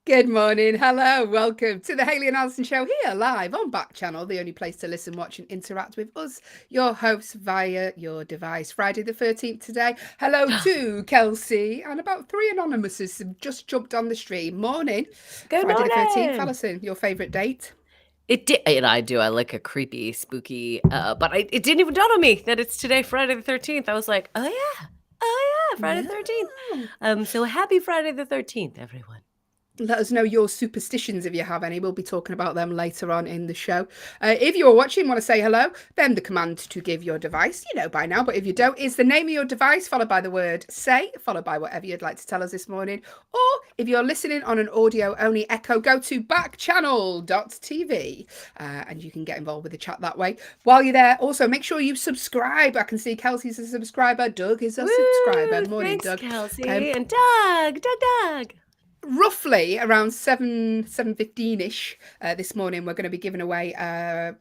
Good morning. Hello. Welcome to the Hayley and Allyson show here live on Backchannel, the only place to listen, watch, and interact with us, your hosts, via your device. Friday the 13th today. Hello to Kelsey and about three anonymouses have just jumped on the stream. Morning. Good Friday the 13th. morning. Allyson, your favourite date? It did, and I do. I like a creepy, spooky. It didn't even dawn on me that it's today, Friday the 13th. I was like, oh yeah, Friday the 13th. No. So happy Friday the 13th, everyone. Let us know your superstitions if you have any. We'll be talking about them later on in the show. If you're watching, want to say hello, then the command to give your device, you know by now, but if you don't, is the name of your device followed by the word say, followed by whatever you'd like to tell us this morning. Or if you're listening on an audio only echo, go to backchannel.tv and you can get involved with the chat that way. While you're there, also make sure you subscribe. I can see Kelsey's a subscriber. Doug is a subscriber. Morning, Thanks, Doug. Kelsey. And Doug. Roughly around 7:15ish this morning, we're going to be giving away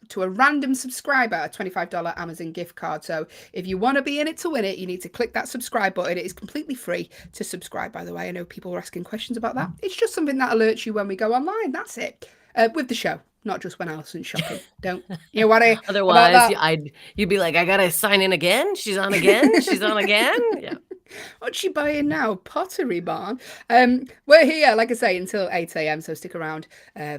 to a random subscriber a $25 Amazon gift card. So if you want to be in it to win it, you need to click that subscribe button. It is completely free to subscribe, by the way. I know people were asking questions about that. It's just something that alerts you when we go online. That's it. With the show, not just when Allison's shopping. Don't you worry. Otherwise, you'd be like, I gotta sign in again. She's on again. She's on again. Yeah. What's she buying now? Pottery Barn. We're here, like I say, until 8 a.m. So stick around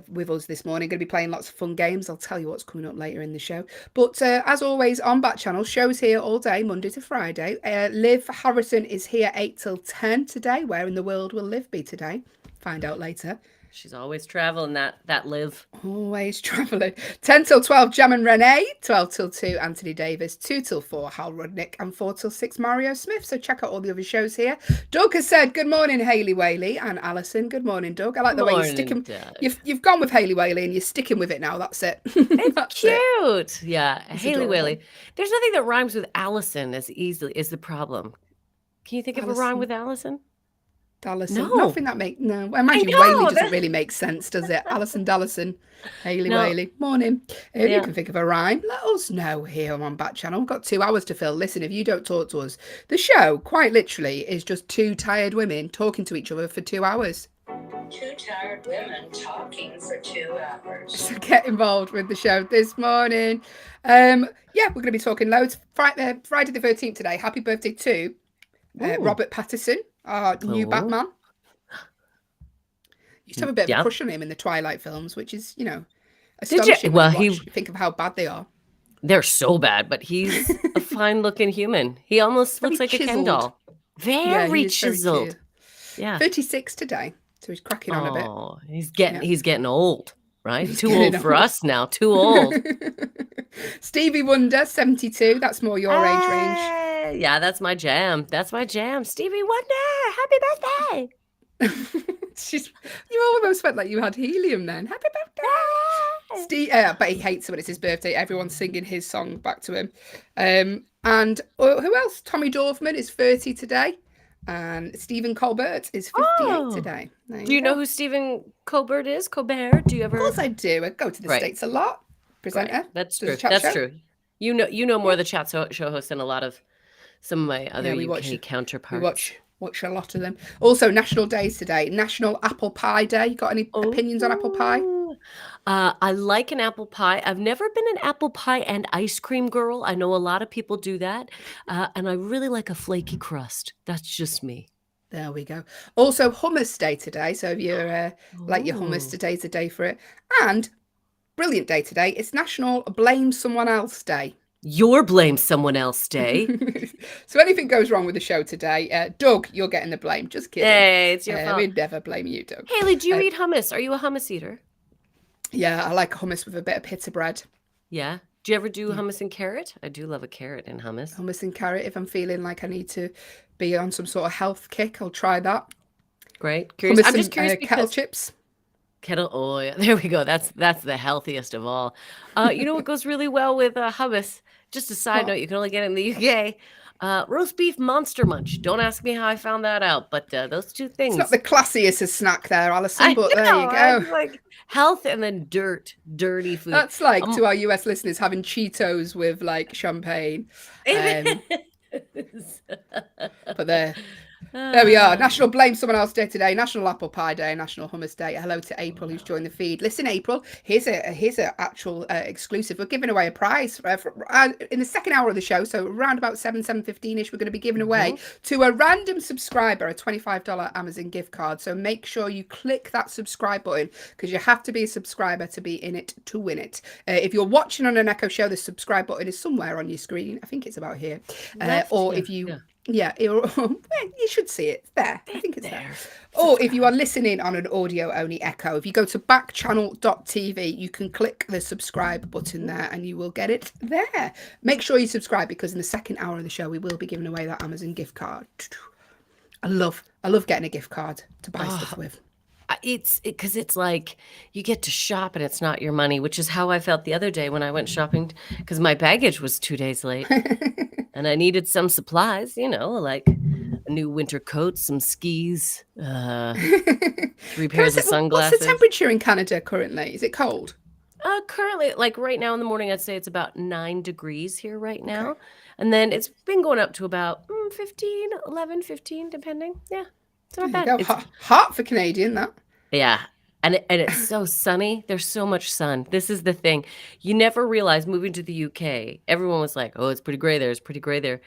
with us this morning. Going to be playing lots of fun games. I'll tell you what's coming up later in the show. But as always, on Backchannel, shows here all day, Monday to Friday. Liv Harrison is here 8 till 10 today. Where in the world will Liv be today? Find out later. She's always traveling, that Liv. Always travelling. 10 till 12, Jam and Renee. 12 till 2, Anthony Davis. 2 till 4, Hal Rudnick. And 4 till 6, Mario Smith. So check out all the other shows here. Doug has said, good morning, Hayley Whaley and Allyson. Good morning, Doug. I like the way you're sticking. You've gone with Hayley Whaley and you're sticking with it now. That's it. It's cute. Yeah. It's Hayley adorable. Whaley. There's nothing that rhymes with Allyson as easily is the problem. Can you think of a rhyme with Allyson? Dallison. No. Nothing that makes no. I imagine Whaley doesn't really make sense, does it? Allyson Dallison, Hayley Whaley. Morning. If you can think of a rhyme, let us know here on Backchannel. We've got 2 hours to fill. Listen, if you don't talk to us, the show, quite literally, is just 2 tired women talking to each other for 2 hours. 2 tired women talking for 2 hours. So get involved with the show this morning. We're going to be talking loads. Friday the 13th today. Happy birthday to Robert Pattinson. Our new Batman. Used to have a bit of a crush on him in the Twilight films, which is, astonishing. Well, think of how bad they are. They're so bad, but he's a fine-looking human. He almost looks like chiseled. A Ken doll. Very chiseled. Yeah. 36 today, so he's cracking on a bit. Oh, he's getting old, right? Too old for us now. Too old. Stevie Wonder, 72. That's more your age range. Yeah, that's my jam. Stevie Wonder, happy birthday. You almost felt like you had helium then. Happy birthday. But he hates it when it's his birthday. Everyone's singing his song back to him. And who else? Tommy Dorfman is 30 today. And Stephen Colbert is 58 today. Do you know who Stephen Colbert is? Colbert? Do you ever? Of course I do. I go to the States a lot. Presenter. Right. That's true. That's true. You know more of the chat show hosts than a lot of some of my other UK counterparts. We watch a lot of them. Also, national days today. National Apple Pie Day. You got any opinions on apple pie? I like an apple pie. I've never been an apple pie and ice cream girl. I know a lot of people do that. And I really like a flaky crust. That's just me. There we go. Also, hummus day today. So if you're like your hummus, today's the day for it. And brilliant day today. It's National Blame Someone Else Day. Your Blame Someone Else Day. So anything goes wrong with the show today, Doug, you're getting the blame. Just kidding. Hey, it's your fault. We'd never blame you, Doug. Hayley, do you eat hummus? Are you a hummus eater? Yeah, I like hummus with a bit of pita bread. Yeah. Do you ever do hummus and carrot? I do love a carrot in hummus. Hummus and carrot. If I'm feeling like I need to be on some sort of health kick, I'll try that. Great. Curious. Hummus I'm just curious because kettle chips. Oh yeah, there we go. That's the healthiest of all. You know what goes really well with hummus? Just a side note, you can only get it in the UK. Roast beef Monster Munch. Don't ask me how I found that out, but those two things. It's not the classiest a snack there, Allyson, but there you go. Like health and then dirty food. That's like to our US listeners having Cheetos with like champagne. But There we are. Ah, National Blame Someone Else Day today. National Apple Pie Day. National Hummus Day. Hello to April who's joined the feed. Listen, April. Here's a actual exclusive. We're giving away a prize in the second hour of the show. So around about 7:15ish, we're going to be giving away to a random subscriber a $25 Amazon gift card. So make sure you click that subscribe button because you have to be a subscriber to be in it to win it. If you're watching on an Echo show, the subscribe button is somewhere on your screen. I think it's about here. Or if you. Yeah, you should see it. It's there. I think it's there. Or if you are listening on an audio-only Echo, if you go to backchannel.tv, you can click the subscribe button there and you will get it there. Make sure you subscribe because in the second hour of the show, we will be giving away that Amazon gift card. I love getting a gift card to buy stuff with. It's because it's like you get to shop and it's not your money, which is how I felt the other day when I went shopping because my baggage was 2 days late and I needed some supplies, like a new winter coat, some skis, 3 pairs of sunglasses. What's the temperature in Canada currently? Is it cold? Currently, like right now in the morning, I'd say it's about 9 degrees here right now. Okay. And then it's been going up to about 11, 15, depending. Yeah. It's not bad. It's hot for Canadian, that. Yeah. And it's so sunny. There's so much sun. This is the thing. You never realize moving to the UK, everyone was like, oh, it's pretty gray there. It's pretty gray there.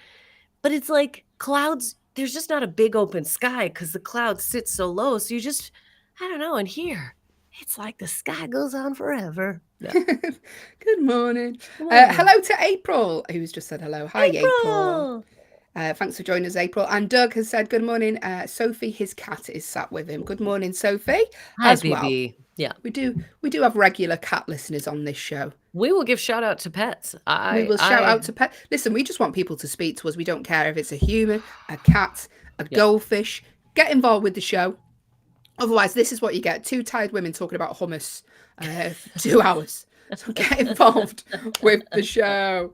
But it's like clouds. There's just not a big open sky because the clouds sit so low. So you just, I don't know. And here, it's like the sky goes on forever. Yeah. Good morning. Hello to April, who's just said hello. Hi, April. Thanks for joining us, April. And Doug has said, good morning. Sophie, his cat is sat with him. Good morning, Sophie. Hi, baby. Well. Yeah. We do have regular cat listeners on this show. We will give shout out to pets. We will shout out to pets. Listen, we just want people to speak to us. We don't care if it's a human, a cat, a goldfish. Get involved with the show. Otherwise, this is what you get. 2 tired women talking about hummus for 2 hours. So get involved with the show.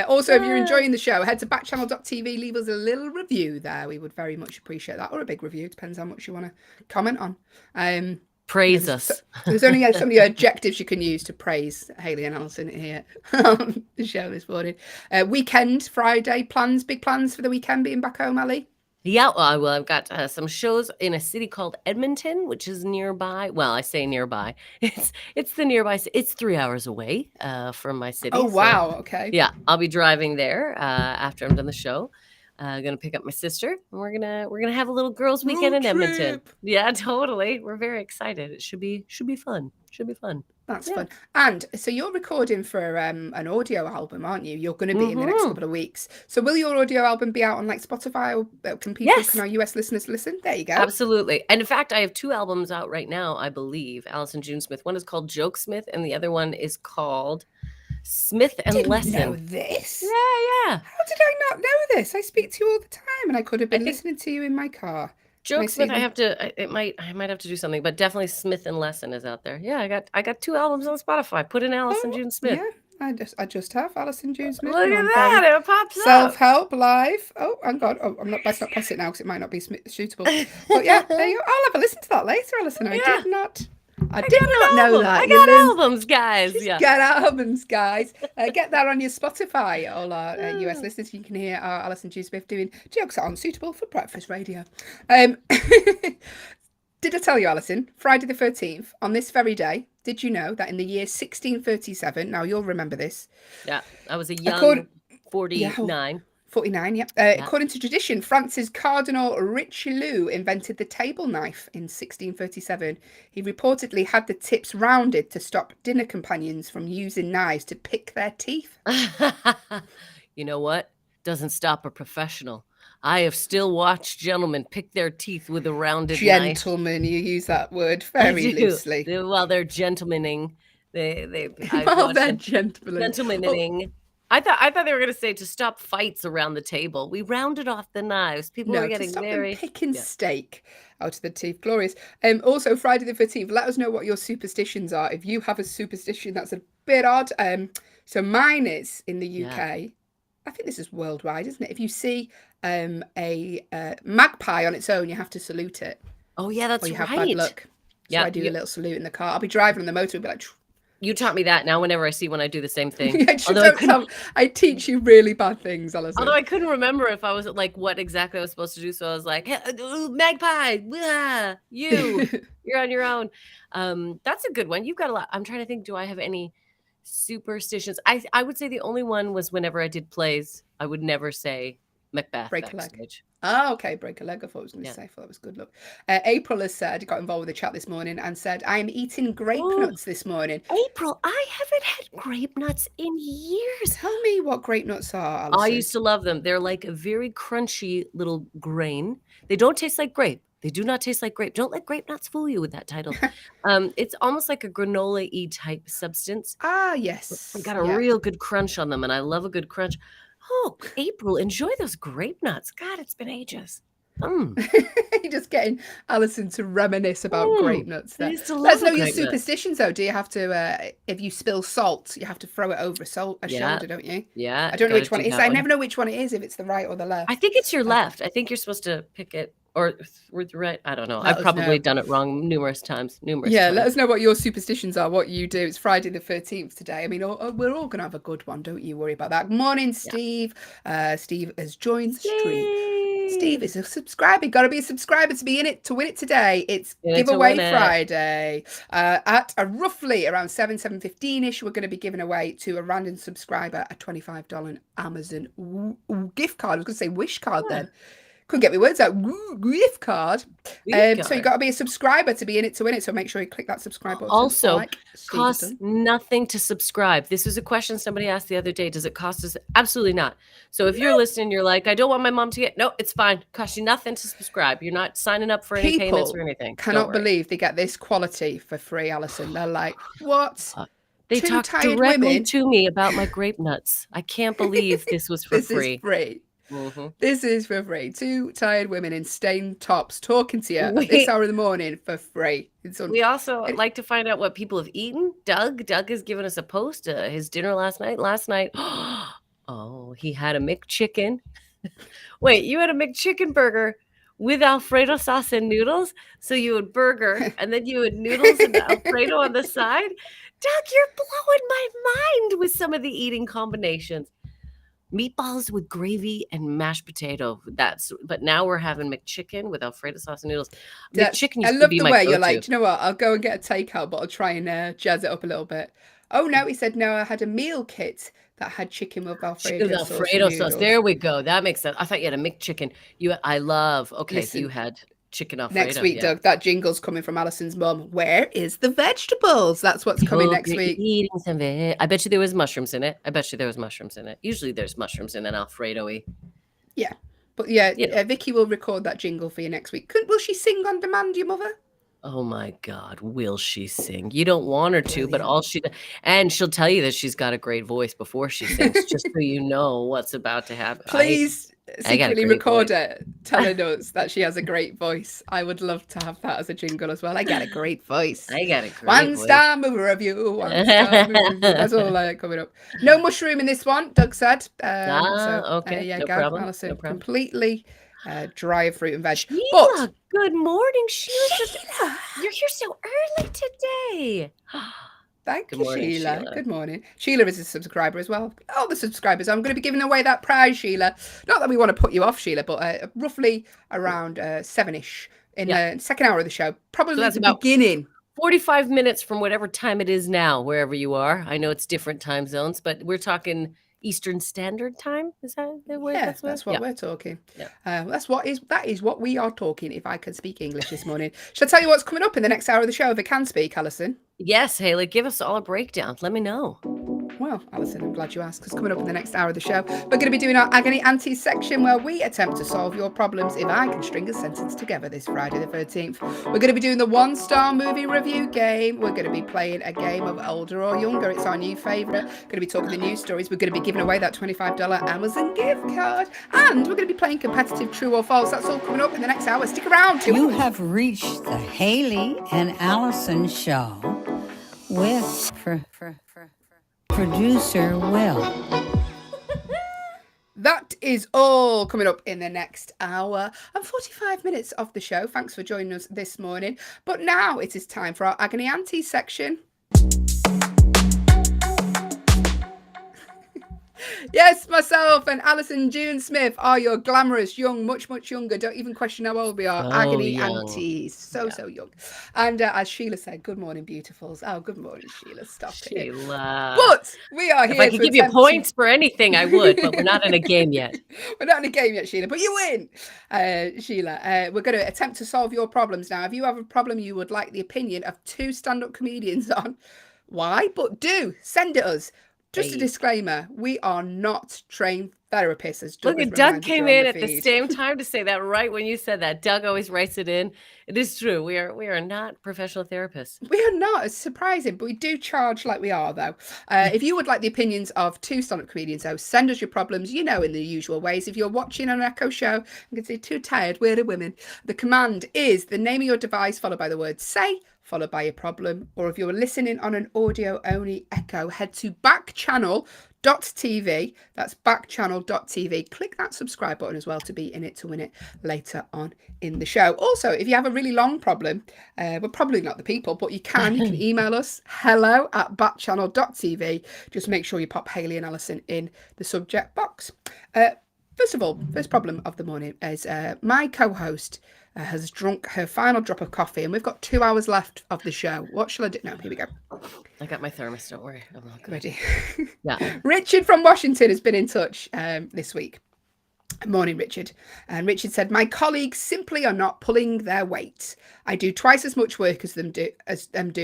Also, if you're enjoying the show, head to backchannel.tv, leave us a little review there. We would very much appreciate that. Or a big review, depends how much you want to comment on. Praise us. There's only so many adjectives you can use to praise Hayley and Allyson here on the show this morning. Weekend, Friday, big plans for the weekend being back home, Ali? Yeah, well, I've got some shows in a city called Edmonton, which is nearby. Well, I say nearby. It's the nearby. It's 3 hours away from my city. Oh, wow. So, okay. Yeah, I'll be driving there after I'm done the show. Gonna pick up my sister, and we're gonna have a little girls' weekend in Edmonton. Yeah, totally. We're very excited. It should be fun. Should be fun. That's fun. And so you're recording for an audio album, aren't you? You're going to be in the next couple of weeks. So will your audio album be out on like Spotify, or can our US listeners listen? There you go. Absolutely. And in fact, I have 2 albums out right now, I believe. Allyson June Smith. One is called Joke Smith, and the other one is called Smith and Lesson. Know this? Yeah. How did I not know this? I speak to you all the time, and I could have been listening to you in my car. Joke Smith, I might have to do something, but definitely Smith and Lesson is out there. Yeah, I got 2 albums on Spotify. Put in Allyson June Smith. Yeah, I just have Allyson June Smith. Look at that, it pops up. Self-help live. Oh, hang on. Oh, best not press it now because it might not be suitable. But yeah, there you go. I'll have a listen to that later, Allyson. I did not know that. I got albums, guys. Get albums, guys. Get that on your Spotify. All our US listeners, you can hear our Allyson June Smith doing jokes that aren't suitable for breakfast radio. Did I tell you, Allyson, Friday the 13th, on this very day, did you know that in the year 1637, now you'll remember this. Yeah, I was a young 49. 49, yeah. According to tradition, France's Cardinal Richelieu invented the table knife in 1637. He reportedly had the tips rounded to stop dinner companions from using knives to pick their teeth. You know what? Doesn't stop a professional. I have still watched gentlemen pick their teeth with a rounded knife. Gentlemen, you use that word very loosely. Well, they're gentlemaning. They're gentlemaning. I thought they were going to say to stop fights around the table. We rounded off the knives. People were getting very picking steak out of the teeth. Glorious. Also, Friday the 15th. Let us know what your superstitions are. If you have a superstition that's a bit odd. So mine is in the UK. Yeah. I think this is worldwide, isn't it? If you see a magpie on its own, you have to salute it. Oh yeah, that's right. Or you have bad luck. So I do a little salute in the car. I'll be driving on the motor and be like, You taught me that. Now whenever I see one, I do the same thing. Yeah, I teach you really bad things, Allyson. Although I couldn't remember if I was like what exactly I was supposed to do, so I was like, magpie, you're on your own. That's a good one. You've got a lot. I'm trying to think, do I have any superstitions? I would say the only one was whenever I did plays, I would never say Macbeth Break a leg. backstage. Oh, okay. Break a leg. I thought I was going to say. I thought that was good luck. April has said, got involved with the chat this morning and said, I am eating grape nuts this morning. April, I haven't had grape nuts in years. Tell me what grape nuts are, Allyson. I used to love them. They're like a very crunchy little grain. They don't taste like grape. They do not taste like grape. Don't let grape nuts fool you with that title. It's almost like a granola-y type substance. Ah, yes. They got a real good crunch on them, and I love a good crunch. Oh, April, enjoy those grape nuts. God, it's been ages. You're just getting Allyson to reminisce about grape nuts there. Let's know your superstitions, though. Do you have to, if you spill salt, you have to throw it over a shoulder, don't you? Yeah. I don't know which one it is. I never know which one it is, if it's the right or the left. I think it's your left. I think you're supposed to pick it. Or with the right, I don't know. I've probably done it wrong numerous times. Let us know what your superstitions are, what you do. It's Friday the 13th today. I mean, we're all going to have a good one. Don't you worry about that. Morning, Steve. Steve has joined the stream. Steve is a subscriber. Got to be a subscriber to be in it, to win it today. It's giveaway Friday. At roughly around 7:15ish, we're going to be giving away to a random subscriber a $25 Amazon gift card. I was going to say wish card then. Couldn't get my words out. Gift card. So you've got to be a subscriber to be in it to win it. So make sure you click that subscribe button. Also, costs nothing to subscribe. This was a question somebody asked the other day. Does it cost us? Absolutely not. So if you're listening, you're like, I don't want my mom to get. No, it's fine. It costs you nothing to subscribe. You're not signing up for any payments or anything. Cannot believe they get this quality for free, Allyson. They're like, what? They talked directly to me about my grape nuts. I can't believe this was for free. This is free. Mm-hmm. This is for free. Two tired women in stained tops talking to you at this hour of the morning for free. We also like to find out what people have eaten. Doug has given us a post. His dinner last night. Oh, he had a McChicken. Wait, you had a McChicken burger with Alfredo sauce and noodles? So you would burger and then you would noodles and Alfredo on the side? Doug, you're blowing my mind with some of the eating combinations. Meatballs with gravy and mashed potato. But now we're having McChicken with Alfredo sauce and noodles. McChicken used to be my go-to. I love the way you're like, do you know what? I'll go and get a takeout, but I'll try and jazz it up a little bit. Oh no, he said no. I had a meal kit that had chicken with Alfredo sauce. There we go. That makes sense. I thought you had a McChicken. I love. Okay, Listen, so you had chicken Alfredo next week, Doug. That jingle's coming from Allison's mum. Where is the vegetables? That's what's coming next week. Eating some I bet you there was mushrooms in it. Usually there's mushrooms in an Alfredo-y. Yeah, but Vicky will record that jingle for you next week. Will she sing on demand, your mother? Oh my God, will she sing? You don't want her to, but and she'll tell you that she's got a great voice before she sings, just so you know what's about to happen. Please secretly record it, telling us that she has a great voice. I would love to have that as a jingle as well. I got a great voice. One-star movie review. That's all coming up. No mushroom in this one, Doug said. Okay. No problem. Allyson, no problem. Completely dry of fruit and veg. Sheila, good morning, Sheila. You're here so early today. Thank you, Sheila. Good morning. Sheila is a subscriber as well. All the subscribers. I'm going to be giving away that prize, Sheila. Not that we want to put you off, Sheila, but roughly around 7-ish in the second hour of the show. Probably so that's the beginning. 45 minutes from whatever time it is now, wherever you are. I know it's different time zones, but we're talking Eastern Standard Time. Is that the word? Yeah, that's what we're talking. Yeah. That is what we are talking, if I can speak English this morning. Shall I tell you what's coming up in the next hour of the show if I can speak, Allyson? Yes, Hayley, give us all a breakdown. Let me know. Well, Allyson, I'm glad you asked, because coming up in the next hour of the show, we're going to be doing our Agony Aunties section where we attempt to solve your problems if I can string a sentence together this Friday the 13th. We're going to be doing the one-star movie review game. We're going to be playing a game of older or younger. It's our new favourite. We're going to be talking the news stories. We're going to be giving away that $25 Amazon gift card. And we're going to be playing competitive true or false. That's all coming up in the next hour. Stick around. You have reached the Hayley and Allyson show with producer Will. That is all coming up in the next hour and 45 minutes of the show. Thanks for joining us this morning. But now it is time for our Agony Aunties section. Yes, myself and Allyson June Smith are your glamorous, young, much, much younger. Don't even question how old we are. So Agony young. aunties. So, Yeah. so young. And as Sheila said, good morning, beautifuls. Oh, good morning, Sheila. Stop it. Sheila. But we are here If I could to give you attempt points for anything, I would, but we're not in a game yet. We're not in a game yet, Sheila, but you win, Sheila. We're going to attempt to solve your problems now. If you have a problem you would like the opinion of two stand-up comedians on, why? But do send it us. Just a disclaimer, we are not trained therapists, as Doug Look, has Doug reminded came you on in the at the feed. same time to say that right when you said that. Doug always writes it in. It is true. We are not professional therapists. We are not. It's surprising, but we do charge like we are, though. If you would like the opinions of two stand-up comedians, though, send us your problems, in the usual ways. If you're watching an Echo show and can say, too tired, we're women, the command is the name of your device followed by the word say, followed by your problem. Or if you're listening on an audio-only Echo, head to Backchannel.tv. That's Backchannel.tv. Click that subscribe button as well to be in it to win it later on in the show. Also, if you have a really long problem, we're probably not the people, but you can email us hello@backchannel.tv. Just make sure you pop Hayley and Allyson in the subject box. First of all, first problem of the morning is my co-host has drunk her final drop of coffee, and we've got 2 hours left of the show. What shall I do? No, here we go. I got my thermos. Don't worry. I'm all good. Ready? Yeah. Richard from Washington has been in touch this week. Morning, Richard. And Richard said, my colleagues simply are not pulling their weight. I do twice as much work as them do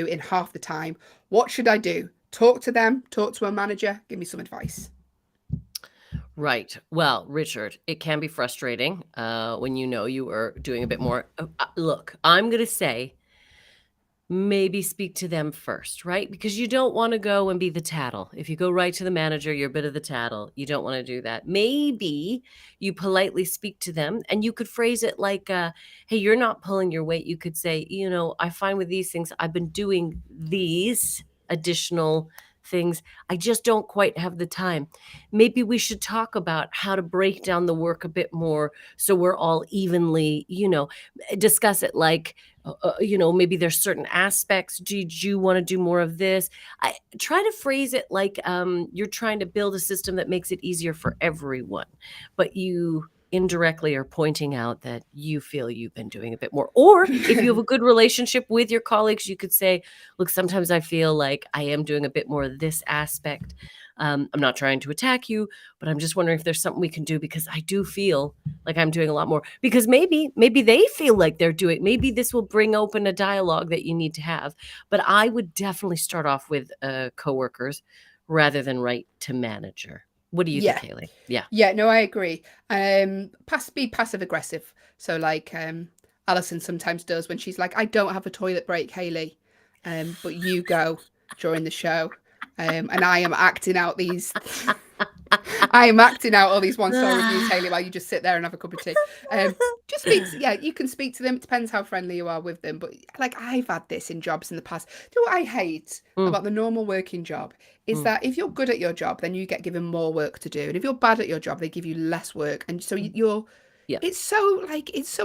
in half the time. What should I do? Talk to them, talk to a manager, give me some advice. Right. Well, Richard, it can be frustrating when you are doing a bit more. Look, I'm going to say maybe speak to them first, right? Because you don't want to go and be the tattle. If you go right to the manager, you're a bit of the tattle. You don't want to do that. Maybe you politely speak to them and you could phrase it like, hey, you're not pulling your weight. You could say, I find with these things, I've been doing these additional things. I just don't quite have the time. Maybe we should talk about how to break down the work a bit more so we're all evenly, discuss it like, maybe there's certain aspects. Did you want to do more of this? I try to phrase it like you're trying to build a system that makes it easier for everyone, but you indirectly are pointing out that you feel you've been doing a bit more. Or if you have a good relationship with your colleagues, you could say, look, sometimes I feel like I am doing a bit more of this aspect. I'm not trying to attack you, but I'm just wondering if there's something we can do because I do feel like I'm doing a lot more. Because maybe they feel like they're doing, maybe this will bring open a dialogue that you need to have. But I would definitely start off with coworkers rather than right to manager. What do you think, Hayley? Yeah, no, I agree. Be passive aggressive. So like Allyson sometimes does when she's like, I don't have a toilet break, Hayley. But you go during the show. And I am acting out these all these one-star reviews, Hayley, while you just sit there and have a cup of tea. Just you can speak to them. It depends how friendly you are with them. But like I've had this in jobs in the past. Do you know what I hate about the normal working job is that if you're good at your job, then you get given more work to do. And if you're bad at your job, they give you less work. And so it's so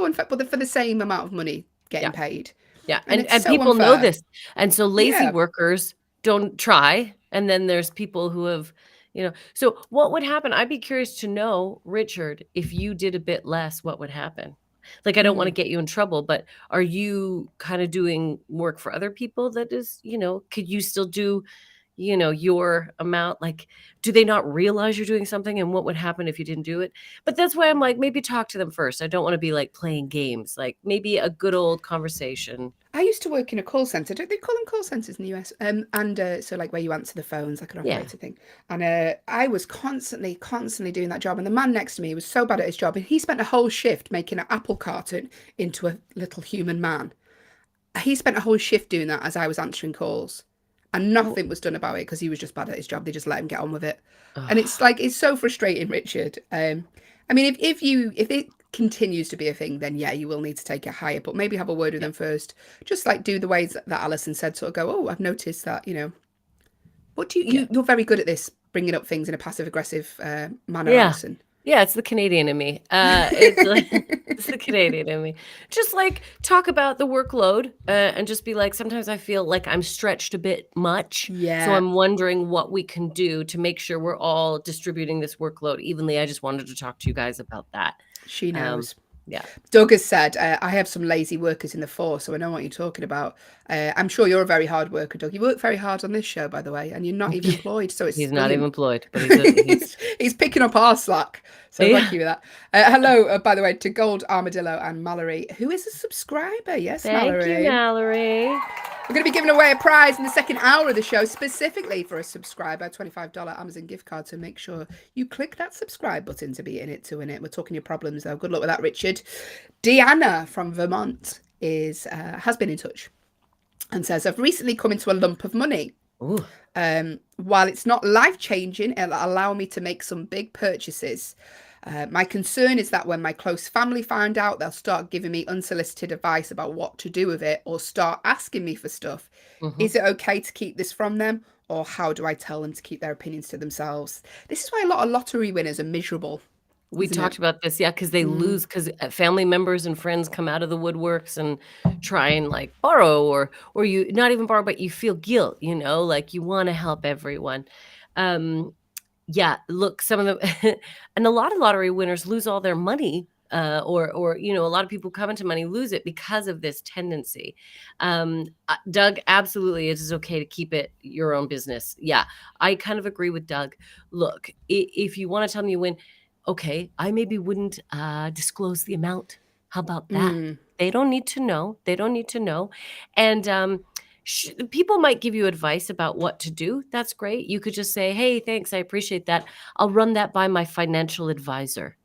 unfair, but for the same amount of money getting paid. Yeah. And so people unfair. Know this. And so lazy workers don't try. And then there's people who have, so what would happen? I'd be curious to know, Richard, if you did a bit less, what would happen? Like, I don't want to get you in trouble, but are you kind of doing work for other people that is, could you still do, your amount? Like, do they not realize you're doing something and what would happen if you didn't do it? But that's why I'm like, maybe talk to them first. I don't want to be like playing games, like maybe a good old conversation. I used to work in a call center. Don't they call them call centers in the US? So like where you answer the phones, like an operator thing. And I was constantly doing that job. And the man next to me was so bad at his job. And he spent a whole shift making an apple carton into a little human man. He spent a whole shift doing that as I was answering calls. And nothing was done about it because he was just bad at his job. They just let him get on with it. And it's so frustrating, Richard. I mean, if it continues to be a thing, then you will need to take it higher, but maybe have a word with them first. Just like do the ways that Allyson said, sort of go, oh, I've noticed that, what do you're very good at this, bringing up things in a passive aggressive manner, Allyson. Yeah, it's the Canadian in me. It's like it's the Canadian in me. Just like talk about the workload and just be like, sometimes I feel like I'm stretched a bit much. So Yeah, I'm wondering what we can do to make sure we're all distributing this workload evenly. I just wanted to talk to you guys about that. she Um, knows. yeah. Doug has said, I have some lazy workers in the force, so I know what you're talking about. I'm sure you're a very hard worker, Doug. You work very hard on this show, by the way, and you're not even employed, so it's He's not even brilliant. employed, but he's He's picking up our slack, so thank yeah. you for that. Hello, by the way, to Gold Armadillo and Mallory, who is a subscriber. Yes, Thank you, Mallory. Mallory. We're going to be giving away a prize in the second hour of the show, specifically for a subscriber, $25 Amazon gift card. So make sure you click that subscribe button to be in it to win it. We're talking your problems, though. Good luck with that, Richard. Deanna from Vermont has been in touch and says, I've recently come into a lump of money. Ooh. While it's not life-changing, it'll allow me to make some big purchases. My concern is that when my close family find out, they'll start giving me unsolicited advice about what to do with it or start asking me for stuff. Mhm. Is it okay to keep this from them, or how do I tell them to keep their opinions to themselves? This is why a lot of lottery winners are miserable. We isn't talked it? about this, yeah, because they lose, because family members and friends come out of the woodworks and try and like borrow, or you not even borrow, but you feel guilt, like you want to help everyone. Yeah, look, some of them, and a lot of lottery winners lose all their money, or a lot of people come into money lose it because of this tendency. Doug, absolutely, it is okay to keep it your own business. Yeah, I kind of agree with Doug. Look, if you want to tell me you win, okay, I maybe wouldn't disclose the amount. How about that? They don't need to know. They don't need to know. And people might give you advice about what to do. That's great. You could just say, hey, thanks. I appreciate that. I'll run that by my financial advisor.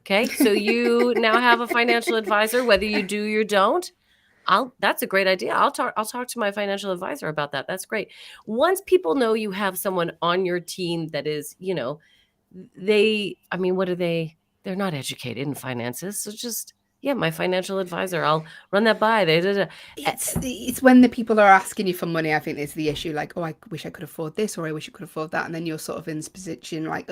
Okay. So you now have a financial advisor, whether you do or don't. That's a great idea. I'll talk to my financial advisor about that. That's great. Once people know you have someone on your team that is, what are they? They're not educated in finances. So just, my financial advisor, I'll run that by. It's when the people are asking you for money, I think is the issue. Like, oh, I wish I could afford this, or I wish I could afford that. And then you're sort of in this position like,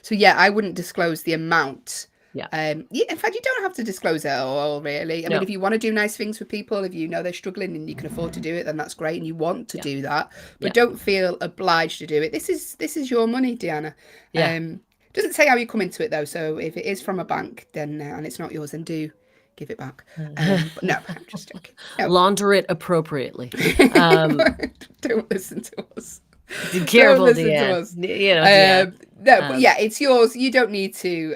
So yeah, I wouldn't disclose the amount. Yeah. In fact, you don't have to disclose it all, really. I mean, if you want to do nice things for people, if you know they're struggling and you can afford to do it, then that's great, and you want to do that. But don't feel obliged to do it. This is your money, Deanna. Yeah. Doesn't say how you come into it though. So if it is from a bank, then and it's not yours, then do give it back. But no, I'm just joking. No. Launder it appropriately. Don't listen to us. Be careful, don't listen Deanne. to us. But yeah, it's yours. You don't need to.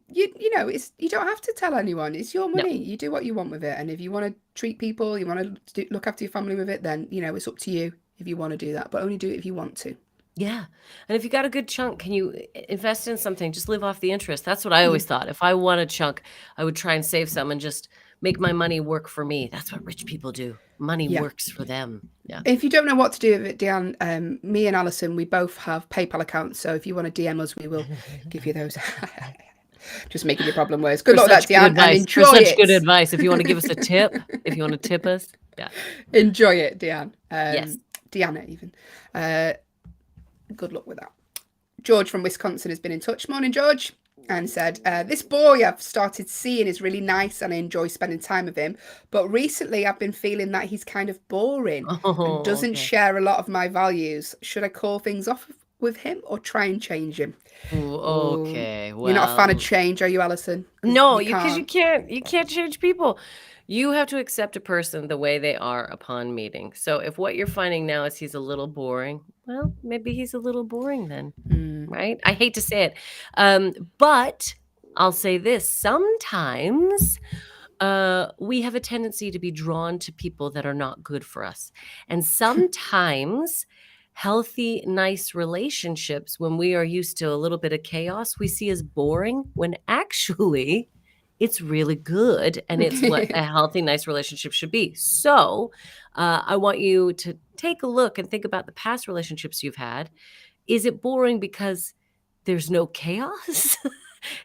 You don't have to tell anyone. It's your money. You do what you want with it. And if you want to treat people, you want to look after your family with it, then it's up to you if you want to do that. But only do it if you want to. Yeah. And if you got a good chunk, can you invest in something? Just live off the interest. That's what I always thought. If I want a chunk, I would try and save some and just make my money work for me. That's what rich people do. Money works for them. Yeah. If you don't know what to do with it, Deanne, me and Allyson, we both have PayPal accounts. So if you want to DM us, we will give you those. Just making your problem worse. Good luck with that, Deanne. And enjoy it. Such good advice. If you want to give us a tip, if you want to tip us. Yeah. Enjoy it, Deanne. Yes. Deanna, even. Good luck with that. George from Wisconsin has been in touch. Morning, George. And said, this boy I've started seeing is really nice and I enjoy spending time with him. But recently I've been feeling that he's kind of boring and doesn't share a lot of my values. Should I call things off with him or try and change him? Ooh, okay. Well, you're not a fan of change, are you, Allyson? No, because you can't change people. You have to accept a person the way they are upon meeting. So if what you're finding now is he's a little boring, well, maybe he's a little boring then, right? I hate to say it, but I'll say this. Sometimes we have a tendency to be drawn to people that are not good for us. And sometimes healthy, nice relationships, when we are used to a little bit of chaos, we see as boring when actually it's really good, and it's what a healthy, nice relationship should be. So I want you to take a look and think about the past relationships you've had. Is it boring because there's no chaos?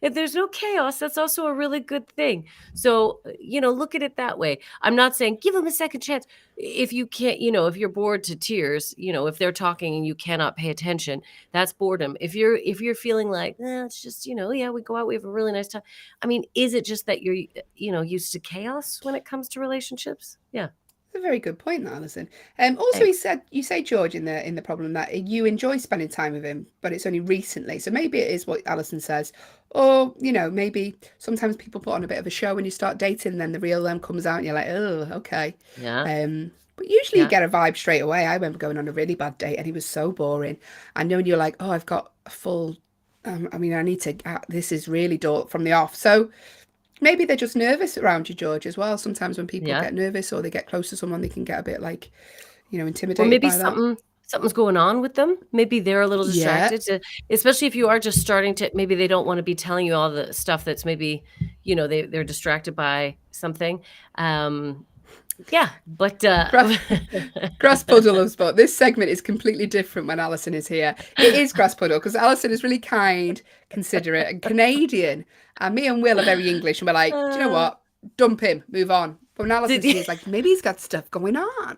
If there's no chaos, that's also a really good thing. So, look at it that way. I'm not saying give them a second chance. If you can't, if you're bored to tears, if they're talking and you cannot pay attention, that's boredom. If you're feeling like, it's just, yeah, we go out, we have a really nice time. I mean, is it just that you're, used to chaos when it comes to relationships? Yeah. A very good point, Allyson. Also, you say, George, in the problem that you enjoy spending time with him, but it's only recently. So maybe it is what Allyson says, or maybe sometimes people put on a bit of a show when you start dating, and then the real them comes out, and you're like, oh, okay. Yeah. But usually you get a vibe straight away. I remember going on a really bad date, and he was so boring. And knowing you're like, oh, I've got a full. I need to. This is really dull from the off. So. Maybe they're just nervous around you, George, as well. Sometimes when people get nervous or they get close to someone, they can get a bit like, intimidated. Or maybe by something's going on with them. Maybe they're a little distracted, especially if you are just starting to. Maybe they don't want to be telling you all the stuff that's maybe, they're distracted by something. Yeah, but Grass Puddle of Sport. This segment is completely different when Allyson is here. It is Grass Puddle because Allyson is really kind, considerate, and Canadian. And me and Will are very English, and we're like, do you know what? Dump him, move on. But when Alyson's here, it's like maybe he's got stuff going on.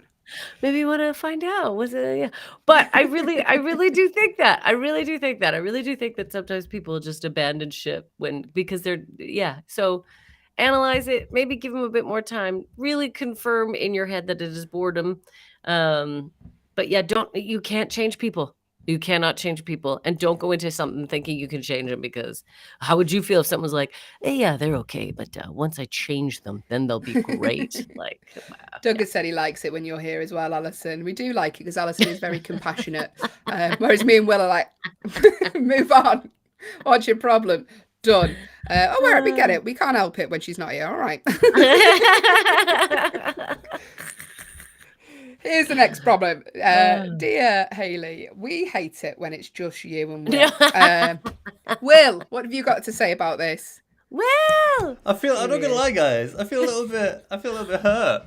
Maybe you want to find out. Was it? Yeah. But I really do think that. I really do think that sometimes people just abandon ship because they're So analyze it. Maybe give them a bit more time. Really confirm in your head that it is boredom. But yeah, you can't change people. You cannot change people, and don't go into something thinking you can change them, because how would you feel if someone was like, hey, yeah, they're okay, but once I change them, then they'll be great. Douglas said he likes it when you're here as well, Allyson. We do like it because Allyson is very compassionate, whereas me and Will are like, move on. What's your problem? Done. All right, we get it. We can't help it when she's not here. All right. Here's the next problem. Dear Hayley, we hate it when it's just you and Will. Will, what have you got to say about this? Will! I'm not gonna lie, guys. I feel a little bit hurt.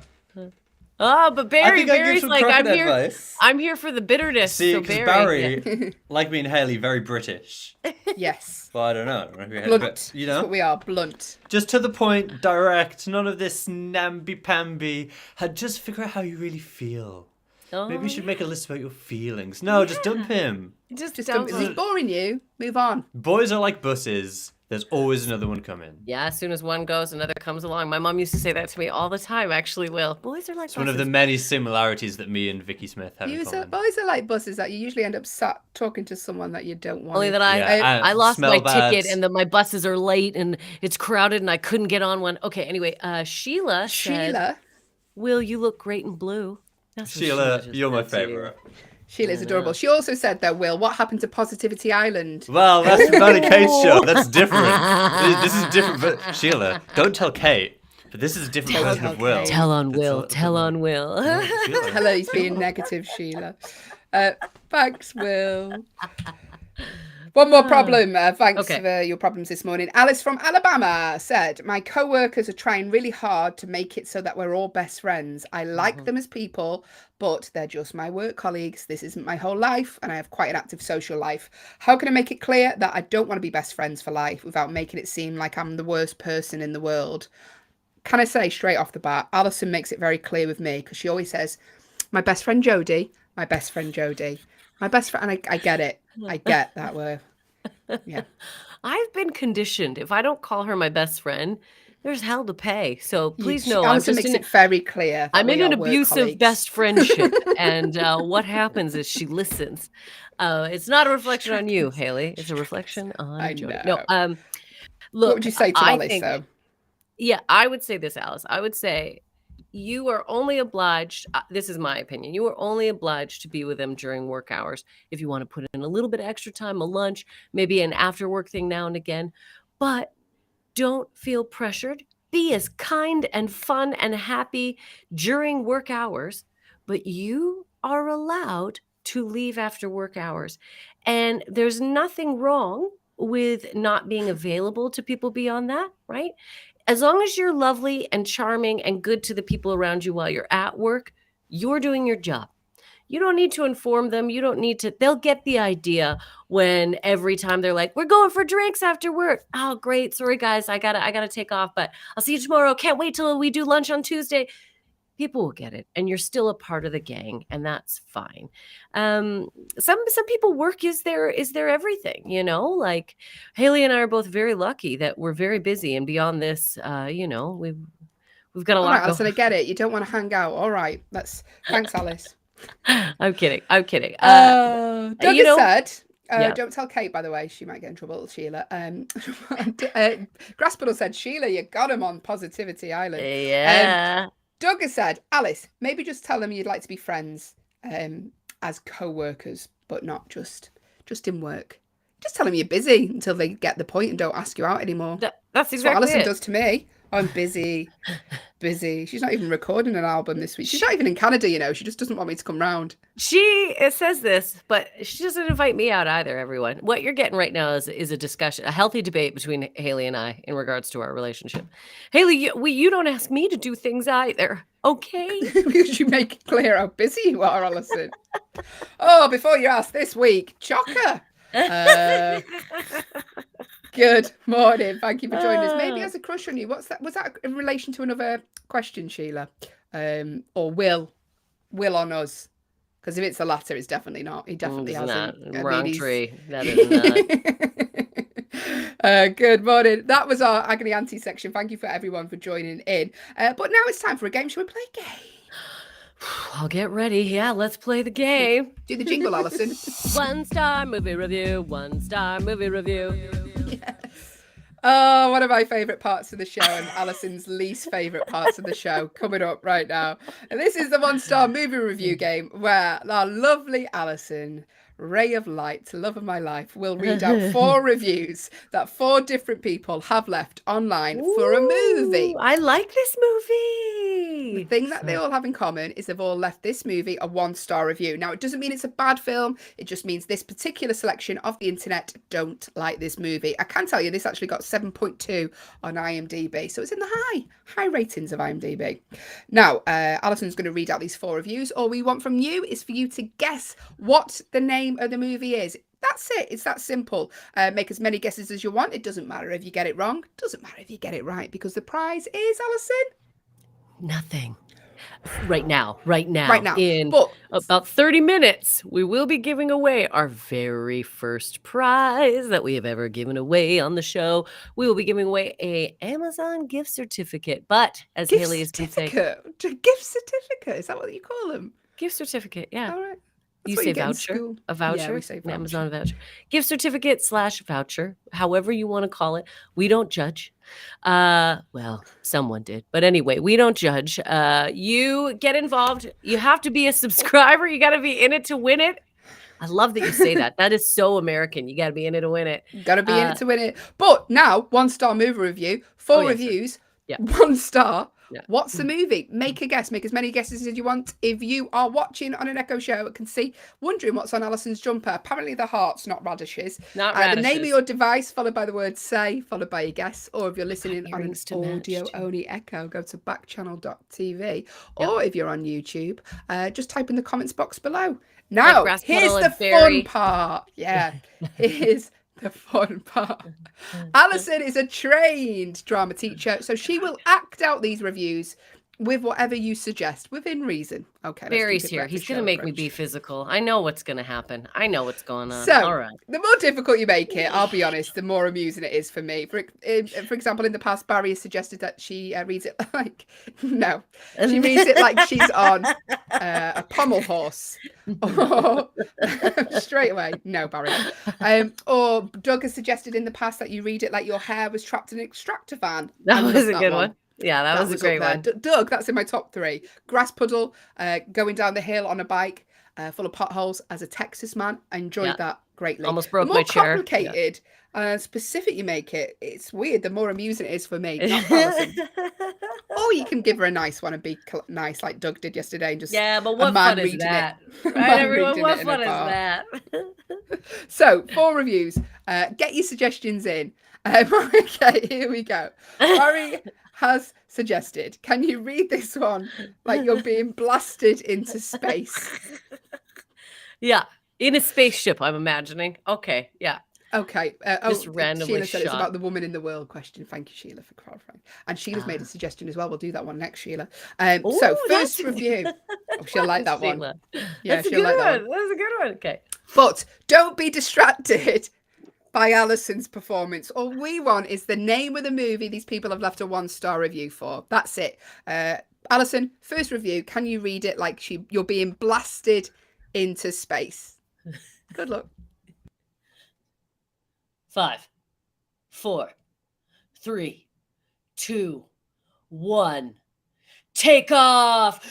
Oh, but Barry's like, advice. I'm here for the bitterness. See, so because Barry, like me and Hayley, very British. Yes. Well, I don't know. Blunt. But, That's what we are, blunt. Just to the point, direct, none of this namby-pamby. Just figure out how you really feel. Oh, Maybe you should make a list about your feelings. No, just dump him. Just dump him. If he's boring you, move on. Boys are like buses. There's always another one coming. Yeah, as soon as one goes, another comes along. My mom used to say that to me all the time, actually, Will. Boys are like buses. One of the many similarities that me and Vicky Smith have in common. Boys are like buses that you usually end up sat talking to someone that you don't want. Only that I lost my ticket and my buses are late and it's crowded and I couldn't get on one. Okay, anyway, Sheila said, Will, you look great in blue. Sheila, you're my favorite. Sheila's adorable. She also said that, Will, what happened to Positivity Island? Well, that's Mary Kate's show. That's different. This is different. But Sheila, don't tell Kate. But this is a different version of Will. Tell on Will. Tell on Will. Hello, he's being negative, Sheila. Thanks, Will. One more problem. Thanks for your problems this morning. Alice from Alabama said, my co-workers are trying really hard to make it so that we're all best friends. I like them as people, but they're just my work colleagues. This isn't my whole life, and I have quite an active social life. How can I make it clear that I don't want to be best friends for life without making it seem like I'm the worst person in the world? Can I say straight off the bat, Allyson makes it very clear with me, because she always says, my best friend Jodie, my best friend Jodie. My best friend, and I get it. I get that word. Yeah. I've been conditioned. If I don't call her my best friend, there's hell to pay. So please know. Allyson makes it very clear. I'm in an abusive best friendship. And what happens is she listens. It's not a reflection on you, Hayley. It's a reflection on Jodie. No, look, what would you say to Alice, though? Yeah, I would say this, Alice. I would say you are only obliged, this is my opinion, you are only obliged to be with them during work hours. If you want to put in a little bit of extra time, a lunch, maybe an after work thing now and again, but don't feel pressured. Be as kind and fun and happy during work hours, but you are allowed to leave after work hours. And there's nothing wrong with not being available to people beyond that, right? As long as you're lovely and charming and good to the people around you while you're at work, you're doing your job. You don't need to inform them. You don't need to. They'll get the idea when every time they're like, we're going for drinks after work. Oh, great. Sorry, guys. I gotta take off, but I'll see you tomorrow. Can't wait till we do lunch on Tuesday. People will get it, and you're still a part of the gang, and that's fine. Some people work is their everything, like Hayley and I are both very lucky that we're very busy, and beyond this, we've got a All lot right, going. Alison, I get it. You don't want to hang out. All right. Thanks, Alice. I'm kidding. Doug you know- has said, Yeah. don't tell Kate, by the way. She might get in trouble, Sheila. Graspedal said, Sheila, you got him on Positivity Island. Yeah. Doug has said, Alice, maybe just tell them you'd like to be friends as co-workers, but not just in work. Just tell them you're busy until they get the point and don't ask you out anymore. That's That's exactly what Alison it. does to me. I'm busy. She's not even recording an album this week. She's not even in Canada, She just doesn't want me to come round. It says this, but she doesn't invite me out either, everyone. What you're getting right now is a discussion, a healthy debate between Hayley and I in regards to our relationship. Hayley, you don't ask me to do things either, okay? Because you make it clear how busy you are, Alison. Oh, before you ask this week, Chocker. Good morning. Thank you for joining us. Maybe he has a crush on you. What's that? Was that in relation to another question, Sheila? Or will on us? Because if it's the latter, it's definitely not. He definitely hasn't. Wrong tree. That is not. Good morning. That was our Agony Auntie section. Thank you for everyone for joining in. But now it's time for a game. Shall we play a game? I'll get ready. Yeah, let's play the game. Do the jingle, Alison. 1-star movie review. 1-star movie review. Yes. Oh, one of my favourite parts of the show and Alison's least favourite parts of the show coming up right now. And this is the 1-star movie review game where our lovely Alison, ray of light, love of my life, will read out 4 reviews that 4 different people have left online for a movie. I like this movie. The thing that they all have in common is they've all left this movie a 1-star review. Now, it doesn't mean it's a bad film. It just means this particular selection of the internet don't like this movie. I can tell you this actually got 7.2 on IMDb. So it's in the high ratings of IMDb. Now, Alison's going to read out these 4 reviews. All we want from you is for you to guess what the name of the movie is. That's it. It's that simple. Make as many guesses as you want. It doesn't matter if you get it wrong. It doesn't matter if you get it right because the prize is, Alison, nothing. Right now. In about 30 minutes, we will be giving away our very first prize that we have ever given away on the show. We will be giving away a Amazon gift certificate. But as Hayley is saying, gift certificate. Is that what you call them? Gift certificate. Yeah. All right. You say voucher, a voucher, Yeah, we say an voucher. Amazon voucher, gift certificate / voucher, however you want to call it. We don't judge. Well, someone did, but anyway, we don't judge. You get involved. You have to be a subscriber. You got to be in it to win it. I love that you say that. That is so American. You got to be in it to win it. Got to be in it to win it. But now, 1-star movie review, 4 reviews, Yeah. 1 star. Yeah. What's the movie? Make a guess. Make as many guesses as you want. If you are watching on an Echo show, can see, wondering what's on Alison's jumper. Apparently the hearts, not radishes. Not The radishes. name of your device, followed by the word say, followed by your guess. Or if you're listening on an earrings to match, too. audio-only Echo, go to backchannel.tv. Or if you're on YouTube, just type in the comments box below. Now, Grass here's Puddle the and Berry. fun part. Yeah, here's the fun part. Alison is a trained drama teacher, so she will act out these reviews with whatever you suggest, within reason. Okay. Barry's here. He's going to make me be physical. I know what's going to happen. I know what's going on. So, all right. the more difficult you make it, I'll be honest, the more amusing it is for me. For example, in the past, Barry has suggested that she reads it like, no, she reads it like she's on a pommel horse. Or, straight away, no, Barry. Or Doug has suggested in the past that you read it like your hair was trapped in an extractor fan. That was a good one. Yeah, that was a great one. Doug, that's in my top 3. Grass puddle, going down the hill on a bike, full of potholes as a Texas man. I enjoyed that greatly. Almost broke the my chair. The more complicated and specific you make it, it's weird. The more amusing it is for me. Not Alison. Or you can give her a nice one and be nice like Doug did yesterday. And just but what fun is that? Right, everyone, what fun is that? So, 4 reviews. Get your suggestions in. Okay, here we go. Barry has suggested, can you read this one like you're being blasted into space? Yeah, in a spaceship, I'm imagining. Okay, yeah. Okay. Just randomly Sheila said it's shot. about the woman in the world question. Thank you, Sheila, for clarifying. And Sheila's made a suggestion as well. We'll do that one next, Sheila. So Ooh, first that's- review. Oh, she'll like that one. Sheila. Yeah, That's a she'll good like that one. That's a good one. Okay. But don't be distracted by Alyson's performance. All we want is the name of the movie these people have left a 1-star review for. That's it. Allyson, first review. Can you read it like you're being blasted into space? Good luck. 5, 4, 3, 2, 1. Take off!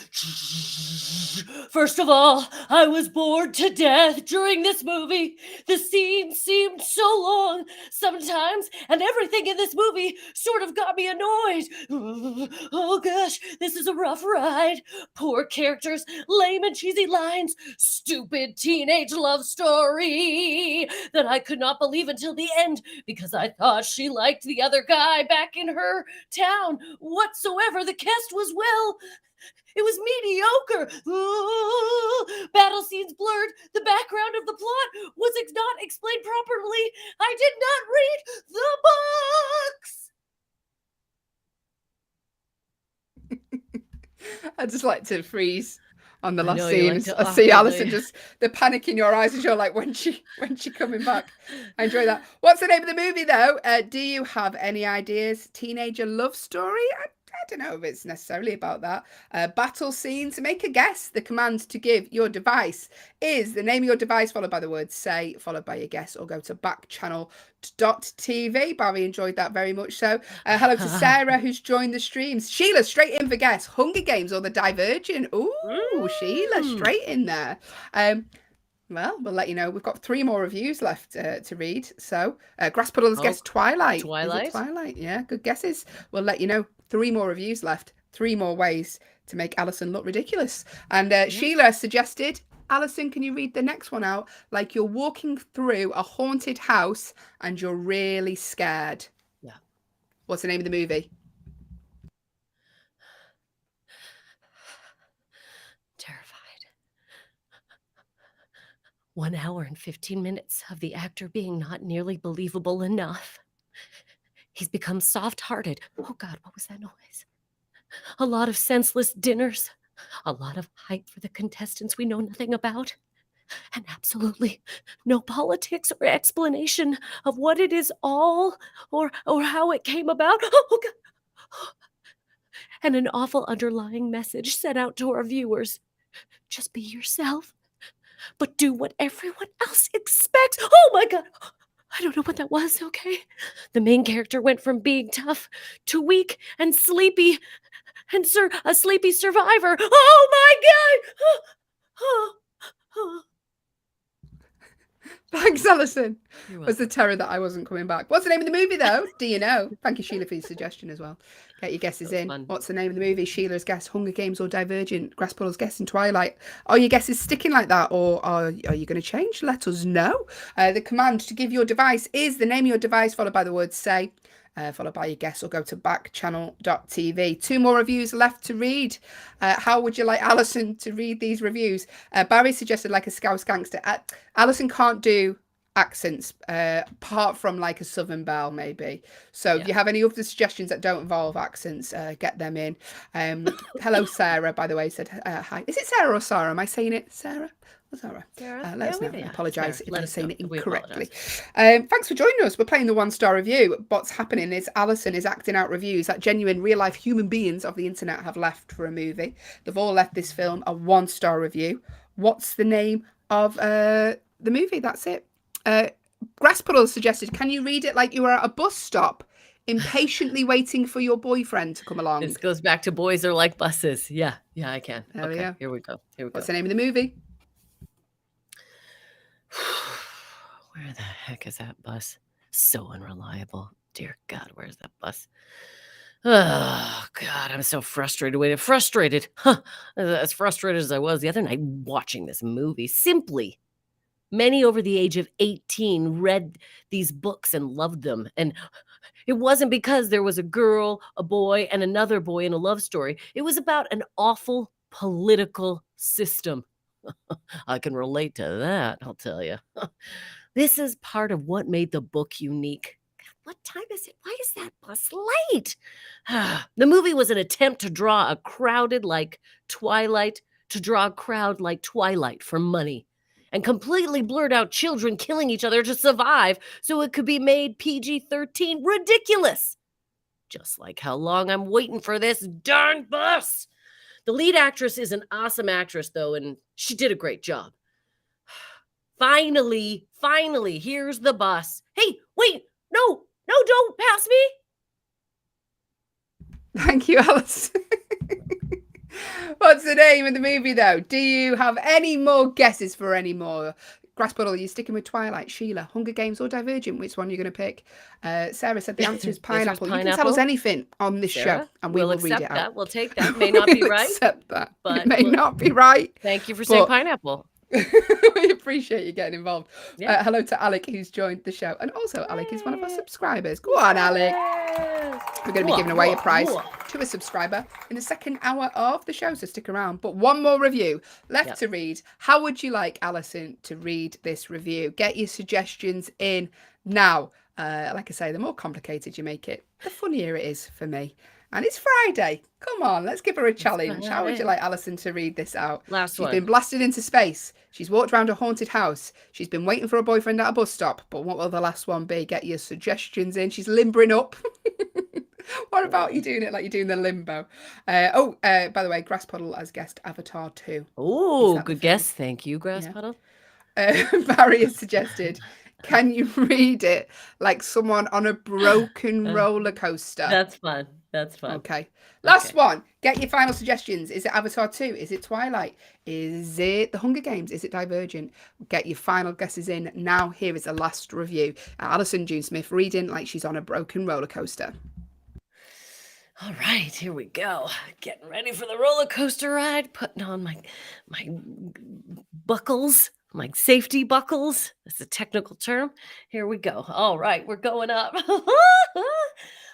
First of all, I was bored to death during this movie. The scene seemed so long sometimes, and everything in this movie sort of got me annoyed. Oh gosh, this is a rough ride. Poor characters, lame and cheesy lines, stupid teenage love story that I could not believe until the end because I thought she liked the other guy back in her town. Whatsoever, the cast was well. It was mediocre. Battle scenes blurred. The background of the plot was not explained properly. I did not read the books. I just like to freeze on the I last know, you scene. like to I see awkwardly- Allyson just the panic in your eyes as you're like, when's she coming back? I enjoy that. What's the name of the movie though? Do you have any ideas? Teenager love story? I don't know if it's necessarily about that. Battle scenes. Make a guess. The command to give your device is the name of your device followed by the word say, followed by your guess, or go to backchannel.tv. Barry enjoyed that very much so. Hello to Sarah who's joined the streams. Sheila, straight in for guess. Hunger Games or The Divergent? Ooh, Sheila, straight in there. Well, we'll let you know. We've got 3 more reviews left to read. So, Grass Puddles guessed Twilight. Twilight? Is it Twilight? Yeah, good guesses. We'll let you know. 3 more reviews left. 3 more ways to make Allyson look ridiculous. And Sheila suggested, Allyson, can you read the next one out? Like you're walking through a haunted house and you're really scared. Yeah. What's the name of the movie? Terrified. 1 hour and 15 minutes of the actor being not nearly believable enough. He's become soft-hearted. Oh God, what was that noise? A lot of senseless dinners. A lot of hype for the contestants we know nothing about. And absolutely no politics or explanation of what it is all or how it came about. Oh God. And an awful underlying message sent out to our viewers. Just be yourself, but do what everyone else expects. Oh my God. I don't know what that was, okay? The main character went from being tough to weak and sleepy and a sleepy survivor. Oh my God! Thanks, Allyson. You're Was the terror that I wasn't coming back. What's the name of the movie, though? Do you know? Thank you, Sheila, for your suggestion as well. Get your guesses in. fun. What's the name of the movie? Sheila's guessed Hunger Games or Divergent. Grass Puddles guessing Twilight. Are your guesses sticking like that, or are you going to change? Let us know. The command to give your device is the name of your device, followed by the word say, followed by your guess, or go to backchannel.tv. 2 more reviews left to read. How would you like Allyson to read these reviews? Barry suggested like a Scouse gangster. Allyson can't do accents apart from like a Southern Belle maybe. So if you have any other suggestions that don't involve accents, get them in. Hello Sarah, by the way, said hi. Is it Sarah or Sarah? Am I saying it Sarah or Sarah? Let us know. I apologise if I'm saying it incorrectly. Thanks for joining us. We're playing the 1-star review. What's happening is Allyson is acting out reviews that genuine real life human beings of the internet have left for a movie. They've all left this film a 1-star review. What's the name of the movie? That's it. Grass Puddle suggested, can you read it like you were at a bus stop, impatiently waiting for your boyfriend to come along? This goes back to boys are like buses. Yeah, I can. There we go. Here we go. What's the name of the movie? Where the heck is that bus? So unreliable. Dear God, where's that bus? Oh, God, I'm so frustrated. Frustrated. As frustrated as I was the other night watching this movie. Simply Many over the age of 18 read these books and loved them. And it wasn't because there was a girl, a boy, and another boy in a love story. It was about an awful political system. I can relate to that, I'll tell you. This is part of what made the book unique. What time is it? Why is that bus late? The movie was an attempt to draw a crowd like Twilight for money, and completely blurred out children killing each other to survive so it could be made PG-13 ridiculous. Just like how long I'm waiting for this darn bus. The lead actress is an awesome actress, though, and she did a great job. Finally, here's the bus. Hey, wait, no, don't pass me. Thank you, Alice. What's the name of the movie, though? Do you have any more guesses for any more? Grass Puddle, are you sticking with Twilight? Sheila, Hunger Games or Divergent? Which one are you going to pick? Sarah said the answer is Pineapple. You can tell us anything on this show and we'll read it out. We'll take that. May not be right. Accept that. But it may not be right. Thank you for saying Pineapple. We appreciate you getting involved. Yeah. Hello to Alec, who's joined the show. And also, Alec is one of our subscribers. Go on, Alec. We're going to be giving away a prize to a subscriber in the second hour of the show, so stick around. But one more review left to read. How would you like Allyson to read this review? Get your suggestions in now. Like I say, the more complicated you make it, the funnier it is for me. And it's Friday. Come on, let's give her a challenge. How would you like Allyson to read this out? She's been blasted into space. She's walked around a haunted house. She's been waiting for a boyfriend at a bus stop. But what will the last one be? Get your suggestions in. She's limbering up. What about you doing it like you're doing the limbo? By the way, Grass Puddle has guessed Avatar 2. Oh, good guess. Thank you, Grass Puddle. Barry has suggested, can you read it like someone on a broken roller coaster? That's fun. Okay. Last one. Get your final suggestions. Is it Avatar 2? Is it Twilight? Is it The Hunger Games? Is it Divergent? Get your final guesses in now. Here is the last review. Allyson June Smith reading like she's on a broken roller coaster. All right, here we go. Getting ready for the roller coaster ride. Putting on my buckles, my safety buckles. That's a technical term. Here we go. All right, we're going up.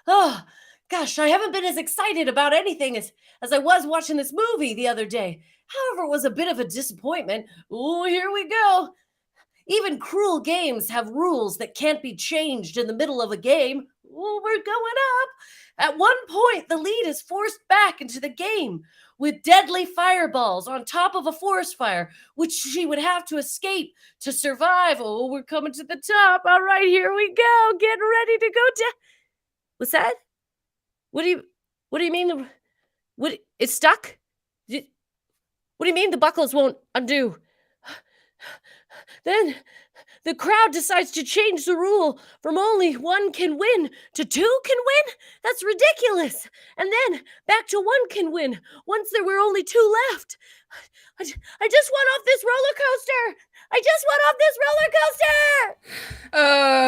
Oh, gosh, I haven't been as excited about anything as I was watching this movie the other day. However, it was a bit of a disappointment. Oh, here we go. Even cruel games have rules that can't be changed in the middle of a game. Oh, we're going up. At one point, the lead is forced back into the game with deadly fireballs on top of a forest fire, which she would have to escape to survive. Oh, we're coming to the top. All right, here we go. Getting ready to go down. What's that? What do you mean? It's stuck? What do you mean the buckles won't undo? Then the crowd decides to change the rule from only one can win to two can win? That's ridiculous. And then back to one can win once there were only two left. I just went off this roller coaster.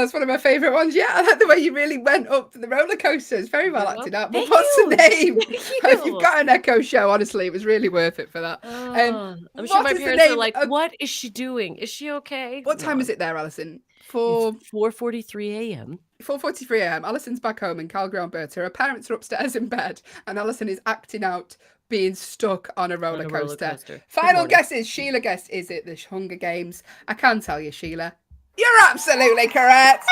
It's one of my favourite ones. Yeah, I like the way you really went up the roller coaster. It's very well acted out. But what's the name? If you've got an Echo show, honestly, it was really worth it for that. I'm sure my parents are like, what is she doing? Is she okay? What time is it there, Allyson? 4:43 a.m. 4:43 a.m. Allison's back home in Calgary, Alberta. Her parents are upstairs in bed, and Allyson is acting out being stuck on a roller coaster. Final guesses. Sheila guessed, is it the Hunger Games? I can tell you, Sheila, you're absolutely correct.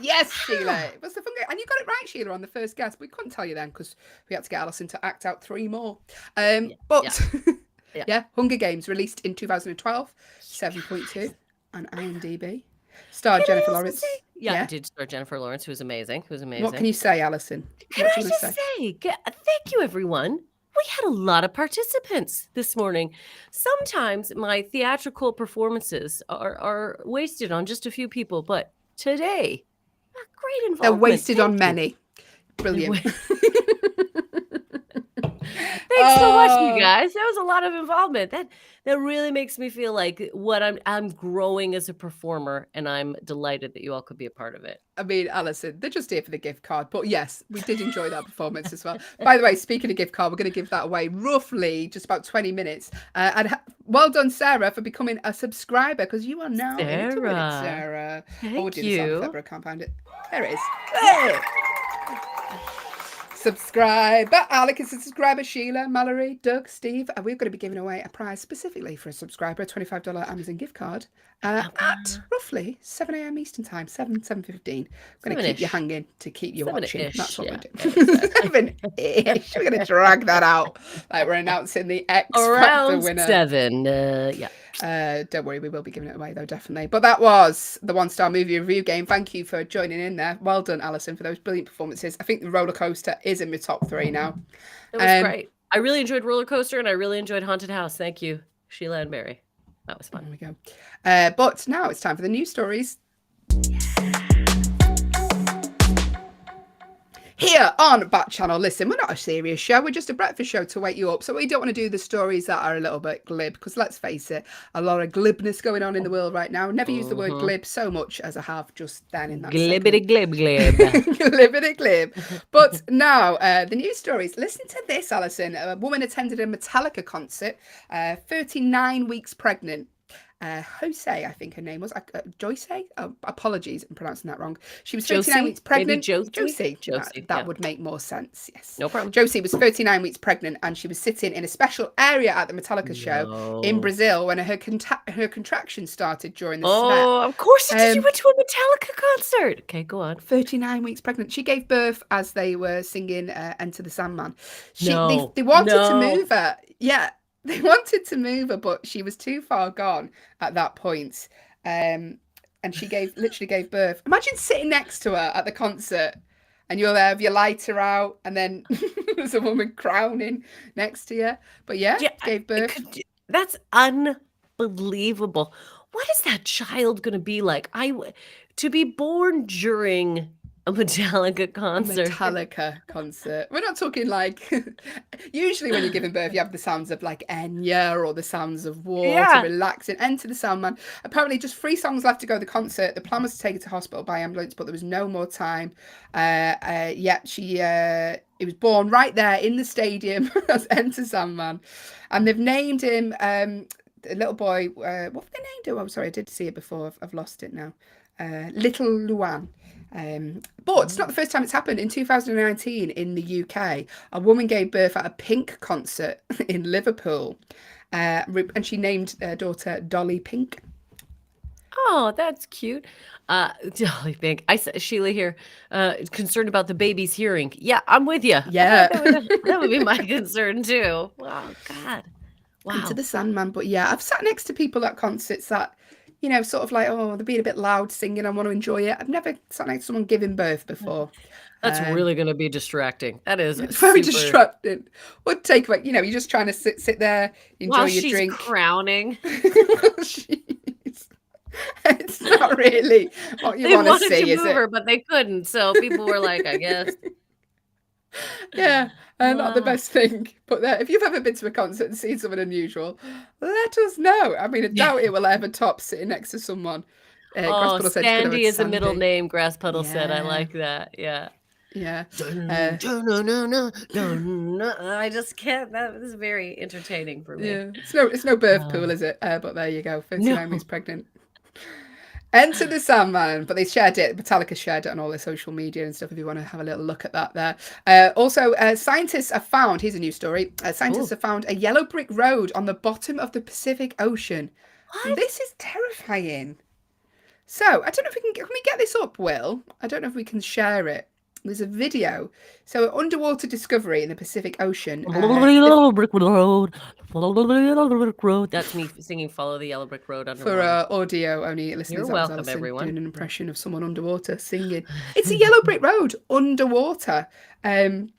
Yes, Sheila. It was the Hunger, and you got it right, Sheila, on the first guess. We couldn't tell you then because we had to get Allyson to act out 3 more. Hunger Games, released in 2012, 7.2 on IMDb. Starred Jennifer Lawrence. Yeah, it did star Jennifer Lawrence, who was amazing. What can you say, Allyson? Can I just say, thank you, everyone. We had a lot of participants this morning. Sometimes my theatrical performances are wasted on just a few people, but today, a great involvement. They're wasted on many. Brilliant. Thanks so much, you Oh, guys. That was a lot of involvement. That really makes me feel like what I'm growing as a performer, and I'm delighted that you all could be a part of it. I mean, Alison, they're just here for the gift card. But yes, we did enjoy that performance as well. By the way, speaking of gift card, we're going to give that away roughly just about 20 minutes. Well done, Sarah, for becoming a subscriber, because you are now in it to win it, Sarah, Sarah. Oh, we'll thank do the sound effect, you. but I can't find it. There it is. Hey! Subscriber, Alec is a subscriber, Sheila, Mallory, Doug, Steve, and we're going to be giving away a prize specifically for a subscriber, a $25 Amazon gift card at roughly 7 a.m. Eastern time, 7:15. We're going to keep you 7-ish. hanging to keep you watching. 7-ish, That's what yeah. we're doing. 7-ish. We're going to drag that out like we're announcing the X Factor Around winner. 7. Yeah. Don't worry, we will be giving it away though, definitely. But that was the one-star movie review game. Thank you for joining in there. Well done, Alison, for those brilliant performances. I think the roller coaster is in my top 3 now. It was great. I really enjoyed Rollercoaster, and I really enjoyed Haunted House. Thank you, Sheila and Barry. That was There fun. we go. But now it's time for the news stories. Here on Backchannel, listen, we're not a serious show. We're just a breakfast show to wake you up. So we don't want to do the stories that are a little bit glib, because let's face it, a lot of glibness going on in the world right now. Never use the word glib so much as I have just then in that Glibbity glib glib. Glibbity glib. But now, the news stories. Listen to this, Alison. A woman attended a Metallica concert, 39 weeks pregnant. Jose, I think her name was. Joyce? Oh, apologies, I'm pronouncing that wrong. She was 39 Josie? weeks pregnant. Maybe Josie. Josie, That yeah. would make more sense, yes. No problem. Josie was 39 weeks pregnant, and she was sitting in a special area at the Metallica show in Brazil when her contractions started during the snap. Oh, of course you did. You went to a Metallica concert. Okay, go on. 39 weeks pregnant. She gave birth as they were singing Enter the Sandman. They wanted to move her. Yeah, they wanted to move her, but she was too far gone at that point. And she literally gave birth. Imagine sitting next to her at the concert and you're there with your lighter out, and then there's a woman crowning next to you. But yeah, gave birth. That's unbelievable. What is that child going to be like? To be born during a Metallica concert. Metallica concert. We're not talking like usually when you're giving birth you have the sounds of like Enya or the sounds of water relaxing. Enter the Sandman. Apparently just 3 songs left to go to the concert. The plan was to take her to hospital by ambulance, but there was no more time. It was born right there in the stadium as Enter Sandman, and they've named him a little boy. What have they named him? I'm sorry, I did see it before. I've lost it now. Little Luan. But it's not the first time it's happened. In 2019 in the UK, a woman gave birth at a Pink concert in Liverpool, and she named her daughter Dolly Pink. Oh, that's cute. Dolly Pink. Sheila here, concerned about the baby's hearing. Yeah, I'm with you. Yeah. That would be my concern too. Wow, God. Wow. Into the Sandman. But yeah, I've sat next to people at concerts that, you know, sort of like, oh, they're being a bit loud singing. I want to enjoy it. I've never sat next to someone giving birth before. That's really going to be distracting. That is very distracting. What take away? You know, you're just trying to sit there, enjoy your she's drink. crowning. It's not really what you want to see, to is move it? her, but they couldn't. So people were like, I guess. Yeah, not the best thing. But if you've ever been to a concert and seen something unusual, let us know. I mean, I doubt it will ever top sitting next to someone. Sandy is a middle name, Grass Puddle said. I like that. Yeah. Yeah. No. I just can't. That is very entertaining for me. Yeah. It's no birth pool, is it? But there you go. 39 weeks pregnant. Enter the Sandman, but they shared it. Metallica shared it on all their social media and stuff. If you want to have a little look at that there. Also, scientists have found. Here's a new story. Scientists have found a yellow brick road on the bottom of the Pacific Ocean. And this is terrifying. So I don't know if we can we get this up, Will? I don't know if we can share it. There's a video. So underwater discovery in the Pacific Ocean. Yellow brick road. Brick road. That's me singing "Follow the Yellow Brick Road" underwater. For audio only listeners. You're welcome, everyone. Doing an impression of someone underwater singing. It's a yellow brick road underwater, in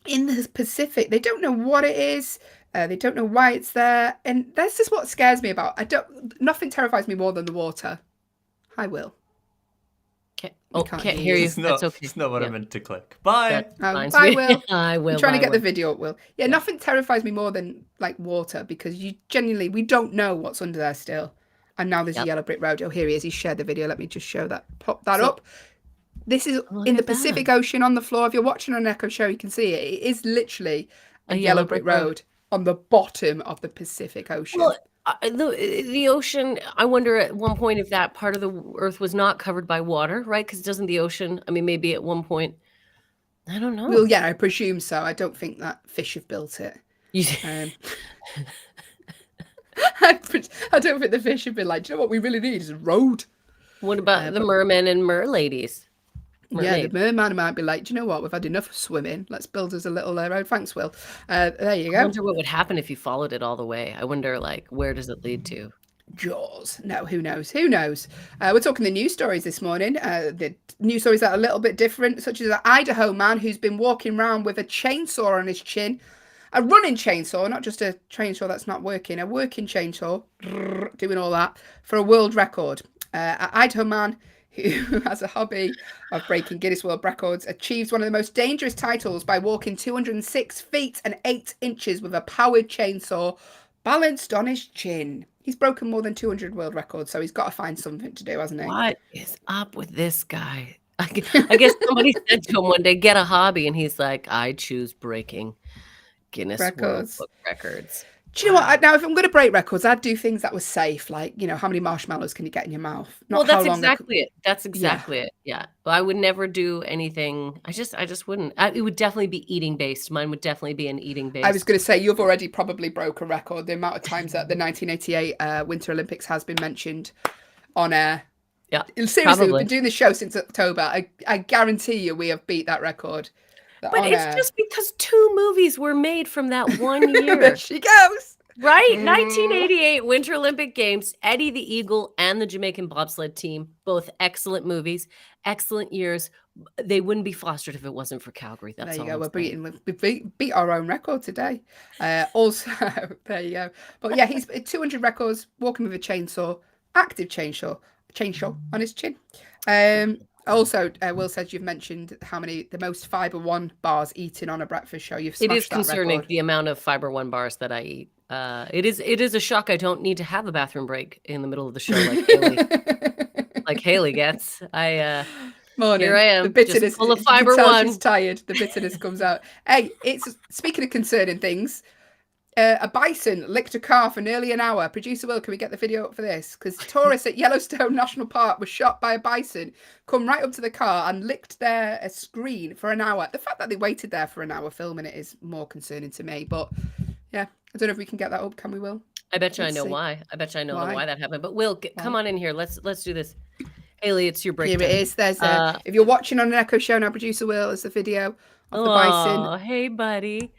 the Pacific. They don't know what it is. They don't know why it's there, and this is what scares me about. Nothing terrifies me more than the water. Hi, Will. Oh, can't can't hear hear you. you. It's That's okay. It's not what I Yeah, meant to click. Bye. that's fine. Bye, sweet. Will. I will. I'm trying to bye, get the Will. video up, Will. Yeah, nothing terrifies me more than like water because we don't know what's under there still. And now there's a Yep. yellow brick road. Oh, here he is. He's shared the video. Let me just show that. Pop that So- up. This is Look in the at that. Pacific Ocean on the floor. If you're watching on an Echo Show, you can see it. It is literally a yellow brick road on the bottom of the Pacific Ocean. Well, the ocean, I wonder at one point if that part of the Earth was not covered by water, right? Because doesn't the ocean, I mean, maybe at one point, I don't know. Well, yeah, I presume so. I don't think that fish have built it. You- I don't think the fish have been like, do you know what we really need is a road. what about the mermen and merladies? Yeah, the Mermaid. merman might be like, do you know what? We've had enough of swimming. Let's build us a little road. Thanks, Will. There you I go. wonder what would happen if you followed it all the way. I wonder, like, where does it lead to? Jaws. No, who knows? Who knows? We're talking the news stories this morning. The news stories that are a little bit different, such as an Idaho man who's been walking around with a chainsaw on his chin. A running chainsaw, not just a chainsaw that's not working, a working chainsaw, doing all that for a world record. An Idaho man who has a hobby of breaking Guinness World Records achieves one of the most dangerous titles by walking 206 feet and 8 inches with a powered chainsaw balanced on his chin. He's broken more than 200 world records, so he's got to find something to do, hasn't he? What is up with this guy? I guess somebody said to him one day, get a hobby. And he's like, I choose breaking Guinness World Records. Book Records. Do you know what? Now, if I'm going to break records, I'd do things that were safe, like, you know, how many marshmallows can you get in your mouth? Not Well, that's how long exactly it. That's exactly it. Yeah. Well, I would never do anything. I just wouldn't. It would definitely be eating based. Mine would definitely be an eating based. I was going to say, you've already probably broke a record. The amount of times that the 1988 Winter Olympics has been mentioned on air. Yeah. Seriously, probably. we've been doing this show since October. I guarantee you we have beat that record. But it's just because 2 movies were made from that one year. There she goes. Right? 1988 Winter Olympic Games, Eddie the Eagle and the Jamaican bobsled team, both excellent movies, excellent years. They wouldn't be fostered if it wasn't for Calgary. That's There you all go. I'm We're saying. we beat our own record today. Also, there you go. But yeah, he's 200 records, walking with a chainsaw, active chainsaw on his chin. Also, Will says you've mentioned the most Fiber One bars eaten on a breakfast show. You've It smashed is that concerning record. the amount of Fiber One bars that I eat. It is a shock. I don't need to have a bathroom break in the middle of the show like Hayley gets. Morning. Here I am, The bitterness, just full of you can Fiber tell One. She's tired. The bitterness comes out. Hey, it's speaking of concerning things. A bison licked a car for nearly an hour. Producer Will, can we get the video up for this? Because tourists at Yellowstone National Park were shot by a bison, come right up to the car and licked their screen for an hour. The fact that they waited there for an hour filming it is more concerning to me. But yeah, I don't know if we can get that up. Can we, Will? I bet you I Let's know see. why. I bet you I know Why? why that happened. But Will, come on in here. Let's do this. Hayley, it's your break. Here it time. is. There's if you're watching on an Echo Show now, Producer Will, is the video of the bison. Oh, hey, buddy.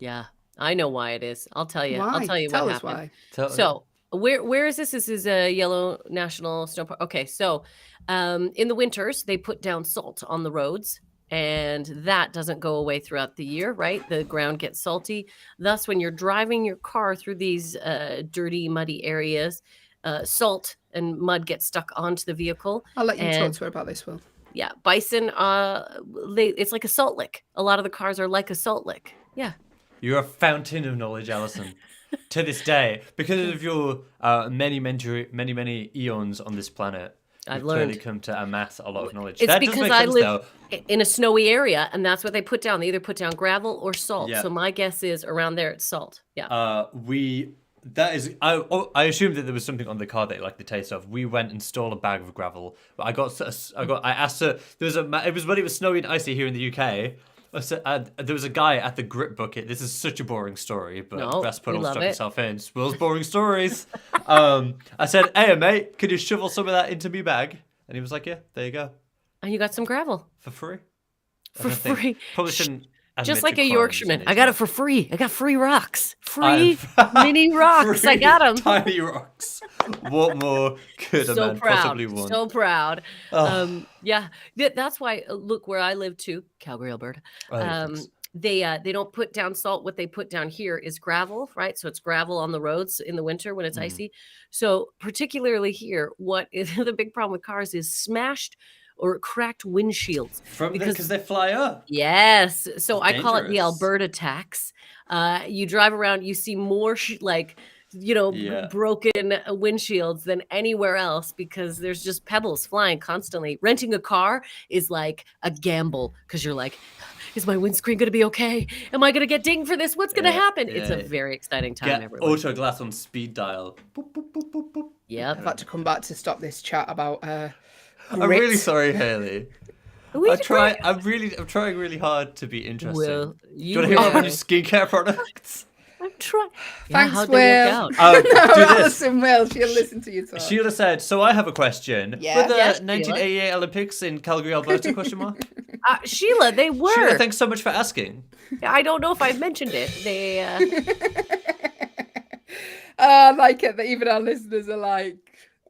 Yeah, I know why it is. I'll tell you. Why? I'll tell you Tell what us happened. why. So where is this? This is a Yellow National Snow Park. Okay, so in the winters they put down salt on the roads, and that doesn't go away throughout the year, right? The ground gets salty. Thus, when you're driving your car through these dirty, muddy areas, salt and mud get stuck onto the vehicle. I'll let you talk and to her about this, Will. yeah, bison. It's like a salt lick. A lot of the cars are like a salt lick. Yeah. You're a fountain of knowledge, Allyson. To this day, because of your many eons on this planet, I've you've clearly learned. come to amass a lot of knowledge. It's That does because make I sense, live though. in a snowy area, and that's what they put down. They either put down gravel or salt. Yeah. So my guess is around there it's salt. Yeah. I assumed that there was something on the car that you liked the taste of. We went and stole a bag of gravel, but I asked her. It was when it was snowy and icy here in the UK. There was a guy at the grip bucket. This is such a boring story, but No, Rasputin we love stuck it. himself in. Will's boring stories. I said, "Hey mate, could you shovel some of that into me bag?" And he was like, "Yeah, there you go, And you got some gravel for free." I for don't think- free. Probably shouldn't. Just admit like to a crimes Yorkshireman. in I got it it. for free. I got free rocks. Free I'm- mini rocks. I Free got them. Tiny rocks. What more could a So man proud. possibly want? So proud. Oh. Yeah. That's why, look, where I live too, Calgary, Alberta. Oh, thanks. They don't put down salt. What they put down here is gravel, right? So it's gravel on the roads in the winter when it's icy. So particularly here, what is the big problem with cars is smashed or cracked windshields. Because they fly up. Yes. So It's I call it the dangerous. Alberta tax. You drive around, you see more broken windshields than anywhere else because there's just pebbles flying constantly. Renting a car is like a gamble because you're like, is my windscreen going to be okay? Am I going to get dinged for this? What's going to happen? It's a very exciting time, Get everyone. auto glass on speed dial. Boop, boop, boop, boop, boop. Yep. I've had to come back to stop this chat about I'm really sorry, Haley. I'm trying really hard to be interesting. Will, Do you want to hear about will. my skincare products? I'm trying. Thanks, how'd Will. they work out? Oh, no, do this. Alison will. She'll listen to you talk. Sheila said, so I have a question. Yeah. For the Yes, 1988 Olympics in Calgary, Alberta, question mark? Sheila, they were. Sheila, thanks so much for asking. I don't know if I've mentioned it. They. I like it that even our listeners are like,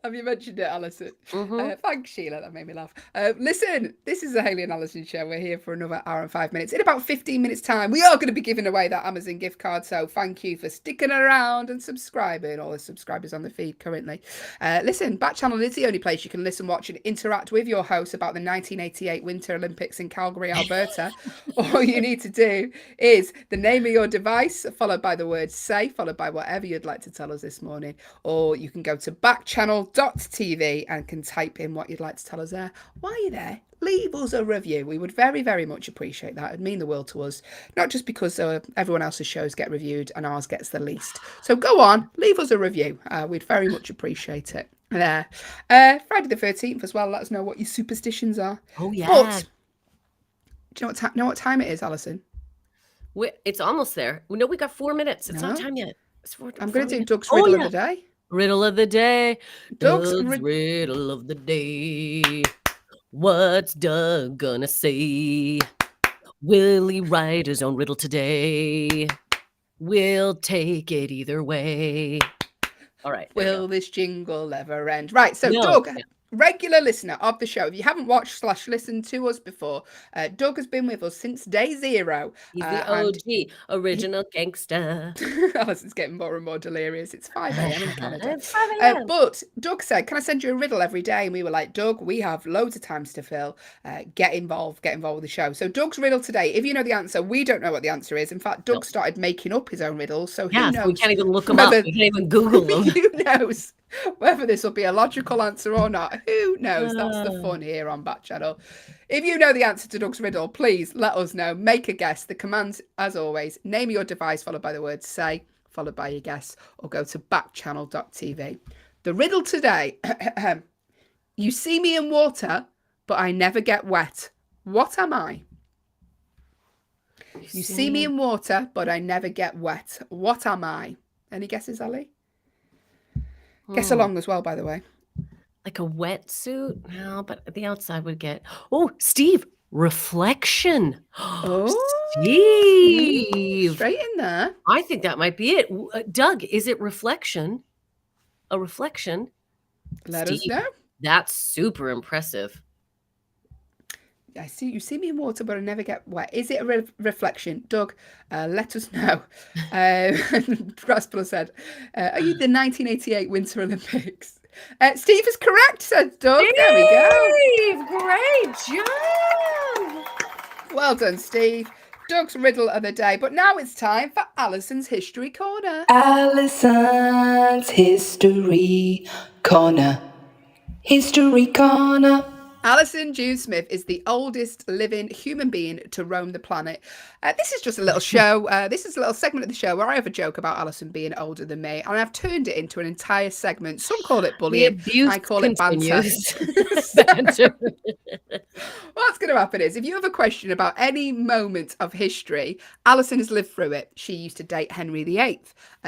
have you mentioned it, Alison? Thanks, Sheila. That made me laugh. Listen, this is the Hayley and Alison show. We're here for another hour and 5 minutes. In about 15 minutes' time, we are going to be giving away that Amazon gift card. So thank you for sticking around and subscribing. All the subscribers on the feed currently. Listen, Backchannel is the only place you can listen, watch, and interact with your hosts about the 1988 Winter Olympics in Calgary, Alberta. All you need to do is the name of your device, followed by the word say, followed by whatever you'd like to tell us this morning. Or you can go to Backchannel.tv and can type in what you'd like to tell us there. While you're there, leave us a review. We would very, very much appreciate that. It'd mean the world to us, not just because everyone else's shows get reviewed and ours gets the least. So go on, leave us a review. We'd very much appreciate it. There. Friday the 13th as well. Let us know what your superstitions are. Oh, yeah. But, do you know what time it is, Alison? It's almost there. No, we got 4 minutes. It's not time yet. I'm going to do Doug's riddle of the day. Riddle of the day. Doug's riddle of the day. What's Doug gonna say? Will he write his own riddle today? We'll take it either way. All right. Will this jingle ever end? Right, so No. Doug, Yeah. regular listener of the show. If you haven't watched / listened to us before, Doug has been with us since day zero. He's the OG, original gangster. Alison's getting more and more delirious. It's 5 a.m. in Canada. It's 5 a.m. But Doug said, can I send you a riddle every day? And we were like, Doug, we have loads of times to fill. Get involved with the show. So Doug's riddle today, if you know the answer, we don't know what the answer is. In fact, Doug started making up his own riddles. So who knows? We can't even look them up. We can't even Google them. Who knows whether this will be a logical answer or not? Who knows? That's the fun here on Backchannel. If you know the answer to Doug's riddle, please let us know. Make a guess. The commands, as always, name your device followed by the word say, followed by your guess, or go to backchannel.tv. The riddle today, you see me in water, but I never get wet. What am I? You see me in water, but I never get wet. What am I? Any guesses, Ali? Guess along as well, by the way. Like a wetsuit? No, but the outside would get... Oh, Steve, reflection. Oh, Steve. straight in there. I think that might be it. Doug, is it reflection? A reflection? Let us Steve, know. That's super impressive. I see you see me in water, but I never get wet. Is it a reflection? Doug, let us know. Graspler said, are you the 1988 Winter Olympics? Steve is correct, said Doug. Steve, there we go. Great job. Well done, Steve. Doug's riddle of the day. But now it's time for Alison's History Corner. Allison's History Corner. History Corner. Allyson June Smith is the oldest living human being to roam the planet. This is just a little show. This is a little segment of the show where I have a joke about Allyson being older than me, and I've turned it into an entire segment. Some call it bullying. I call it banter. Banter. What's going to happen is, if you have a question about any moment of history, Allyson has lived through it. She used to date Henry VIII.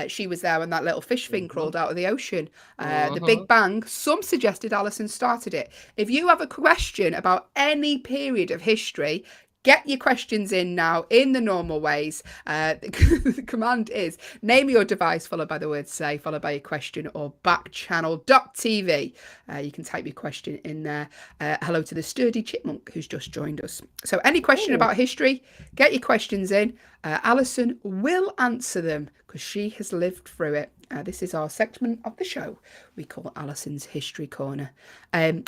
She was there when that little fish thing crawled out of the ocean. The Big Bang, some suggested Allyson started it. If you have a question about any period of history, get your questions in now in the normal ways. The command is name your device followed by the word say, followed by your question, or backchannel.tv. You can type your question in there. Hello to the sturdy chipmunk who's just joined us. So any question about history, get your questions in. Allyson will answer them because she has lived through it. This is our segment of the show we call Alyson's History Corner.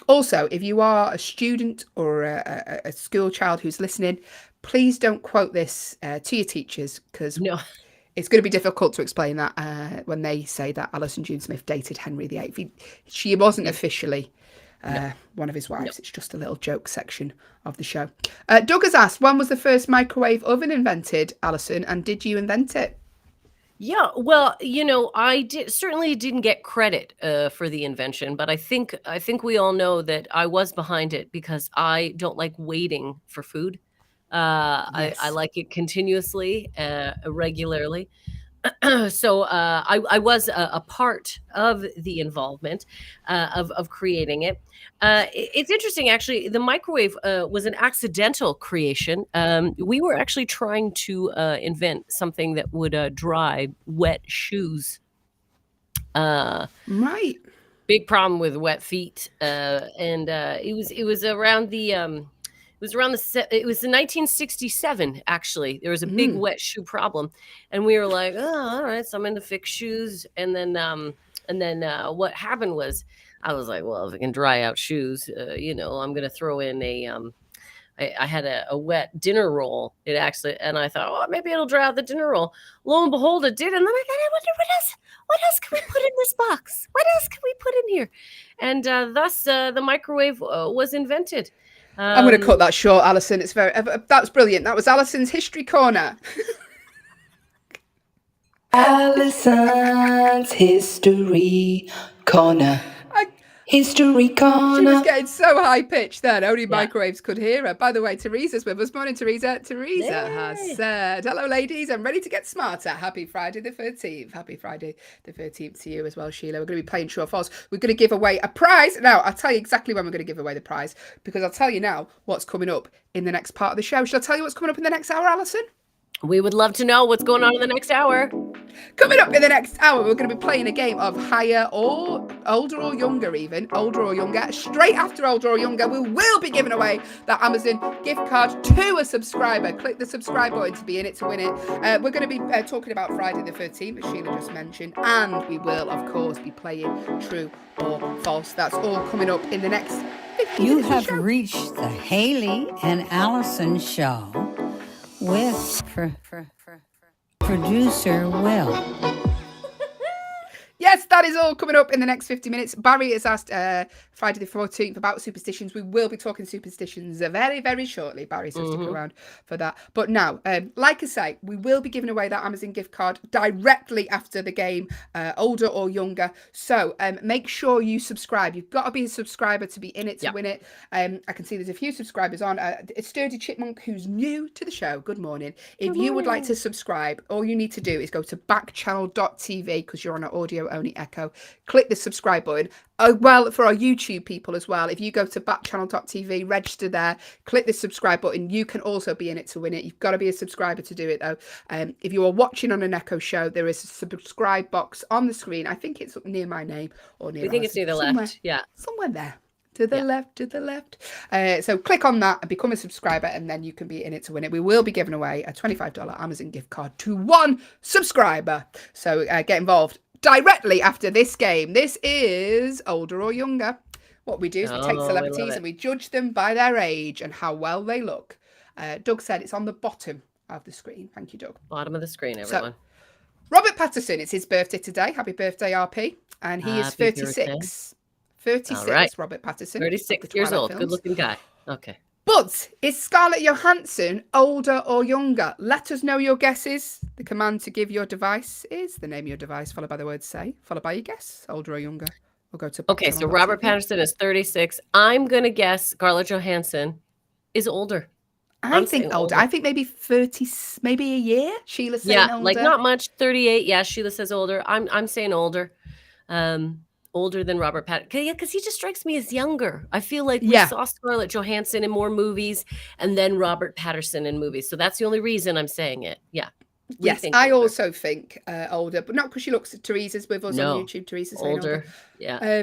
Also, if you are a student or a school child who's listening, please don't quote this to your teachers, because No. it's going to be difficult to explain that when they say that Allyson June Smith dated Henry VIII. She wasn't officially one of his wives. It's just a little joke section of the show. Doug has asked, when was the first microwave oven invented, Allyson, and did you invent it? Yeah, well, I certainly didn't get credit for the invention, but I think we all know that I was behind it because I don't like waiting for food. I like it continuously, regularly. So I was a part of the involvement of creating it. It's interesting, actually. The microwave was an accidental creation. We were actually trying to invent something that would dry wet shoes. Right. Big problem with wet feet, and it was around the. It was in 1967, actually. There was a big wet shoe problem. And we were like, oh, all right, so I'm in to fix shoes. And then what happened was I was like, well, if I can dry out shoes, I'm going to throw in I had a wet dinner roll. And I thought, oh, maybe it'll dry out the dinner roll. Lo and behold, it did. And then I thought, I wonder what else can we put in this box? What else can we put in here? And thus the microwave was invented. I'm going to cut that short, Allyson. It's that's brilliant. That was Alyson's History Corner. Alyson's History Corner. History Corner. She was getting so high pitched then, only microwaves could hear her. By the way, Teresa's with us. Morning, Teresa. Teresa has said, hello, ladies. I'm ready to get smarter. Happy Friday the 13th. Happy Friday the 13th to you as well, Sheila. We're going to be playing True or False. We're going to give away a prize. Now, I'll tell you exactly when we're going to give away the prize, because I'll tell you now what's coming up in the next part of the show. Shall I tell you what's coming up in the next hour, Allyson? We would love to know what's going on in the next hour. Coming up in the next hour, we're going to be playing a game of higher or older or younger, even older or younger. Straight after older or younger, we will be giving away that Amazon gift card to a subscriber. Click the subscribe button to be in it to win it. We're going to be talking about Friday the 13th, as Sheila just mentioned, and we will, of course, be playing True or False. That's all coming up in the next 15 You minutes of have the show. reached the Hayley and Allyson show with producer Will. Yes, that is all coming up in the next 50 minutes. Barry has asked Friday the 14th about superstitions. We will be talking superstitions very, very shortly. Barry says stick around for that. But now, like I say, we will be giving away that Amazon gift card directly after the game, older or younger. So make sure you subscribe. You've got to be a subscriber to be in it to win it. I can see there's a few subscribers on. A Sturdy Chipmunk who's new to the show. Good morning. If you would like to subscribe, all you need to do is go to backchannel.tv, because you're on an audio only echo. Click the subscribe button. Oh, well, for our YouTube people as well, if you go to backchannel.tv, register there, click the subscribe button, you can also be in it to win it. You've got to be a subscriber to do it, though. If you are watching on an Echo show, there is a subscribe box on the screen. I think it's near my name or near. I think it's near the left. Yeah, somewhere there. To the left, to the left. So click on that and become a subscriber, and then you can be in it to win it. We will be giving away a $25 Amazon gift card to one subscriber. So get involved directly after this game. This is older or younger. What we do is we take celebrities and we judge them by their age and how well they look. Doug said it's on the bottom of the screen. Thank you, Doug. Bottom of the screen, everyone. So, Robert Patterson, it's his birthday today. Happy birthday, RP. And he is 36. Birthday. 36, right. Robert Patterson. 36 years old. Good looking guy. Okay. But is Scarlett Johansson older or younger? Let us know your guesses. The command to give your device is the name of your device, followed by the word say, followed by your guess, older or younger. We'll go to. Okay, so Robert Patterson is 36. I'm going to guess Scarlett Johansson is older. I think older. I think maybe 30, maybe a year. Sheila saying older. Like not much. 38. Yeah, Sheila says older. I'm saying older. Older than Robert Pattinson. Yeah, because he just strikes me as younger. I feel like we saw Scarlett Johansson in more movies and then Robert Patterson in movies. So that's the only reason I'm saying it. Yeah. Yes, I also think older, but not because she looks at Teresa's with us on YouTube. Teresa's saying older. Yeah.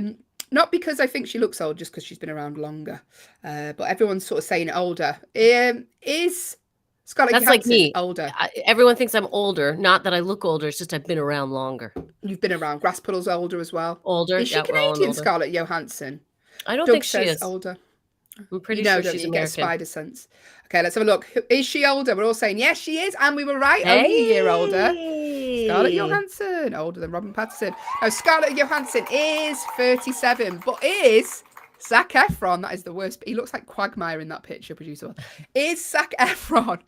Not because I think she looks old, just because she's been around longer. But everyone's sort of saying older. Is Scarlett That's like Johansson, me. older. Everyone thinks I'm older. Not that I look older. It's just I've been around longer. You've been around. Grass Puddle's older as well. Older. Is she Yeah, we're all Canadian, older. Scarlett Johansson? I don't Doug think she says is. older. I'm pretty You know, sure don't she's you? You get a American. spider sense. Okay, let's have a look. Is she older? We're all saying yes, she is, and we were right. Only a year older. Scarlett Johansson, older than Robin Pattinson. Now, Scarlett Johansson is 37, but is Zac Efron, that is the worst, he looks like Quagmire in that picture, producer. Is Zac Efron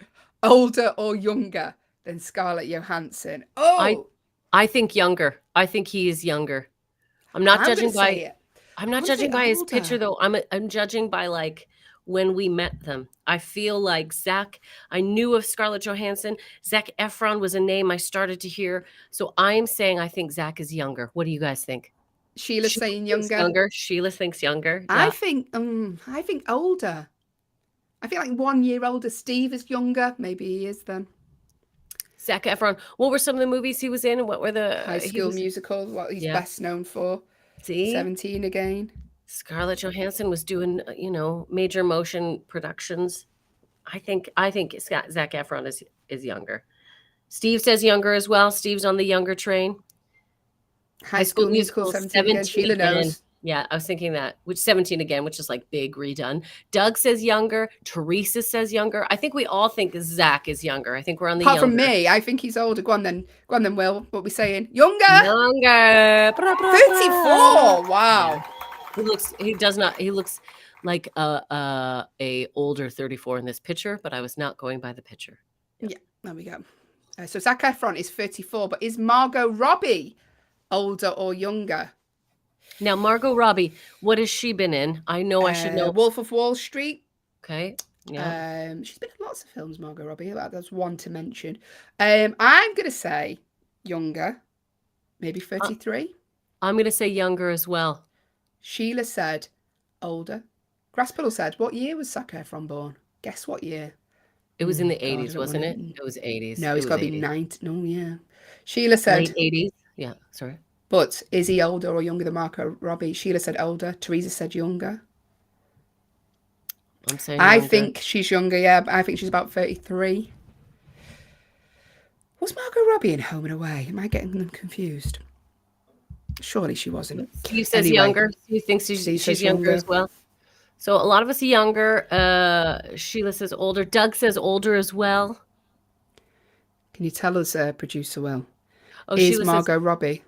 older or younger than Scarlett Johansson? Oh! I think younger. I think he is younger. I'm not judging by his picture though. I'm judging by like when we met them. I feel like I knew of Scarlett Johansson. Zac Efron was a name I started to hear. So I'm saying I think Zac is younger. What do you guys think? Sheila's saying younger. Sheila thinks younger. I think older. I feel like 1 year older. Steve is younger. Maybe he is then. Zac Efron. What were some of the movies he was in? What were the High School Musical? What he's best known for? See, 17 again. Scarlett Johansson was doing major motion productions. I think Zac Efron is younger. Steve says younger as well. Steve's on the younger train. High School Musical 17 again. Sheila knows. Yeah, I was thinking that, which 17 again, which is like big redone. Doug says younger. Teresa says younger. I think we all think Zac is younger. I think we're on the Apart younger. from me, I think he's older. Go on then, Will. What are we saying? Younger? Younger. 34. Wow. He looks like a older 34 in this picture, but I was not going by the picture. Yeah, there we go. So Zac Efron is 34, but is Margot Robbie older or younger? Now, Margot Robbie, what has she been in? I know I should know. Wolf of Wall Street. Okay. Yeah. She's been in lots of films, Margot Robbie. That's one to mention. I'm going to say younger, maybe 33. I'm going to say younger as well. Sheila said older. Grasspuddle said, what year was Zac Efron born? Guess what year? It was in the 80s, wasn't it? It was 80s. No, it's got to be 90. No, yeah. Sheila said... Late 80s? Yeah, sorry. But is he older or younger than Margot Robbie? Sheila said older. Teresa said younger. I'm saying I younger. think she's younger, yeah. I think she's about 33. Was Margot Robbie in Home and Away? Am I getting them confused? Surely she wasn't. Steve says younger. Steve thinks she's younger as well. So a lot of us are younger. Sheila says older. Doug says older as well. Can you tell us, producer Will? Oh, is Sheila Margot Robbie?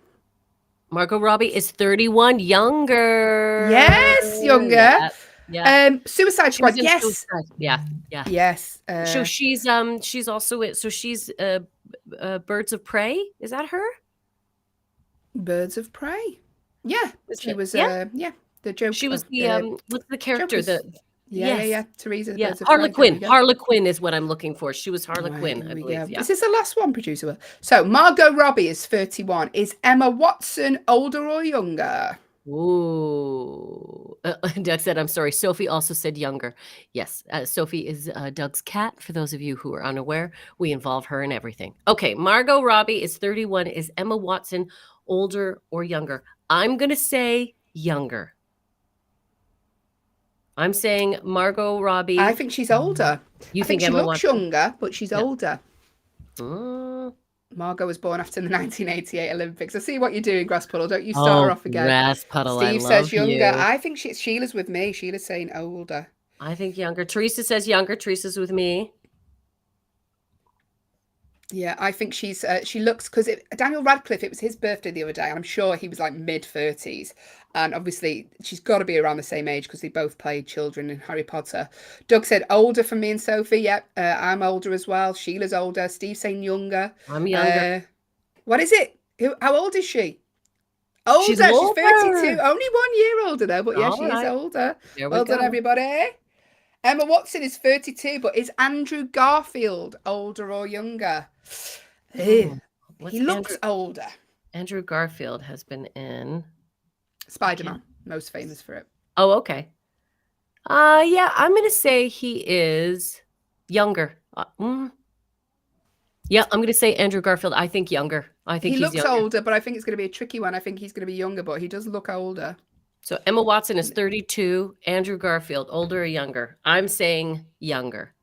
Margot Robbie is 31, younger. Yes, younger. Yeah. Suicide Squad. Yes. Suicide. Yeah. Yes. So she's also it. So she's Birds of Prey. Is that her? Birds of Prey. Yeah, she was. Yeah. The joke. She was the what's the character? Yeah. Teresa. Yeah. Harlequin. Harlequin is what I'm looking for. She was Harlequin, I believe. Yeah. This is the last one, producer Will. So Margot Robbie is 31. Is Emma Watson older or younger? Ooh. Doug said, I'm sorry. Sophie also said younger. Yes. Sophie is Doug's cat. For those of you who are unaware, we involve her in everything. Okay. Margot Robbie is 31. Is Emma Watson older or younger? I'm going to say younger. I'm saying Margot Robbie. I think she's older. You I think she Emma looks Watson? younger, but she's older. Mm. Margot was born after the 1988 Olympics. I see what you're doing, Grasspuddle. Don't you start her off again. Grasspuddle, Steve I says love younger. you. I think Sheila's with me. Sheila's saying older. I think younger. Teresa says younger. Teresa's with me. Yeah, I think she looks, because Daniel Radcliffe, it was his birthday the other day, and I'm sure he was like mid-30s. And obviously, she's got to be around the same age because they both played children in Harry Potter. Doug said older for me and Sophie. Yep, I'm older as well. Sheila's older. Steve's saying younger. I'm younger. What is it? How old is she? Older. She's 32. Only 1 year older though, but yeah, she is older. Well done, everybody. Emma Watson is 32, but is Andrew Garfield older or younger? He looks older. Andrew Garfield has been in Spider-Man, most famous for it. Oh, okay. Yeah, I'm going to say he is younger. Yeah, I'm going to say Andrew Garfield. I think younger. I think he looks younger. older, but I think it's going to be a tricky one. I think he's going to be younger, but he does look older. So Emma Watson is 32. Andrew Garfield, older or younger? I'm saying younger.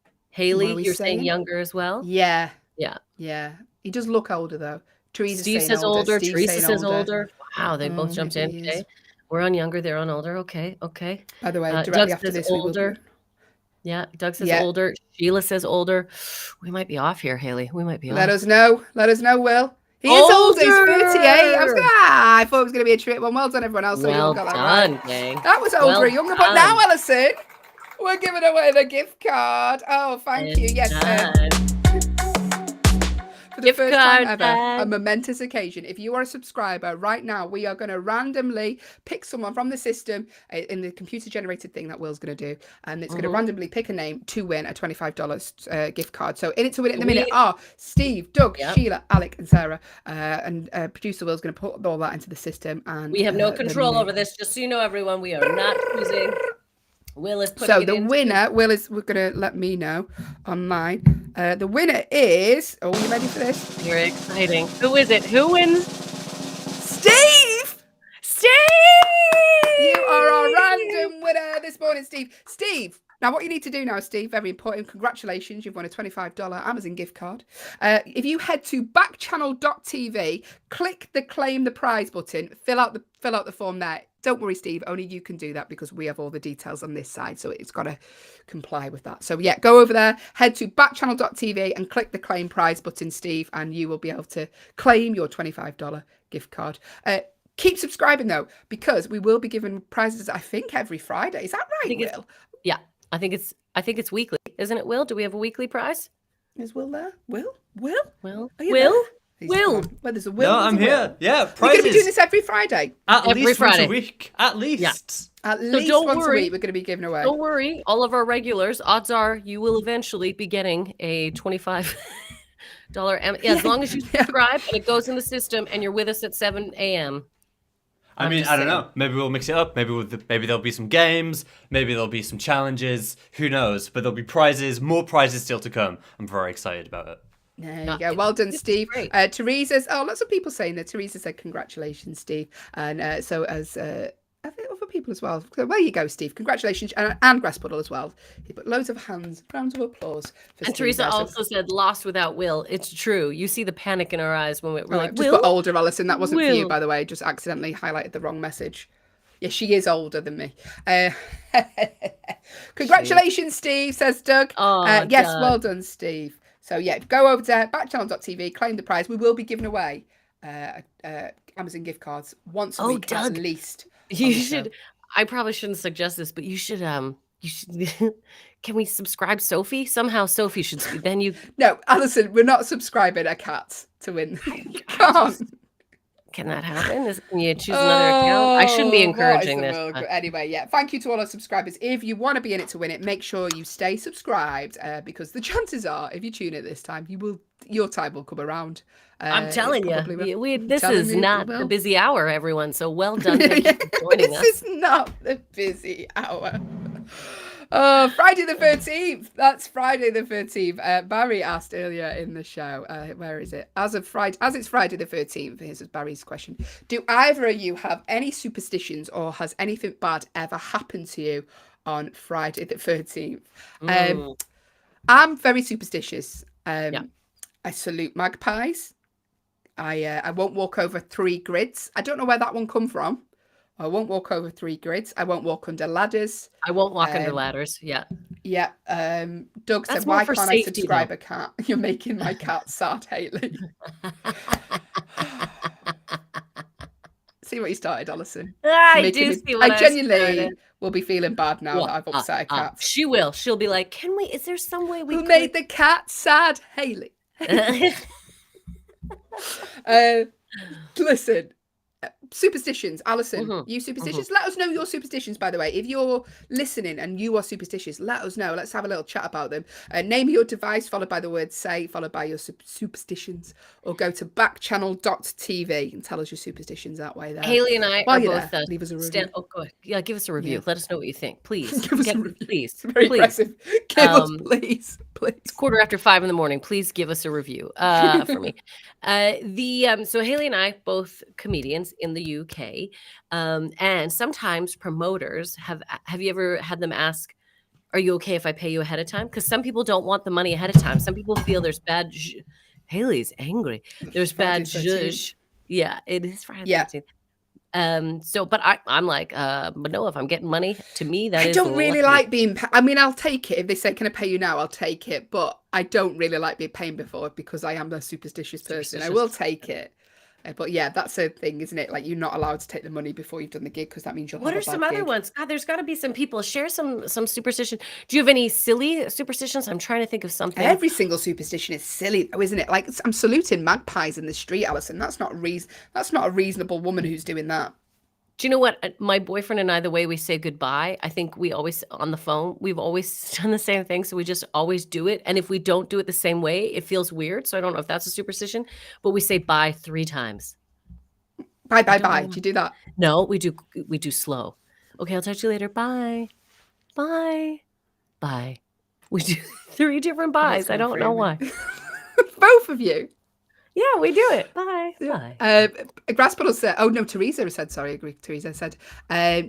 Hayley, we you're saying saying? younger as well? Yeah. Yeah. Yeah. He does look older, though. Teresa's Steve saying says older. older. Steve's Teresa saying says older. older. Wow, they both jumped in. Maybe he Okay. is. We're on younger. They're on older. Okay. By the way, Doug directly after says this, we will older. be... Yeah. Doug says Yeah. older. Sheila says older. We might be off here, Hayley. We might be Let off. us know. Let us know, Will. He is older. He's 38. I thought it was going to be a trick one. Well done, everyone else. So you all Well got that done, right. gang. That was older Well or younger. But done. now, Allyson, we're giving away the gift card. Oh, thank you. Yes, for the Gift first time card ever, time. a momentous occasion. If you are a subscriber right now, we are going to randomly pick someone from the system in the computer-generated thing that Will's going to do, and it's going to randomly pick a name to win a $25 gift card. So in it to win it in the minute are Steve, Doug, Sheila, Alec, and Sarah, and producer Will's going to put all that into the system. And We have no control over this, just so you know, everyone. We are not choosing. Will is putting so it the into... winner, we're going to let me know on mine. The winner is, are you ready for this? You're exciting. Who is it? Who wins? Steve! Steve! You are our random winner this morning, Steve. Steve, now what you need to do now, Steve, very important, congratulations, you've won a $25 Amazon gift card. If you head to backchannel.tv, click the claim the prize button, fill out the form there. Don't worry, Steve, only you can do that because we have all the details on this side, so it's got to comply with that. So yeah, go over there, head to backchannel.tv and click the claim prize button, Steve, and you will be able to claim your $25 gift card. Keep subscribing though, because we will be giving prizes, I think, every Friday. Is that right, Will? Yeah, I think it's weekly, isn't it, Will? Do we have a weekly prize? Is Will there? Will? Will? Are you Will? there? He's Will? gone. Well, there's a Will. No, there's I'm a Will. here. Yeah, We're going to be doing prizes. this every Friday. At Every least Friday. once a week. At least. Yeah. At So least don't once worry. a week we're going to be giving away. Don't worry. All of our regulars, odds are you will eventually be getting a $25 as long as you subscribe and it goes in the system and you're with us at 7 a.m. I mean, I don't know. Maybe we'll mix it up. Maybe there'll be some games. Maybe there'll be some challenges. Who knows? But there'll be prizes. More prizes still to come. I'm very excited about it. There you go. Well done, Steve. Teresa's, lots of people saying that. Teresa said, congratulations, Steve. And so as I think other people as well. So there you go, Steve. Congratulations. And Grasspuddle as well. He put loads of rounds of applause for And Steve Teresa there. So- also said, lost without Will. It's true. You see the panic in our eyes when we're like, just Will? put older, Allyson. That wasn't for you, Will. by the way. Just accidentally highlighted the wrong message. Yeah, she is older than me. Congratulations, Steve, says Doug. Oh, yes, Doug. well done, Steve. So yeah, go over to backchannel.tv, claim the prize. We will be giving away Amazon gift cards once a week Doug, at least. You should. I probably shouldn't suggest this, but you should. Can we subscribe Sophie? Somehow Sophie should. Then you. No, Allyson, we're not subscribing a cat to win. Can that happen? Can you choose another account? I shouldn't be encouraging this. Anyway, yeah. Thank you to all our subscribers. If you want to be in it to win it, make sure you stay subscribed because the chances are, if you tune in this time, your time will come around. I'm telling you, this Telling is you not it the will. busy hour, everyone. So well done. Thank you for joining us. This is not the busy hour. Oh, Friday the 13th. That's Friday the 13th. Barry asked earlier in the show, where is it? As it's Friday the 13th, here's Barry's question. Do either of you have any superstitions or has anything bad ever happened to you on Friday the 13th? I'm very superstitious. I salute magpies. I won't walk over 3 grids. I don't know where that one come from. I won't walk over 3 grids. I won't walk under ladders. I won't walk under ladders. Yeah. Yeah. Doug said, why can't I subscribe a cat? You're making my cat sad, Hayley. See what you started, Allyson. I do see what I genuinely will be feeling bad now that I've upset a cat. She will. She'll be like, is there some way we Who made the cat sad, Hayley? Listen. Superstitions, Allyson. You superstitious? Let us know your superstitions, by the way. If you're listening and you are superstitious, let us know. Let's have a little chat about them. Name your device, followed by the word say, followed by your superstitions, or go to backchannel.tv and tell us your superstitions that way there. Hayley and I are both leave us a review. go ahead. Yeah, give us a review. Yeah. Let us know what you think. Please. Give us a review. Please. Very impressive. Give us, please. It's 5:15 in the morning. Please give us a review for me. So Hayley and I, both comedians in the UK, and sometimes promoters have you ever had them ask, Are you okay if I pay you ahead of time? Because some people don't want the money ahead of time. Some people feel there's bad. Haley's angry. There's Friday bad. 13th. Yeah, it is Friday Yeah. 13th. So, but I'm like, but no, if I'm getting money, to me, that I is don't really lucky. like being. I mean, I'll take it if they say, "Can I pay you now?" I'll take it, but I don't really like being paid before because I am a superstitious person. I will take it, but yeah, that's a thing, isn't it? Like you're not allowed to take the money before you've done the gig because that means you'll What have are a bad some other gig. ones? God, there's got to be some people. Share some superstition. Do you have any silly superstitions? I'm trying to think of something. Every single superstition is silly, though, isn't it? Like I'm saluting magpies in the street, Allyson. That's not That's not a reasonable woman who's doing that. Do you know what? My boyfriend and I, the way we say goodbye, I think we always, on the phone, we've always done the same thing. So we just always do it. And if we don't do it the same way, it feels weird. So I don't know if that's a superstition, but we say bye 3 times. Bye, bye, bye. Do you do that? No, we do slow. Okay, I'll talk to you later. Bye. Bye. Bye. We do 3 different byes. I don't know why. Both of you. Yeah, we do it. Bye. Bye. Grasspuddle said, oh no, Teresa said, sorry, Teresa said,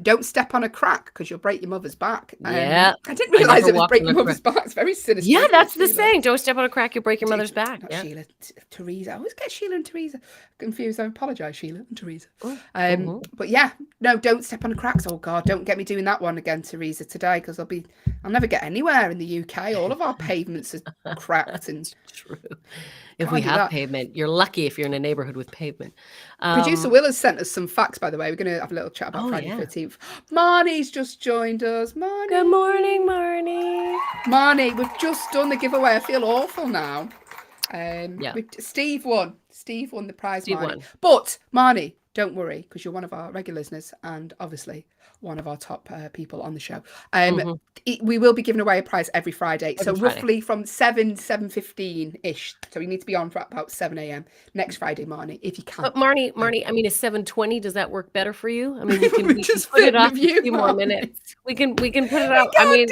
don't step on a crack because you'll break your mother's back. Yeah. I didn't realise it was break your mother's back. It's very sinister. Yeah, that's the saying. Don't step on a crack, you'll break your mother's back. Not Sheila, Teresa. I always get Sheila and Teresa confused. I apologise, Sheila and Teresa. But yeah, no, don't step on a crack. Oh God, don't get me doing that one again, Teresa, today, because I'll never get anywhere in the UK. All of our pavements are cracked and true. If we have pavement, you're lucky if you're in a neighborhood with pavement. Producer Will has sent us some facts, by the way. We're going to have a little chat about Friday the 13th. Marnie's just joined us. Marnie. Good morning, Marnie. Marnie, we've just done the giveaway. I feel awful now. Steve won. Steve won the prize, Marnie. Won. But, Marnie, don't worry, because you're one of our regular listeners and obviously one of our top people on the show. We will be giving away a prize every Friday. Roughly from 7:15-ish. So you need to be on for about 7 a.m. next Friday, Marnie, if you can. But Marnie, I mean, is 7:20, does that work better for you? I mean, we can just put it off a few more minutes. We can put it out. I mean,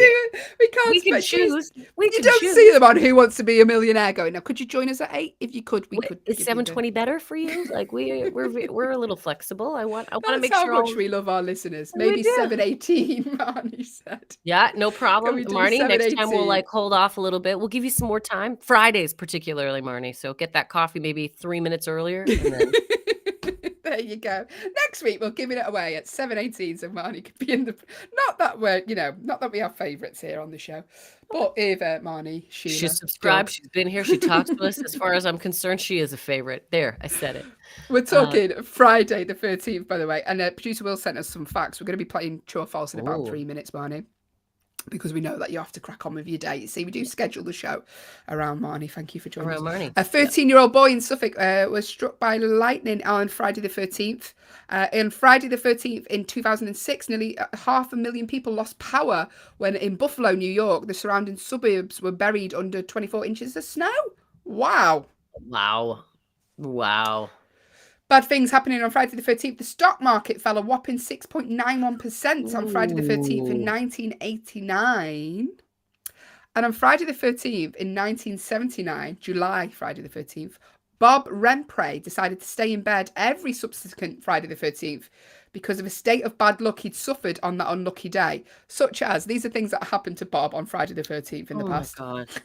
we can't. We can choose. You don't see them on Who Wants to Be a Millionaire going, now, could you join us at 8? If you could, we could. Is 7:20 better for you? Like we're a little flexible. I want to make sure how much we love our listeners. Maybe 7:18, Marnie said. Yeah, no problem, Marnie. Next time we'll hold off a little bit. We'll give you some more time. Fridays particularly, Marnie. So get that coffee maybe 3 minutes earlier. And then... There you go. Next week we'll give it away at 7:18, so Marnie could be in the. Not that we have favourites here on the show, but if Marnie, she's subscribed. She's been here. She talks to us. As far as I'm concerned, she is a favourite. There, I said it. We're talking Friday the 13th, by the way, and producer Will sent us some facts. We're going to be playing True or False in about 3 minutes, Marnie, because we know that you have to crack on with your day. You see, we do schedule the show around Marnie. Thank you for joining us. Marnie. A 13-year-old boy in Suffolk was struck by lightning on Friday the 13th. On Friday the 13th in 2006, nearly 500,000 people lost power when in Buffalo, New York, the surrounding suburbs were buried under 24 inches of snow. Wow. Bad things happening on Friday the 13th. The stock market fell a whopping 6.91% on Friday the 13th in 1989. And on Friday the 13th in 1979, July Friday the 13th, Bob Rempray decided to stay in bed every subsequent Friday the 13th because of a state of bad luck he'd suffered on that unlucky day. Such as, these are things that happened to Bob on Friday the 13th in the past. Oh my God.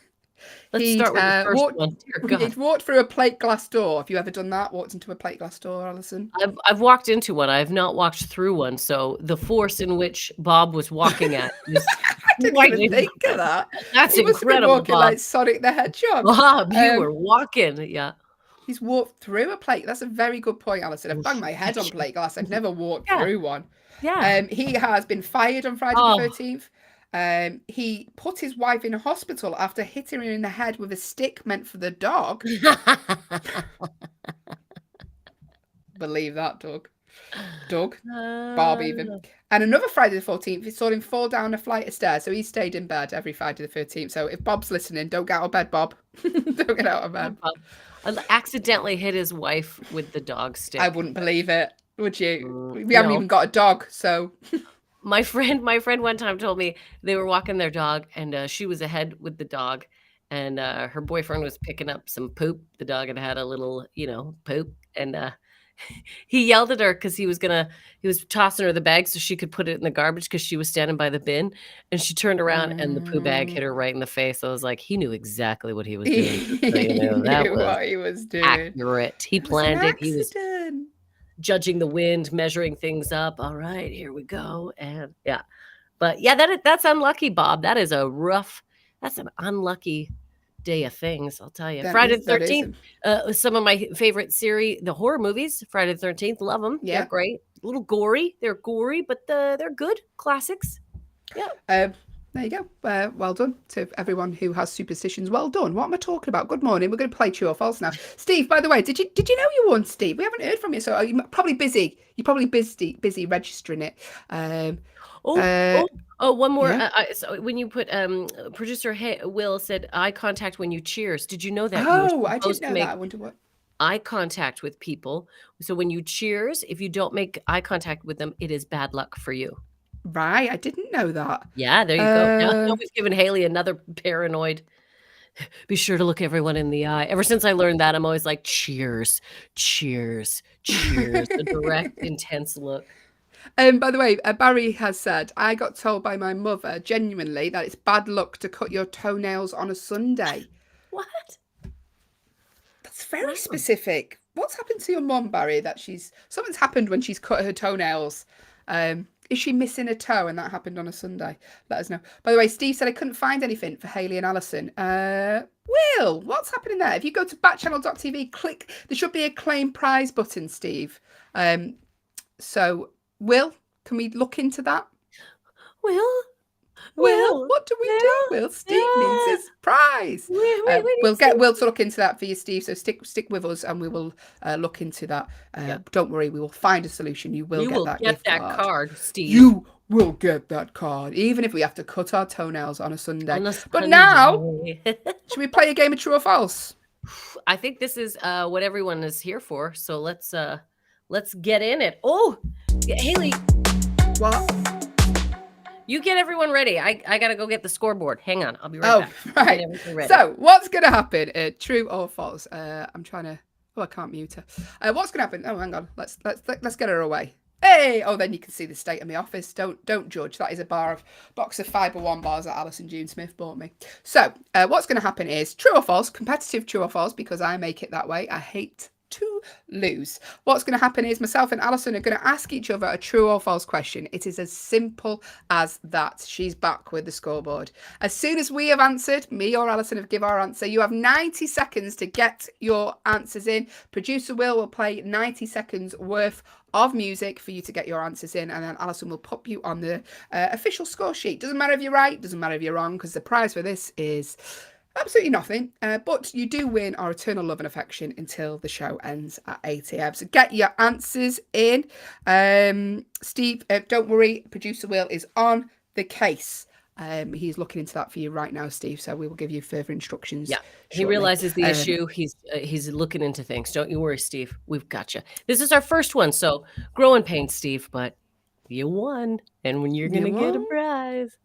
Let's start with the first one. Dear God. He'd walked through a plate glass door. Have you ever done that? Walked into a plate glass door, Allyson? I've walked into one. I've not walked through one. So the force in which Bob was walking at was I didn't even think of that. That's he must incredible, have been walking Bob. like Sonic the Hedgehog. Bob, you were walking. Yeah. He's walked through a plate. That's a very good point, Allyson. I've banged my head on plate glass. I've never walked through one. Yeah. He has been fired on Friday the 13th. He put his wife in a hospital after hitting her in the head with a stick meant for the dog. Believe that, Doug. Bob even. And another Friday the 14th, he saw him fall down a flight of stairs. So he stayed in bed every Friday the 13th. So if Bob's listening, don't get out of bed, Bob. Don't get out of bed. Bob accidentally hit his wife with the dog stick. I wouldn't believe it, would you? We haven't even got a dog, so... My friend one time told me they were walking their dog and she was ahead with the dog and her boyfriend was picking up some poop. The dog had a little, poop and he yelled at her because he was tossing her the bag so she could put it in the garbage because she was standing by the bin, and she turned around and the poo bag hit her right in the face. I was like, he knew exactly what he was doing. So, He that knew was what he was doing. accurate. He It was an planned it. He was accident. judging the wind, measuring things up. All right, here we go. And yeah, but yeah, that's unlucky, Bob. That's an unlucky day of things, I'll tell you. That Friday is- the that is 13th, some of my favorite series, the horror movies, Friday the 13th, love them. Yeah. They're great. A little gory. They're gory, but they're good classics. Yeah. There you go. Well done to everyone who has superstitions. Well done. What am I talking about? Good morning. We're going to play True or False now. Steve, by the way, did you know you won, Steve? We haven't heard from you, so you're probably busy. You're probably busy registering it. One more. yeah. So when you put producer Will said eye contact when you cheers. Did you know that? Oh, I didn't know that. I wonder what. Eye contact with people. So when you cheers, if you don't make eye contact with them, it is bad luck for you. Right, I didn't know that. Yeah, there you go. Now we've given Hayley another paranoid. Be sure to look everyone in the eye. Ever since I learned that, I'm always like, cheers, cheers, cheers. A direct, intense look. By the way, Barry has said, I got told by my mother, genuinely, that it's bad luck to cut your toenails on a Sunday. What? That's very specific. What's happened to your mum, Barry, that something's happened when she's cut her toenails? Is she missing a toe and that happened on a Sunday? Let us know. By the way, Steve said I couldn't find anything for Hayley and Allyson. Will, what's happening there? If you go to backchannel.tv, click, there should be a claim prize button, Steve. So, Will, can we look into that? Will, what do we do? Will, Steve needs his prize. We'll get Will to look into that for you, Steve. So stick with us, and we will look into that. Don't worry, we will find a solution. You will get that gift card, Steve. You will get that card, even if we have to cut our toenails on a Sunday. But now, should we play a game of True or False? I think this is what everyone is here for. So let's get in it. Oh, Hayley, What? you get everyone ready. I gotta go get the scoreboard. Hang on, I'll be right back. Right. Get everything ready. So what's going to happen? True or false? I'm trying to. Oh, I can't mute her. What's going to happen? Oh, hang on. Let's get her away. Hey! Oh, then you can see the state of my office. Don't judge. That is a box of Fiber One bars that Allyson June Smith bought me. So what's going to happen is true or false, competitive true or false, because I make it that way. I hate to lose. What's going to happen is myself and Allyson are going to ask each other a true or false question. It is as simple as that. She's back with the scoreboard. As soon as we have answered, me or Allyson have give our answer, you have 90 seconds to get your answers in. Producer will play 90 seconds worth of music for you to get your answers in, and then Allyson will pop you on the official score sheet. Doesn't matter if you're right, doesn't matter if you're wrong, because the prize for this is absolutely nothing, but you do win our eternal love and affection until the show ends at 8 a.m. So get your answers in. Steve, don't worry, producer Will is on the case. He's looking into that for you right now, Steve, so we will give you further instructions. Yeah, shortly. he realizes the issue. He's looking into things. Don't you worry, Steve. We've got you. This is our first one, so growing pains, Steve, but you won, and when you're going to get a prize.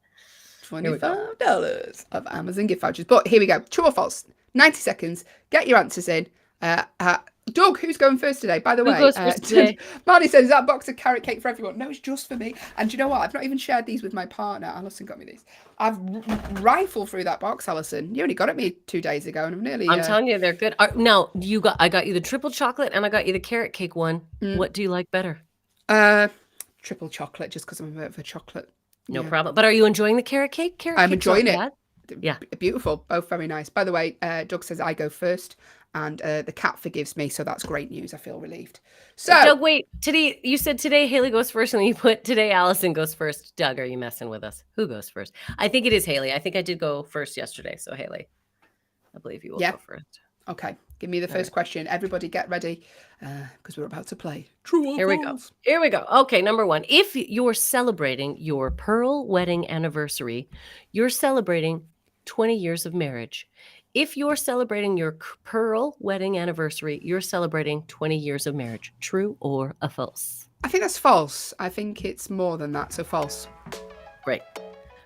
$25 of Amazon gift vouchers. But here we go. True or false? 90 seconds. Get your answers in. Doug, who's going first today? By the way, goes first today? Marty says, is that box of carrot cake for everyone? No, it's just for me. And do you know what? I've not even shared these with my partner. Allyson got me these. I've rifled through that box, Allyson. You only got it me 2 days ago, and I'm nearly. I'm telling you, they're good. Now I got you the triple chocolate, and I got you the carrot cake one. What do you like better? Triple chocolate, just because I'm a bit of a chocolate. No problem. But are you enjoying the carrot cake? I'm enjoying it. Bad. Yeah. Beautiful. Both very nice. By the way, Doug says I go first, and the cat forgives me, so that's great news. I feel relieved. So, Doug, wait. Today, you said today Hayley goes first, and then you put today Allyson goes first. Doug, are you messing with us? Who goes first? I think it is Hayley. I think I did go first yesterday, so Hayley, I believe you will go first. Okay. Give me the first question. Everybody get ready, because we're about to play True or False. Here we go. Okay, number one. If you're celebrating your pearl wedding anniversary, you're celebrating 20 years of marriage. If you're celebrating your pearl wedding anniversary, you're celebrating 20 years of marriage. True or a false? I think that's false. I think it's more than that, so false. Great.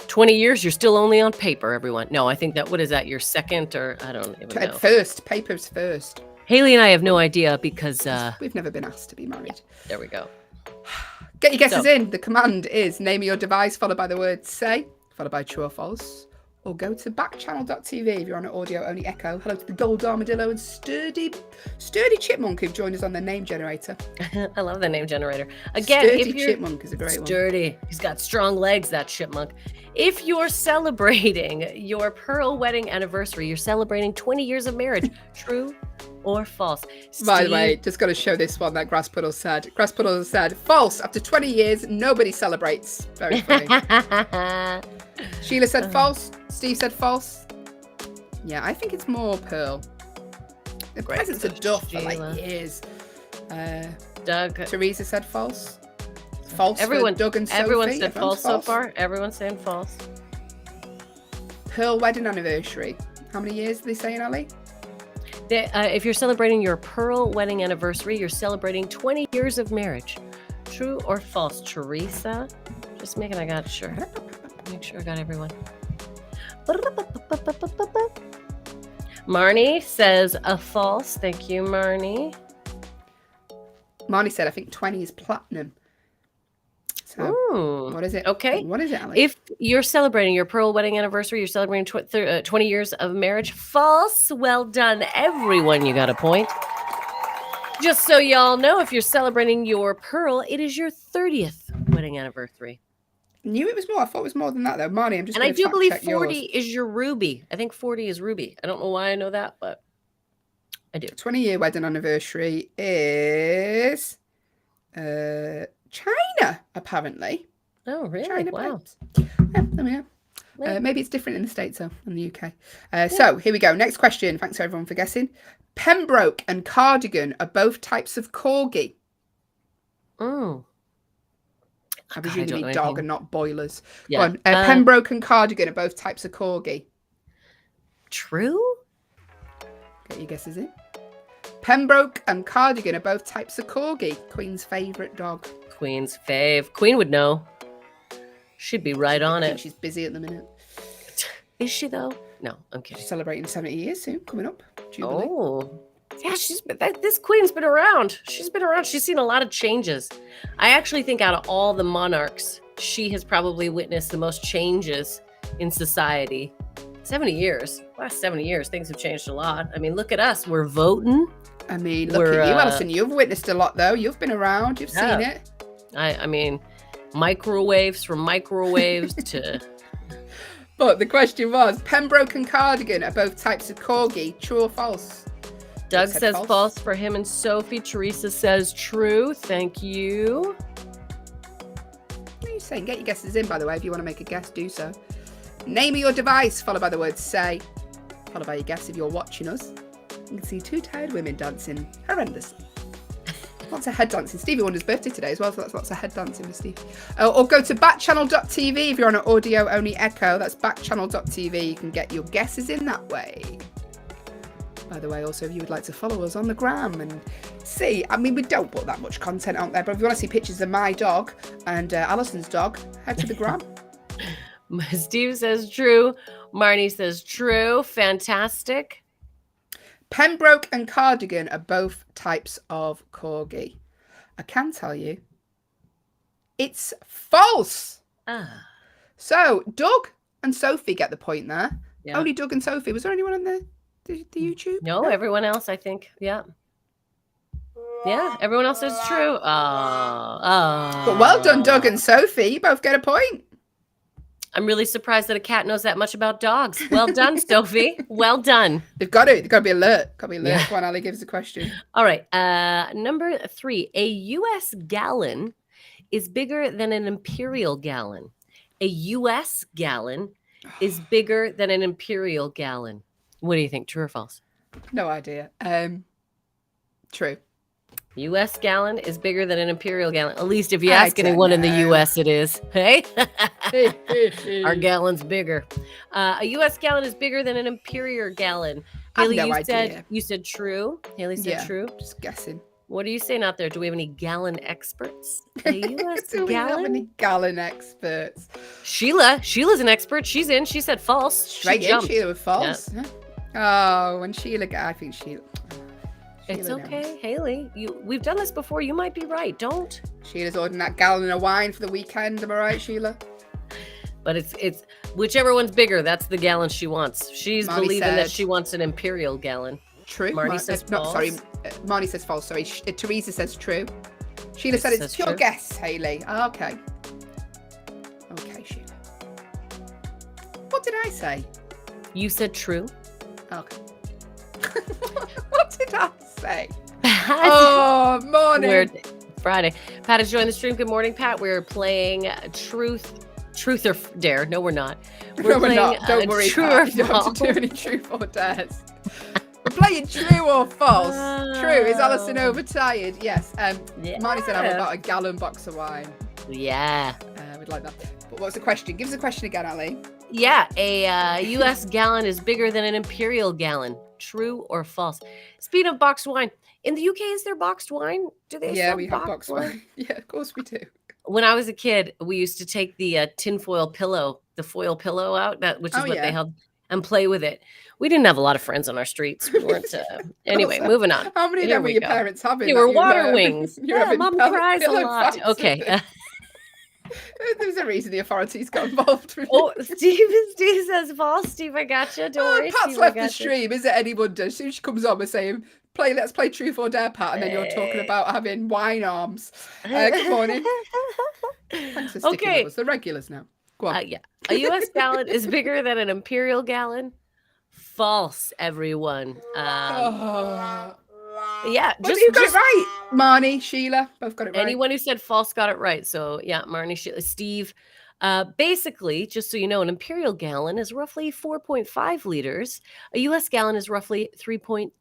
20 years, you're still only on paper, everyone. No, I think that, what is that, your second, or I don't even know. First, paper's first. Haley and I have no idea because We've never been asked to be married. there we go. Get your guesses So- in. The command is name your device followed by the word say, followed by true or false. Or go to backchannel.tv if you're on an audio-only echo. Hello to the Gold Armadillo and Sturdy Chipmunk who've joined us on the name generator. I love the name generator. Again, Sturdy if you're Chipmunk is a great one. sturdy, he's got strong legs, that chipmunk. If you're celebrating your pearl wedding anniversary, you're celebrating 20 years of marriage, true or false? By the way, just got to show this one that Grass Puddle said. Grass Puddle said, false. After 20 years, nobody celebrates. Very funny. Sheila said false. Steve said false. Yeah, I think it's more pearl. The presents are duff for Sheila. like years. Doug. Teresa said false. False Everyone, for Doug and Sophie. everyone said Everyone's false so far. Everyone's saying false. Pearl wedding anniversary. How many years are they saying, Ali? If you're celebrating your pearl wedding anniversary, you're celebrating 20 years of marriage. True or false, Teresa? Just making I got sure. Make sure I got everyone. Marnie says a false. Thank you, Marnie. Marnie said, I think 20 is platinum. So, Ooh, what is it? okay. What is it, Ali? If you're celebrating your pearl wedding anniversary, you're celebrating 20 years of marriage. False. Well done, everyone. You got a point. Just so y'all know, if you're celebrating your pearl, it is your 30th wedding anniversary. Knew it was more. I thought it was more than that, though. Marnie, I'm just And I going do to believe check 40 yours. is your ruby. I think 40 is ruby. I don't know why I know that, but I do. 20-year wedding anniversary is China, apparently. Oh, really? China Wow. pipes. Yeah, there we are. Yeah. Maybe it's different in the States, though, in the UK. So, here we go. Next question. Thanks, everyone, for guessing. Pembroke and Cardigan are both types of corgi. Mm. I God, presume you don't mean know dog anything. and not boilers. Yeah. Go on. Pembroke and Cardigan are both types of corgi. True? Get your guesses in. Pembroke and Cardigan are both types of corgi. Queen's favourite dog. Queen's fave. Queen would know. She'd be right on I think it. she's busy at the minute. Is she, though? No, I'm kidding. She's celebrating 70 years soon, coming up. Jubilee. Oh. Yeah, this queen's been around. She's been around. She's seen a lot of changes. I actually think out of all the monarchs, she has probably witnessed the most changes in society. 70 years. Last 70 years, things have changed a lot. I mean, look at us. We're voting. I mean, look We're, at you, Allyson. You've witnessed a lot, though. You've been around. You've Yeah. seen it. I mean, microwaves from microwaves to... But the question was, Pembroke and Cardigan are both types of corgi. True or false? Doug said says false. false for him and Sophie. Teresa says true. Thank you. What are you saying? Get your guesses in, by the way. If you want to make a guess, do so. Name your device, followed by the word say, followed by your guess if you're watching us. You can see two tired women dancing horrendously. Lots of head dancing. Stevie Wonder's birthday today as well, so that's lots of head dancing for Steve. Or go to backchannel.tv if you're on an audio-only echo. That's backchannel.tv. You can get your guesses in that way. By the way, also, if you would like to follow us on the gram and see, I mean, we don't put that much content out there, but if you want to see pictures of my dog and Allison's dog, head to the gram. Steve says true. Marnie says true. Fantastic. Pembroke and Cardigan are both types of corgi. I can tell you, it's false. Ah, So, Doug and Sophie get the point there. yeah. Only Doug and Sophie. Was there anyone on the YouTube? No, everyone else, I think. Yeah. Yeah, everyone else says true. But well done, Doug and Sophie. You both get a point. I'm really surprised that a cat knows that much about dogs. Well done, Sophie. Well done. They've got to. They've got to be alert. Got to be alert. Yeah. Go on, Ali, give us a question. All right. Number 3. A U.S. gallon is bigger than an imperial gallon. A U.S. gallon is bigger than an imperial gallon. What do you think? True or false? No idea. True. U.S. gallon is bigger than an imperial gallon. At least if you I ask anyone in the don't know. U.S., it is. Hey, our gallon's bigger. A U.S. gallon is bigger than an imperial gallon. I have Haley, no you said idea. you said true. Haley said Yeah. true. Just guessing. What are you saying out there? Do we have any gallon experts? A U.S. Do we have gallon? any gallon experts? Sheila's an expert. She's in. She said false. Straight she in, jumped. Sheila with false. Yeah. Oh, when Sheila, I think It's Sheila okay, knows. Haley. We've done this before. You might be right. Don't. Sheila's ordering that gallon of wine for the weekend. Am I right, Sheila? But it's whichever one's bigger. That's the gallon she wants. She's Marnie believing that said- she wants an imperial gallon. True. Marnie says no, false. sorry. Marnie says false. Sorry. Teresa says true. Sheila said Teresa it's says pure true. guess, Hayley. Oh, okay. Okay, Sheila. What did I say? You said true. Okay. What did I say? Pat, Oh, morning. we're Friday. Pat has joined the stream. Good morning, Pat. We're playing Truth or Dare. No, we're not. No, we're not. playing, Don't worry, True Pat. or You don't have false. to do any truth or dares. We're playing true or false. True. Is Allyson overtired? Yes. Marnie said I'm about a gallon box of wine. Yeah. We'd like that. But what was the question? Give us a question again, Ali. Yeah, a U.S. gallon is bigger than an imperial gallon. True or false? Speaking of boxed wine, in the UK, is there boxed wine? Do they? Yeah, sell we have box wine. Yeah, of course we do. When I was a kid, we used to take the tinfoil pillow, the foil pillow out, which is Oh, what yeah. they held, and play with it. We didn't have a lot of friends on our streets. We weren't. Anyway, Also, moving on. How many of Here them were we your go. parents having? They that were you, water wings. You're Yeah, having Mum cries a pillow lot. fights Okay. with it. There's a reason the authorities got involved with Oh, it. Steve says false. Steve, I gotcha. Don't worry. Pat's Steve, I left the gotcha. stream. Is it any wonder? As soon as she comes on, we're saying, let's play truth or dare, Pat, and then you're talking about having wine arms. Good morning. Thanks for sticking Okay. with us. The regulars now. Go on. Yeah. A U.S. gallon is bigger than an imperial gallon. False, everyone. Oh. Yeah, Well, you got it right. Marnie, Sheila, both got it right. anyone who said false got it right. So yeah, Marnie, Steve. Basically, just so you know, an imperial gallon is roughly 4.5 liters. A U.S. gallon is roughly 3.8.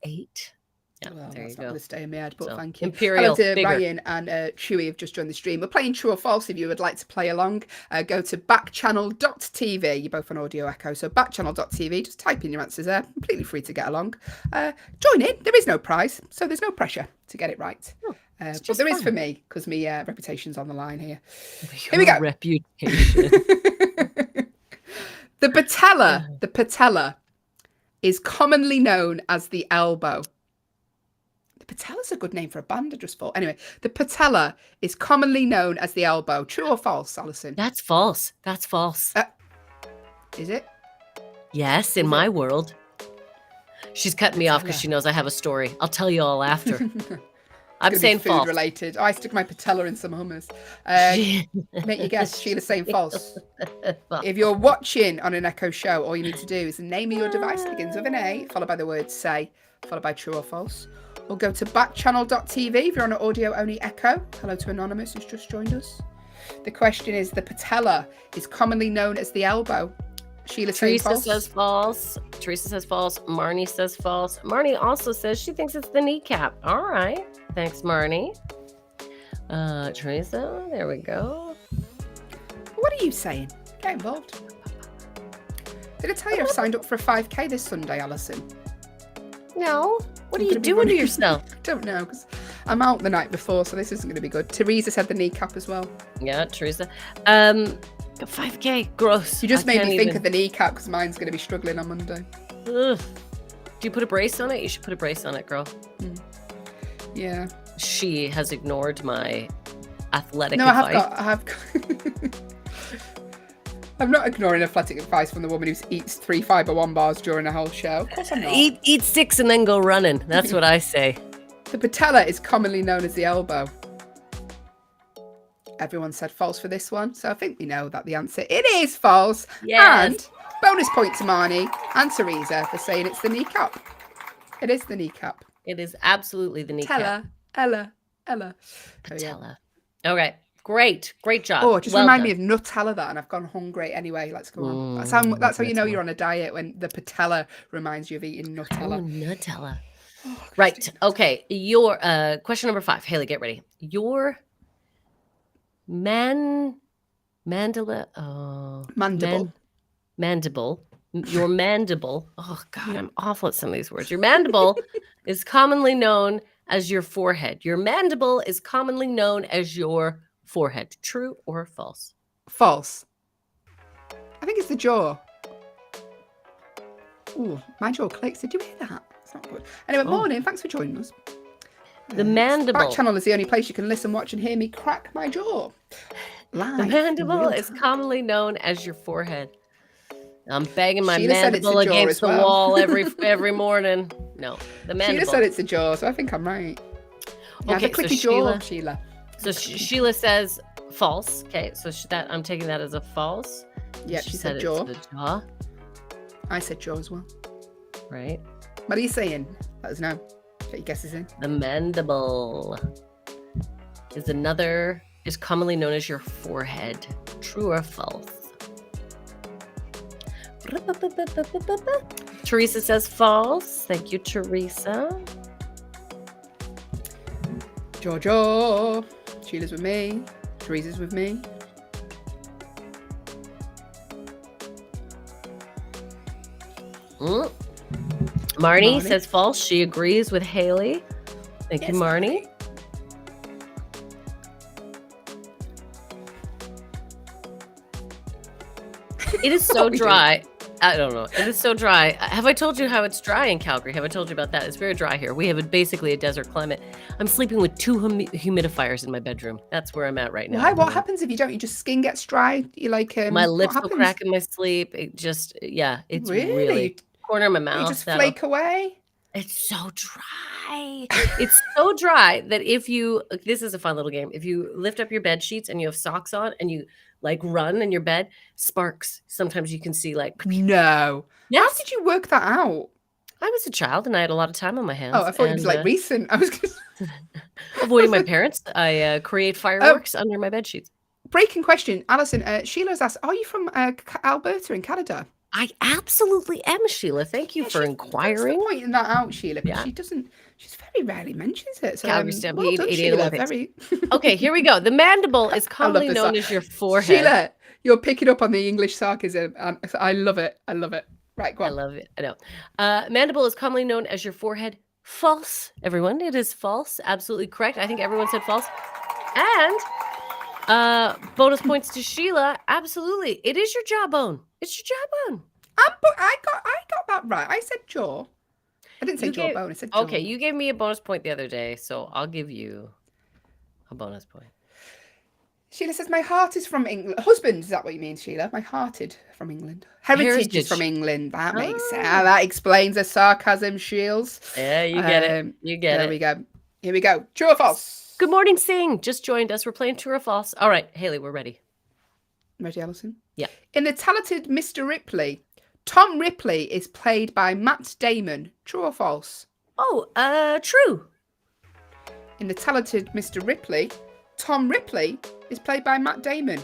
Yeah, Well, there that's you not go. going to stay in my head, but So, thank you. imperial, Hello to bigger. Ryan and Chewy have just joined the stream. We're playing true or false. If you would like to play along, go to backchannel.tv. You're both on Audio Echo, so backchannel.tv. Just type in your answers there. Completely free to get along. Join in. There is no prize, so there's no pressure to get it right. But there is for me, because my reputation's on the line here. Here we go. Reputation. The patella is commonly known as the elbow. The patella's a good name for a band, I just thought. Anyway, the patella is commonly known as the elbow. True or false, Allyson? That's false. That's false. Is it? Yes, in my world. She's cutting me off because she knows I have a story. I'll tell you all after. I'm Gonna be saying food false. related. Oh, I stuck my patella in some hummus. Make your guess. Sheila's saying false. If you're watching on an Echo show, all you need to do is the name of your device begins with an A, followed by the word say, followed by true or false. Or go to backchannel.tv if you're on an audio-only Echo. Hello to Anonymous who's just joined us. The question is, the patella is commonly known as the elbow. Sheila saying Teresa false. says false. Teresa says false. Marnie says false. Marnie also says she thinks it's the kneecap. All right. Thanks, Marnie. Teresa, there we go. What are you saying? Get involved. Did I tell you I've signed up for a 5K this Sunday, Allyson? No. What are I'm you gonna be doing to running- yourself? I don't know, because I'm out the night before, so this isn't going to be good. Teresa said the kneecap as well. Yeah, Teresa. 5K. Gross. You just I made can't me think even. of the kneecap, because mine's going to be struggling on Monday. Ugh. Do you put a brace on it? You should put a brace on it, girl. Yeah. She has ignored my athletic No, advice. I'm not ignoring athletic advice from the woman who eats 3 Fiber One bars during a whole show. Of course I'm not. Eat 6 and then go running. That's what I say. The patella is commonly known as the elbow. Everyone said false for this one, so I think we know that the answer. It is false. Yes. And bonus point to Marnie and Teresa for saying it's the kneecap. It is the kneecap. It is absolutely the kneecap. Ella. Patella. Okay. Great job. Oh, just Well remind done. me of Nutella that, and I've gone hungry anyway. Let's go on. That's how you know Nutella. you're on a diet, when the patella reminds you of eating Oh, Nutella. Nutella. Oh, Right. Christine. Okay. Your question number 5. Haley, get ready. Your mandala. Oh, Mandible. mandible. Your mandible. Oh God, I'm awful at some of these words. Your mandible is commonly known as your forehead. Your mandible is commonly known as your forehead. True or false? False. I think it's the jaw. Ooh, my jaw clicks. Did you hear that? It's not good. Anyway, morning. Thanks for joining us. The mandible. Backchannel is the only place you can listen, watch, and hear me crack my jaw. Live. The in mandible real is time. commonly known as your forehead. I'm banging my Sheila said it's mandible a jaw against as the well. wall every morning. No, the Sheila mandible. said it's a jaw, so I think I'm right. Yeah, Okay, the so clicky jaw, Sheila- Sheila. So Sheila says false. Okay, so that I'm taking that as a false. Yeah, she said jaw. It's the jaw, I said jaw as well. right? What are you saying? Let us know. Get your guesses in. The mandible is commonly known as your forehead. True or false? Teresa says false. Thank you, Teresa. Jaw. Sheila's with me. Teresa's with me. Marnie Marnie. says false. She agrees with Hayley. Thank you, Yes, Marnie. It is so we do. dry. I don't know. It is so dry. Have I told you how it's dry in Calgary? Have I told you about that? It's very dry here. We have basically a desert climate. I'm sleeping with 2 humidifiers in my bedroom. That's where I'm at right now. Why? What happens if you don't? Your just skin gets dry. You like My what lips will happens? crack in my sleep. It just, it's Really? really corner of my You mouth. just that'll- flake away. It's so dry. It's so dry that this is a fun little game. If you lift up your bed sheets and you have socks on and you like run in your bed, sparks. Sometimes you can see like, No. yes. How did you work that out? I was a child and I had a lot of time on my hands. Oh, I thought it was and, like recent. I was avoiding my parents. I create fireworks under my bed sheets. breaking question. Allyson, Sheila's asked, are you from Alberta in Canada? I absolutely am, Sheila. Thank you Yeah, for Thanks inquiring. for pointing that out, Sheila. Because Yeah. she doesn't. She's very rarely mentions it. So, Calgary well Stampede, done, 88 Sheila. Olympics. Very. Okay, here we go. The mandible is commonly this known song. as your forehead. Sheila, you're picking up on the English sarcasm. I love it. I love it. Right, go I on. love it. I know. Mandible is commonly known as your forehead. False, everyone. It is false. Absolutely correct. I think everyone said false. And bonus points to Sheila. Absolutely. It is your jawbone. It's your jawbone. I got that right. I said jaw. I didn't say You gave- jawbone. I said jaw. Okay, you gave me a bonus point the other day, so I'll give you a bonus point. Sheila says, my heart is from England. Husband, is that what you mean, Sheila? My hearted from England. Heritage is from Heritage. England. That makes sense. Ah. That explains the sarcasm, Shields. Yeah, you get it. You get There it. we go. Here we go. True or false? Good morning, Sing. Just joined us. We're playing True or False. All right, Hayley, we're ready. Ready, Allyson? Yeah. In The Talented Mr. Ripley, Tom Ripley is played by Matt Damon. True or false? Oh, true. In The Talented Mr. Ripley, Tom Ripley is played by Matt Damon.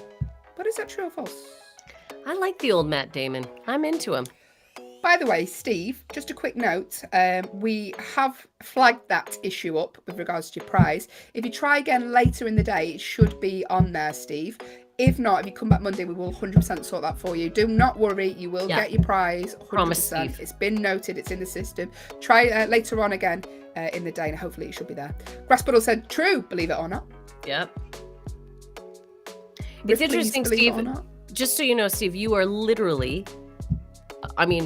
But is that true or false? I like the old Matt Damon. I'm into him. By the way, Steve, just a quick note. We have flagged that issue up with regards to your prize. If you try again later in the day, it should be on there, Steve. If not, if you come back Monday, we will 100% sort that for you. Do not worry. You will get your prize 100%. Promise, Steve. It's been noted. It's in the system. Try later on again in the day, and hopefully it should be there. Grasspuddle said true, believe it or not. Yep. Ripley's, It's interesting, believe it Steve. or not. Just so you know, Steve, you are literally,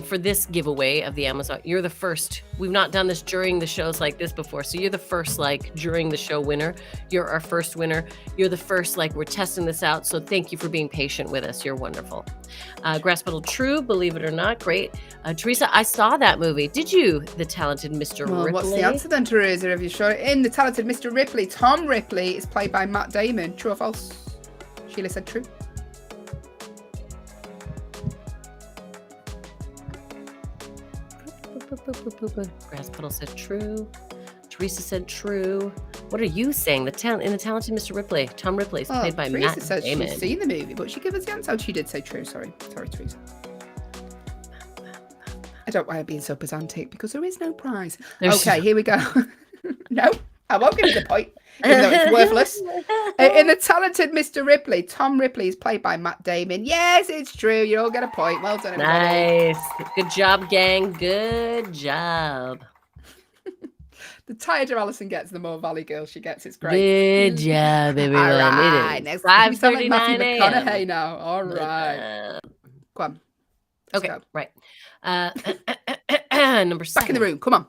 for this giveaway of the Amazon, you're the first. We've not done this during the shows like this before. So you're the first, during the show winner. You're our first winner. You're the first, we're testing this out. So thank you for being patient with us. You're wonderful. Grasspuddle, true, believe it or not. Great. Teresa, I saw that movie. Did you? The Talented Mr. Well, Ripley. what's the answer then, Teresa? Have you shown it? In The Talented Mr. Ripley, Tom Ripley is played by Matt Damon. True or false? Sheila said true. Grasspuddle said true. Teresa said true. What are you saying? In The Talented Mr. Ripley, Tom Ripley is played by Teresa Matt says Damon. she's seen the movie, but she gave us the answer. Oh, she did say true. Sorry, Teresa. I don't know why I'm being so pedantic because there is no prize. Okay, here we go. No, I won't give you the point, even though it's worthless. In The Talented Mr. Ripley, Tom Ripley is played by Matt Damon. Yes, it's true. You all get a point. Well done, everybody. Nice. Good job, gang. Good job. The tighter Allyson gets, the more Valley Girl she gets. It's great. Good job, everyone. All right, It is next, you sound like Matthew 5:39 McConaughey a.m. now. All right, go on. Let's Okay, go. right. Number 7. Back in the room. Come on.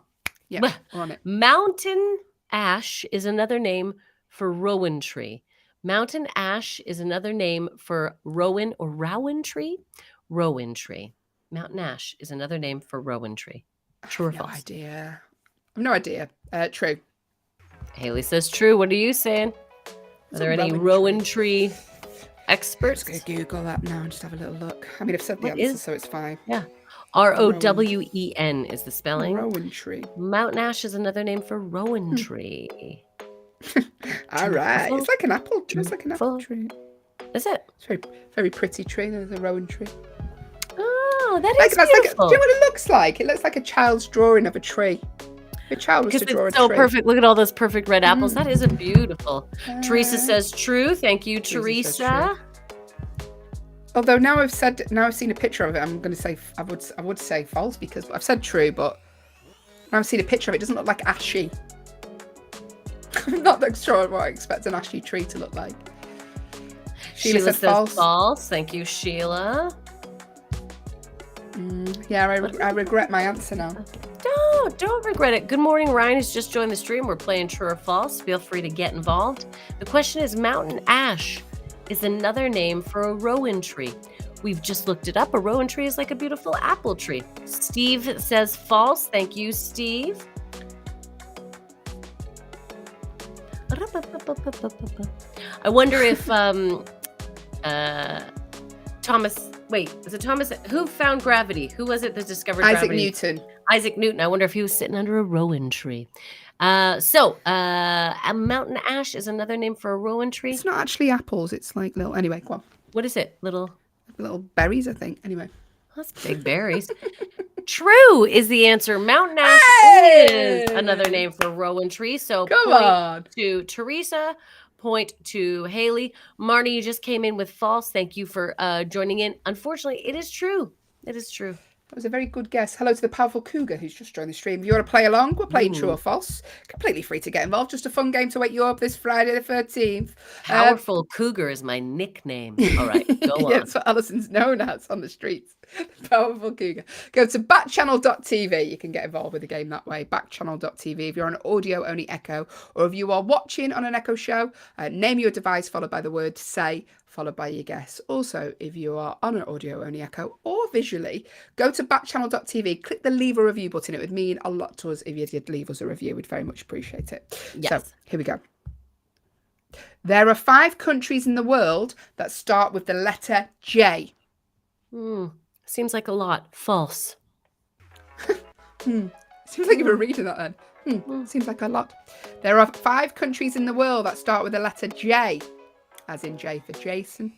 Yeah, Well, we're on it. Mountain ash is another name for rowan tree. Mountain ash is another name for rowan or rowan tree. Rowan tree. Mountain ash is another name for rowan tree. True or No false? idea. I've no idea. True. Haley says true. What are you saying? Are What's there a any rowan rowan tree I'm experts? just going to Google that now and just have a little look. I mean, I've said the What answer, is- so it's fine. Yeah. Rowen is the spelling. Rowan tree. Mountain ash is another name for rowan tree. All right. It's like an apple. It's like an apple True. tree. Is it? It's very, very pretty tree. There's a rowan tree. Oh, that Like, is that's like, beautiful. do you know what it looks like? It looks like a child's drawing of a tree. If a child was Because to draw it's a so tree. perfect. Look at all those perfect red apples. That is a beautiful. Teresa Uh, says true. Thank you, Teresa says Teresa. Although now I've seen a picture of it, I'm going to say I would say false because I've said true, but now I've seen a picture of it. It doesn't look like ashy. I'm not that sure what I expect an ashy tree to look like. Sheila Sheila said says false. Thank you, Sheila. Yeah, I regret my answer now. Don't regret it. Good morning, Ryan has just joined the stream. We're playing true or false. Feel free to get involved. The question is mountain ash is another name for a rowan tree. We've just looked it up. A rowan tree is like a beautiful apple tree. Steve says false. Thank you, Steve. I wonder if Thomas. Wait, was it Thomas? Who found gravity? Who was it that discovered Isaac gravity? Newton. Isaac Newton. I wonder if he was sitting under a rowan tree. A mountain ash is another name for a rowan tree. It's not actually apples. It's like little. Anyway, go on. What is it? Little Berries, I think. Anyway. That's big berries. True is the answer. Mountain ash is another name for rowan tree. So Come point on. to Teresa, point to Haley. Marnie, you just came in with false. Thank you for joining in. Unfortunately, it is true. It is true. That was a very good guess. Hello to the powerful cougar who's just joined the stream. If you want to play along, we're playing true or false. Completely free to get involved. Just a fun game to wake you up this Friday the 13th. Powerful cougar is my nickname. All right, go on. Yeah, that's what Allison's known as on the streets. Powerful cougar. Go to backchannel.tv. You can get involved with the game that way. Backchannel.tv. If you're on audio only Echo, or if you are watching on an Echo show, name your device followed by the word say, followed by your guess. Also, if you are on an audio only Echo or visually, go to backchannel.tv, click the leave a review button. It would mean a lot to us if you did leave us a review. We'd very much appreciate it. Yes. So here we go. There are 5 countries in the world that start with the letter J. Seems like a lot. False. Seems like you were reading that then. Seems like a lot. There are 5 countries in the world that start with the letter J, as in J for Jason.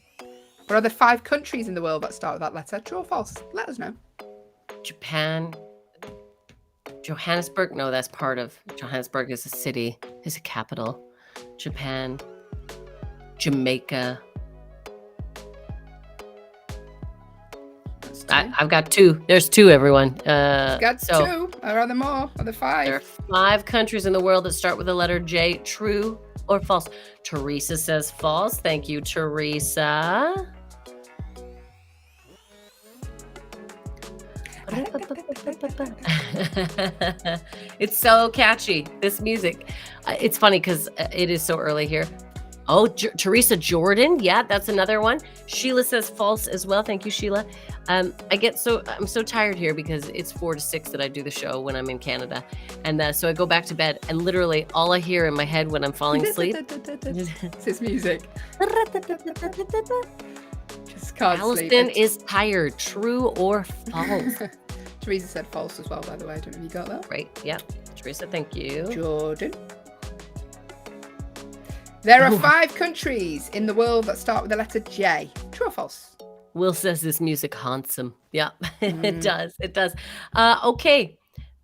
What are the 5 countries in the world that start with that letter? True or false? Let us know. Japan. Johannesburg. No, that's part of Johannesburg is a city, is a capital. Japan. Jamaica. I've got 2. There's 2, everyone. Got 2. Are there more? Are there 5? There are 5 countries in the world that start with the letter J. True or false? Teresa says false. Thank you, Teresa. It's so catchy, this music. It's funny because it is so early here. Oh, Teresa Jordan. Yeah, that's another one. Sheila says false as well. Thank you, Sheila. I'm so tired here because it's 4 to 6 that I do the show when I'm in Canada. And so I go back to bed and literally all I hear in my head when I'm falling asleep. It's his music. Just can't Allyson sleep. is tired. True or false? Teresa said false as well, by the way. I don't know if you got that. Right. Yeah. Teresa, thank you. Jordan. There are 5 countries in the world that start with the letter J. True or false? Will says this music haunts him. Yeah, it does. It does. Okay.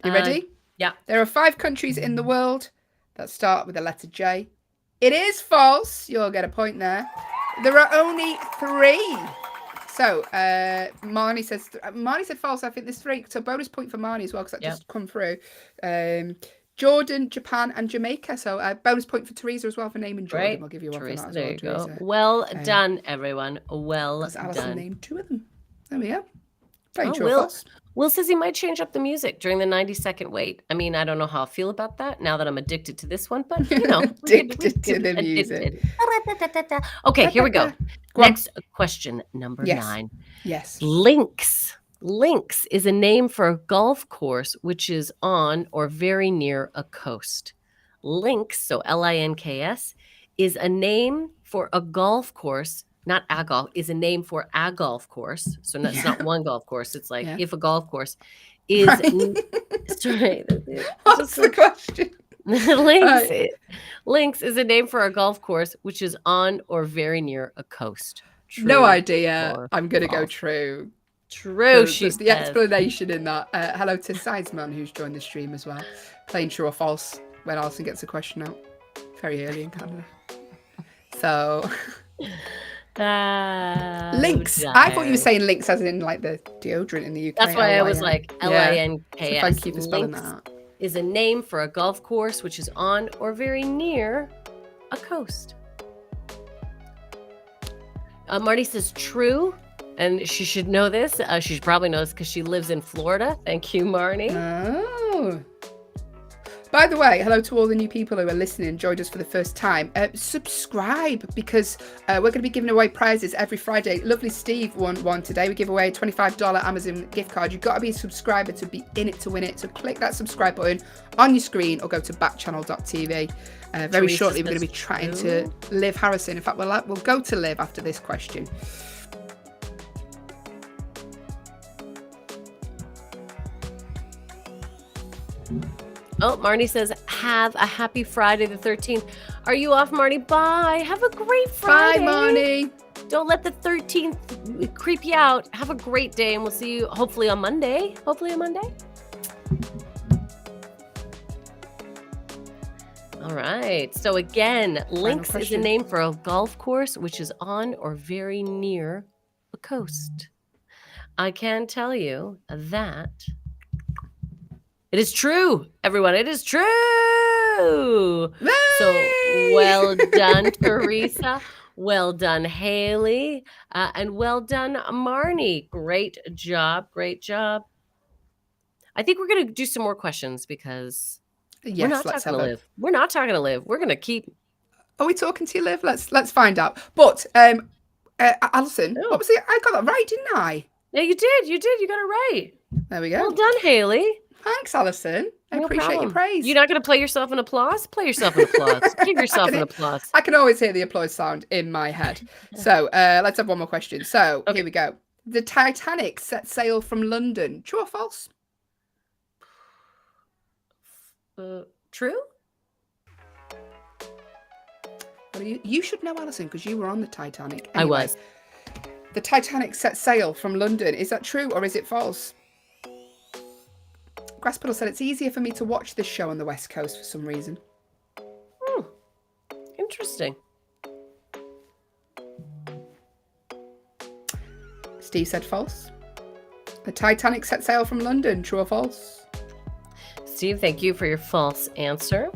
You ready? Yeah. There are 5 countries in the world that start with the letter J. It is false. You'll get a point there. There are only 3. So, Marnie said false. I think there's 3. So, bonus point for Marnie as well, because that just come through. Jordan, Japan, and Jamaica. So, bonus point for Teresa as well for naming Jordan. Right. We'll give you one Teresa, for that there as you well, go. Teresa. Well done, everyone. Well Because Allyson done. named 2 of them. There we go. Playing true or false. Will says he might change up the music during the 90-second wait. I mean, I don't know how I feel about that now that I'm addicted to this one, but you know, Addicted to the music. Okay, here we go. Go on. Next question, number Yes. 9. Yes. Links. Links is a name for a golf course which is on or very near a coast. Links, so Links, is a name for a golf course. Not a golf, is a name for a golf course. So it's not one golf course. It's like if a golf course is sorry. What's the question? Links is a name for a golf course which is on or very near a coast. True No idea. or I'm gonna go false? true. True. There's the explanation in that. Hello to Sidesman who's joined the stream as well. Playing true or false when Allyson gets a question out. Very early in Canada. So links. I thought you were saying links as in like the deodorant in the UK. That's why I was like Links. Links. So thank you for spelling that out. Is a name for a golf course which is on or very near a coast. Marty says true, and she should know this. She should probably know this because she lives in Florida. Thank you, Marty. Oh. By the way, hello to all the new people who are listening and joined us for the first time. Subscribe because we're going to be giving away prizes every Friday. Lovely Steve won one today. We give away a $25 Amazon gift card. You've got to be a subscriber to be in it to win it. So click that subscribe button on your screen or go to backchannel.tv. Very shortly, we're going to be trying to Liv Harrison. In fact, we'll go to Liv after this question. Oh, Marty says, have a happy Friday the 13th. Are you off, Marty? Bye. Have a great Friday. Bye, Marty. Don't let the 13th creep you out. Have a great day, and we'll see you hopefully on Monday. All right. So again, Links is a name for a golf course which is on or very near a coast. I can tell you that it is true, everyone. It is true. Yay! So well done, Teresa. Well done, Hayley. And well done, Marnie. Great job. Great job. I think we're going to do some more questions because we're not talking to Liv. We're not talking to Liv. We're going to keep. Are we talking to you, Liv? Let's find out. But Allyson, what was it? I got that right, didn't I? Yeah, you did. You did. You got it right. There we go. Well done, Hayley. Thanks, Allyson. I No appreciate problem. your praise. You're not going to play yourself an applause? Play yourself an applause. Give yourself an applause. I can always hear the applause sound in my head. So let's have one more question. So here we go. The Titanic set sail from London. True or false? True? Well, you should know, Allyson, because you were on the Titanic. I was. The Titanic set sail from London. Is that true or is it false? Grasspedal said it's easier for me to watch this show on the West Coast for some reason. Interesting. Steve said false. The Titanic set sail from London. True or false? Steve, thank you for your false answer.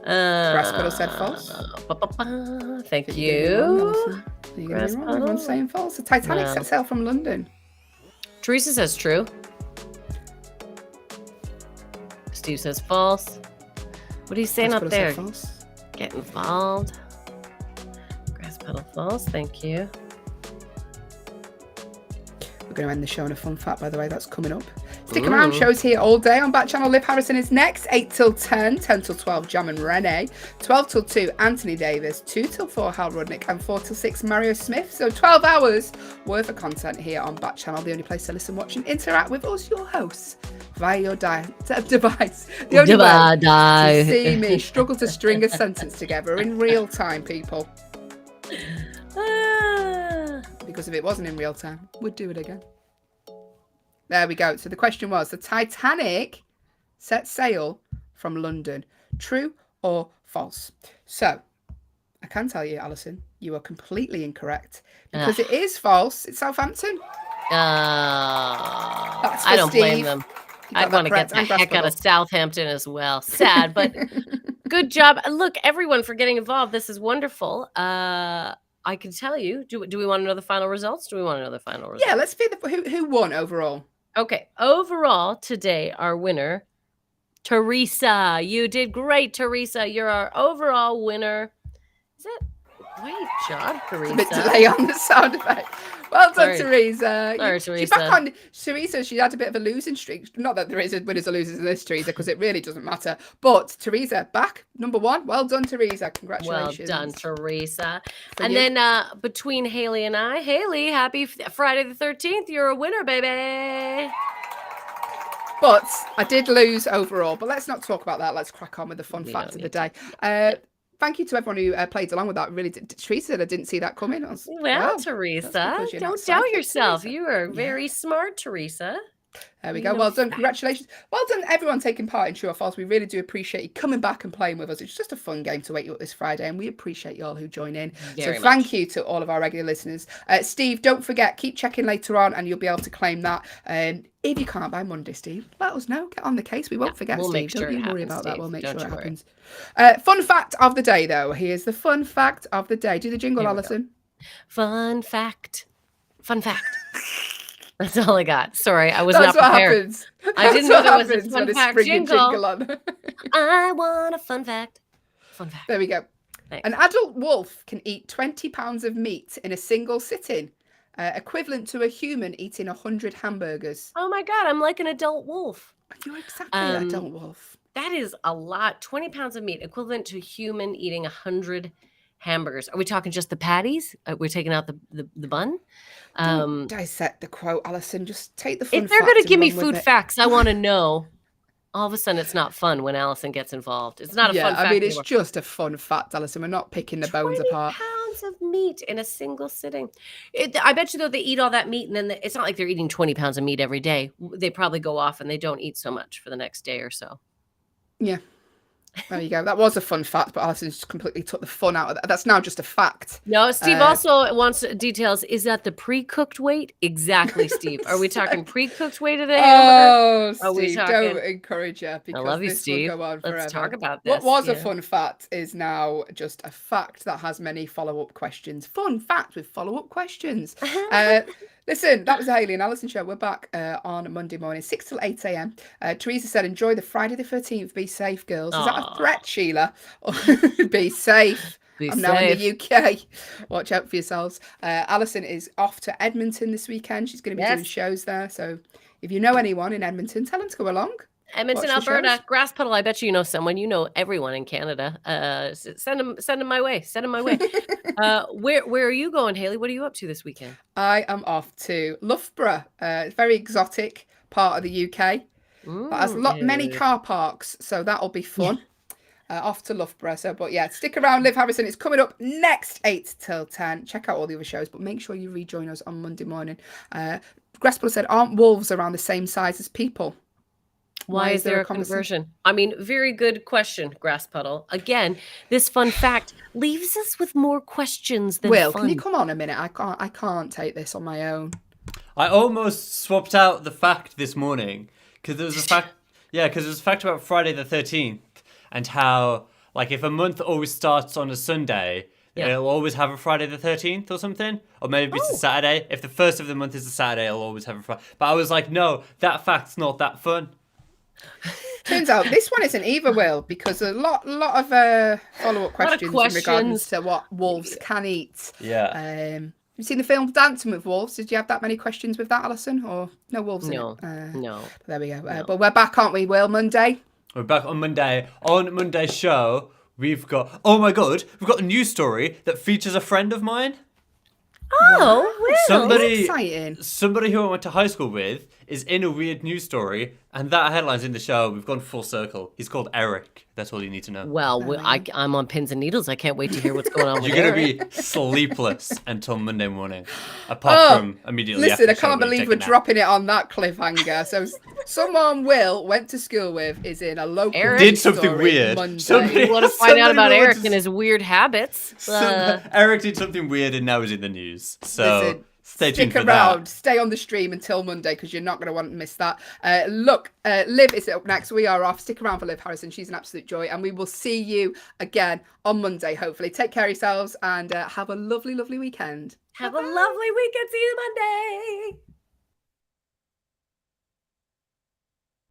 Grasspedal said false. Thank you. Everyone's saying false. The Titanic set sail from London. Teresa says true. Steve says false. What are you saying up there? False. Get involved. Grasspedal false. Thank you. We're going to end the show on a fun fact, by the way. That's coming up. Stick around. Shows here all day on Backchannel. Liv Harrison is next. 8 till 10. 10 till 12, Jam and Renee. 12 till 2, Anthony Davis. 2 till 4, Hal Rudnick. And 4 till 6, Mario Smith. So 12 hours worth of content here on Backchannel. The only place to listen, watch, and interact with us, your hosts, via your device. The only way to see me struggle to string a sentence together in real time, people. Because if it wasn't in real time, we'd do it again. There we go. So the question was, the Titanic set sail from London. True or false? So I can tell you, Allyson, you are completely incorrect because it is false. It's Southampton. I don't blame them. I'd want to get the heck out of Southampton as well. Sad, but good job. Look, everyone, for getting involved. This is wonderful. I can tell you. Do we want to know the final results? Do we want to know the final results? Yeah, let's see who won overall. Okay. Overall, today, our winner, Teresa. You did great, Teresa. You're our overall winner. Is it? Great job, Teresa. A bit delay on the sound effect. Well done, Sorry. Teresa. Sorry, She's Teresa. back on. Teresa, she had a bit of a losing streak. Not that there is winners or losers in this, Teresa, because it really doesn't matter. But Teresa, back number 1. Well done, Teresa. Congratulations. Well done, Teresa. For And you. then between Hayley and I, Hayley, happy Friday the 13th. You're a winner, baby. But I did lose overall. But let's not talk about that. Let's crack on with the fun fact of the day. Thank you to everyone who played along with that. Really, Teresa, I didn't see that coming. Well, Teresa, because you're not don't doubt psychic, yourself. Teresa. You are very smart, Teresa. There we You go. know Well done. facts. Congratulations. Well done, everyone taking part in True or False. We really do appreciate you coming back and playing with us. It's just a fun game to wake you up this Friday, and we appreciate you all who join in. Very so thank much. you to all of our regular listeners. Steve, don't forget, keep checking later on, and you'll be able to claim that. If you can't by Monday, Steve, let us know. Get on the case. We won't forget, we'll Steve. make sure Don't you it worry happens, about that. Steve. We'll make Don't sure it you worry. happens. Fun fact of the day, though. Here's the fun fact of the day. Do the jingle, Here we go. Allyson. Fun fact. Fun fact. That's all I got. Sorry, I was That's not what prepared. happens. I didn't That's know what there was a happens fun when fact springing jingle. on. I want a fun fact. Fun fact. There we go. Thanks. An adult wolf can eat 20 pounds of meat in a single sitting, equivalent to a human eating 100 hamburgers. Oh my God, I'm like an adult wolf. You're exactly an adult wolf. That is a lot. 20 pounds of meat, equivalent to a human eating 100 hamburgers. Are we talking just the patties? We're taking out the bun? Don't dissect the quote, Allyson. Just take the fun If they're fact going to and give me run with food it. facts, I want to know. All of a sudden, it's not fun when Allyson gets involved. It's not a fun fact. I mean, it's anymore. just a fun fact, Allyson. We're not picking the bones 20 apart. pounds of meat in a single sitting. I bet you, though, they eat all that meat, and then it's not like they're eating 20 pounds of meat every day. They probably go off and they don't eat so much for the next day or so. Yeah. There you go. That was a fun fact, but Allyson just completely took the fun out of that. That's now just a fact. No, Steve also wants details. Is that the pre-cooked weight? Exactly, Steve. Are we talking pre-cooked weight of the hamburger? Oh, Are we Steve, talking- don't encourage her because love you, this Steve. will go on forever. Let's talk about What this, was a yeah. fun fact is now just a fact that has many follow-up questions. Fun fact with follow-up questions. Listen, that was the Hayley and Allyson show. We're back on Monday morning, 6 till 8 a.m. Teresa said, enjoy the Friday the 13th. Be safe, girls. Is that a Aw. threat, Sheila? Be safe. Be I'm now in safe. the UK. Watch out for yourselves. Allyson is off to Edmonton this weekend. She's going to be doing Yes. shows there. So if you know anyone in Edmonton, tell them to go along. Edmonton, Watch the Alberta, shows. Grass Puddle. I bet you know someone. You know everyone in Canada. Send them my way. Send them my way. Where are you going, Hayley? What are you up to this weekend? I am off to Loughborough. It's a very exotic part of the UK. That has many car parks, so that'll be fun. Off to Loughborough. So, but yeah, stick around, Liv Harrison. It's coming up next 8 till 10. Check out all the other shows, but make sure you rejoin us on Monday morning. Graspel said, aren't wolves around the same size as people? Why is there a conversion? I mean, very good question, Grass Puddle. Again, this fun fact leaves us with more questions than Will, fun. can you come on a minute? I can't take this on my own. I almost swapped out the fact this morning because there was a fact. Yeah, because there was a fact about Friday the 13th and how, like, if a month always starts on a Sunday, it'll always have a Friday the 13th or something. Or maybe it's a Saturday. If the first of the month is a Saturday, it'll always have a Friday. But I was like, no, that fact's not that fun. Turns out this one isn't either, Will, because a lot of follow-up questions in regards to what wolves can eat. Yeah. You've seen the film Dancing with Wolves. Did you have that many questions with that, Allyson? Or no wolves in it? No. There we go. But we're back, aren't we, Will, Monday? We're back on Monday. On Monday's show, we've got, oh my God, we've got a news story that features a friend of mine. Oh, Will. Exciting. Somebody who I went to high school with is in a weird news story, and that headline's in the show. We've gone full circle. He's called Eric. That's all you need to know. Well, I'm on pins and needles. I can't wait to hear what's going on with You're going Eric. to be sleepless until Monday morning, apart from immediately Listen, after I the show can't when you believe take we're a nap. dropping it on that cliffhanger. So someone Will went to school with is in a local Eric Did news something story weird. Monday. Somebody- You want to find out Somebody about went Eric to- and his weird habits? Eric did something weird and now he's in the news. So Listen, Stay tuned Stick for around. that. Stay on the stream until Monday because you're not going to want to miss that. Look, Liv is up next. We are off. Stick around for Liv Harrison. She's an absolute joy. And we will see you again on Monday, hopefully. Take care of yourselves and have a lovely, lovely weekend. Have a lovely weekend. See you Monday.